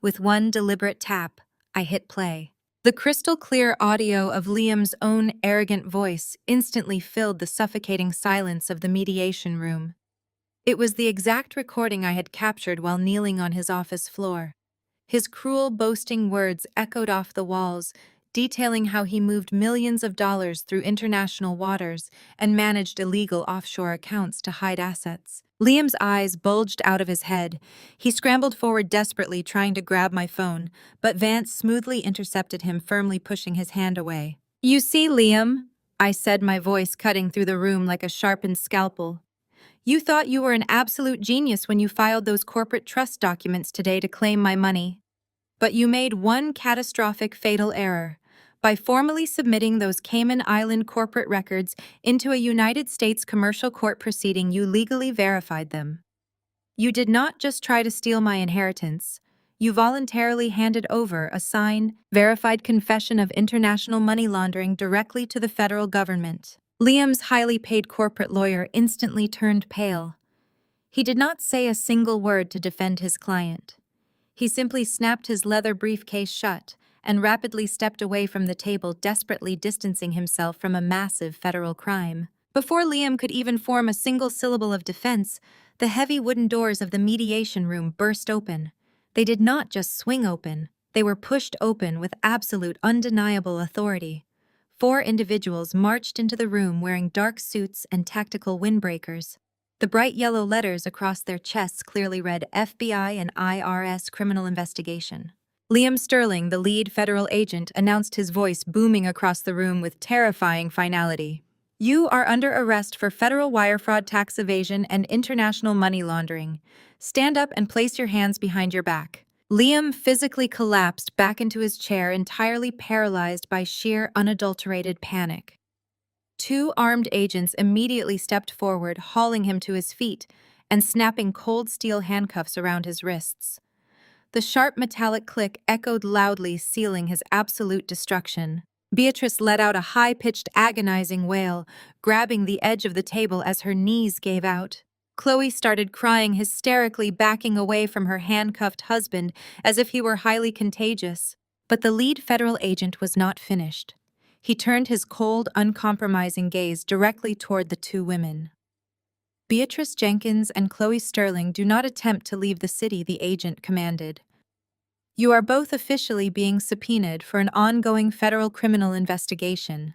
With one deliberate tap, I hit play. The crystal-clear audio of Liam's own arrogant voice instantly filled the suffocating silence of the mediation room. It was the exact recording I had captured while kneeling on his office floor. His cruel, boasting words echoed off the walls, detailing how he moved millions of dollars through international waters and managed illegal offshore accounts to hide assets. Liam's eyes bulged out of his head. He scrambled forward desperately, trying to grab my phone, but Vance smoothly intercepted him, firmly pushing his hand away. "You see, Liam," I said, my voice cutting through the room like a sharpened scalpel. "You thought you were an absolute genius when you filed those corporate trust documents today to claim my money. But you made one catastrophic fatal error. By formally submitting those Cayman Island corporate records into a United States commercial court proceeding, you legally verified them. You did not just try to steal my inheritance. You voluntarily handed over a signed, verified confession of international money laundering directly to the federal government." Liam's highly paid corporate lawyer instantly turned pale. He did not say a single word to defend his client. He simply snapped his leather briefcase shut and rapidly stepped away from the table, desperately distancing himself from a massive federal crime. Before Liam could even form a single syllable of defense, the heavy wooden doors of the mediation room burst open. They did not just swing open, they were pushed open with absolute, undeniable authority. 4 individuals marched into the room wearing dark suits and tactical windbreakers. The bright yellow letters across their chests clearly read FBI and IRS Criminal Investigation. Liam Sterling, the lead federal agent, announced, his voice booming across the room with terrifying finality. "You are under arrest for federal wire fraud, tax evasion, and international money laundering. Stand up and place your hands behind your back." Liam physically collapsed back into his chair, entirely paralyzed by sheer, unadulterated panic. 2 armed agents immediately stepped forward, hauling him to his feet and snapping cold steel handcuffs around his wrists. The sharp metallic click echoed loudly, sealing his absolute destruction. Beatrice let out a high-pitched, agonizing wail, grabbing the edge of the table as her knees gave out. Chloe started crying hysterically, backing away from her handcuffed husband as if he were highly contagious. But the lead federal agent was not finished. He turned his cold, uncompromising gaze directly toward the 2 women. "Beatrice Jenkins and Chloe Sterling, do not attempt to leave the city," the agent commanded. "You are both officially being subpoenaed for an ongoing federal criminal investigation.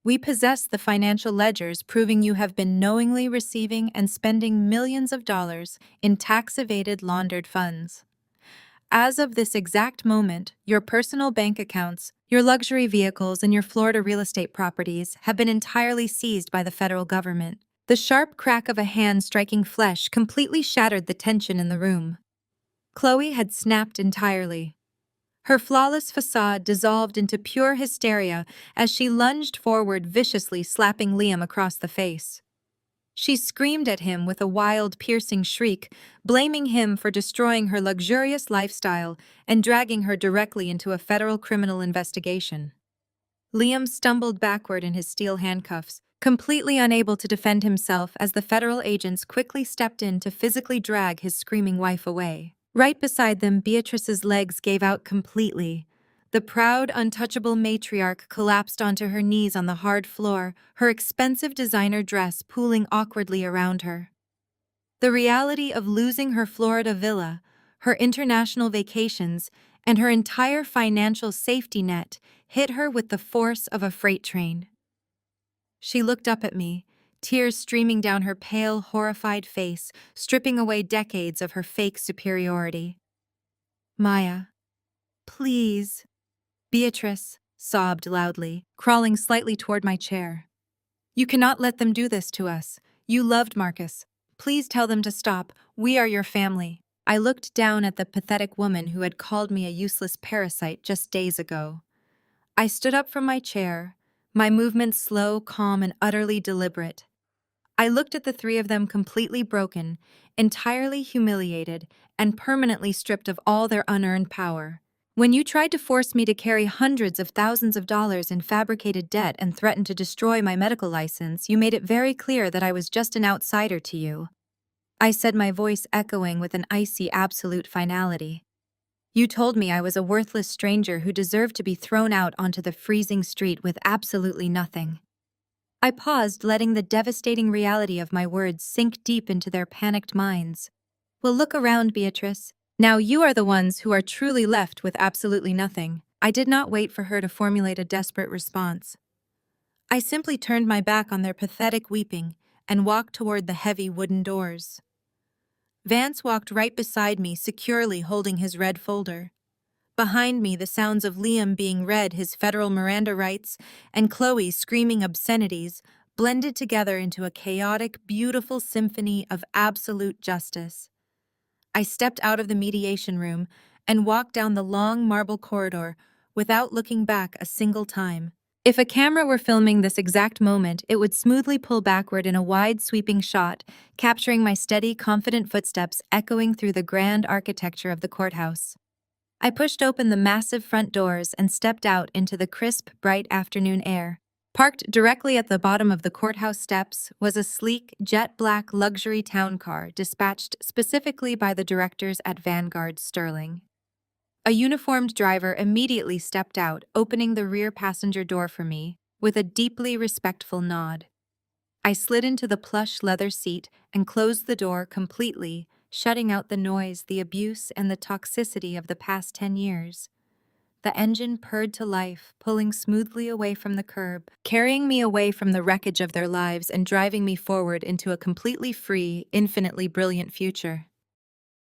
We possess the financial ledgers proving you have been knowingly receiving and spending millions of dollars in tax-evaded, laundered funds. As of this exact moment, your personal bank accounts, your luxury vehicles, and your Florida real estate properties have been entirely seized by the federal government." The sharp crack of a hand striking flesh completely shattered the tension in the room. Chloe had snapped entirely. Her flawless facade dissolved into pure hysteria as she lunged forward, viciously slapping Liam across the face. She screamed at him with a wild, piercing shriek, blaming him for destroying her luxurious lifestyle and dragging her directly into a federal criminal investigation. Liam stumbled backward in his steel handcuffs, completely unable to defend himself as the federal agents quickly stepped in to physically drag his screaming wife away. Right beside them, Beatrice's legs gave out completely. The proud, untouchable matriarch collapsed onto her knees on the hard floor, her expensive designer dress pooling awkwardly around her. The reality of losing her Florida villa, her international vacations, and her entire financial safety net hit her with the force of a freight train. She looked up at me, tears streaming down her pale, horrified face, stripping away decades of her fake superiority. "Maya, please." Beatrice sobbed loudly, crawling slightly toward my chair. "You cannot let them do this to us. You loved Marcus. Please tell them to stop. We are your family." I looked down at the pathetic woman who had called me a useless parasite just days ago. I stood up from my chair, my movements slow, calm, and utterly deliberate. I looked at the 3 of them, completely broken, entirely humiliated, and permanently stripped of all their unearned power. "When you tried to force me to carry hundreds of thousands of dollars in fabricated debt and threatened to destroy my medical license, you made it very clear that I was just an outsider to you," I said, my voice echoing with an icy, absolute finality. "You told me I was a worthless stranger who deserved to be thrown out onto the freezing street with absolutely nothing." I paused, letting the devastating reality of my words sink deep into their panicked minds. "Well, look around, Beatrice. Now you are the ones who are truly left with absolutely nothing." I did not wait for her to formulate a desperate response. I simply turned my back on their pathetic weeping and walked toward the heavy wooden doors. Vance walked right beside me, securely holding his red folder. Behind me, the sounds of Liam being read his federal Miranda rights and Chloe screaming obscenities blended together into a chaotic, beautiful symphony of absolute justice. I stepped out of the mediation room and walked down the long marble corridor without looking back a single time. If a camera were filming this exact moment, it would smoothly pull backward in a wide, sweeping shot, capturing my steady, confident footsteps echoing through the grand architecture of the courthouse. I pushed open the massive front doors and stepped out into the crisp, bright afternoon air. Parked directly at the bottom of the courthouse steps was a sleek, jet-black luxury town car dispatched specifically by the directors at Vanguard Sterling. A uniformed driver immediately stepped out, opening the rear passenger door for me, with a deeply respectful nod. I slid into the plush leather seat and closed the door completely, shutting out the noise, the abuse, and the toxicity of the past 10 years. The engine purred to life, pulling smoothly away from the curb, carrying me away from the wreckage of their lives and driving me forward into a completely free, infinitely brilliant future.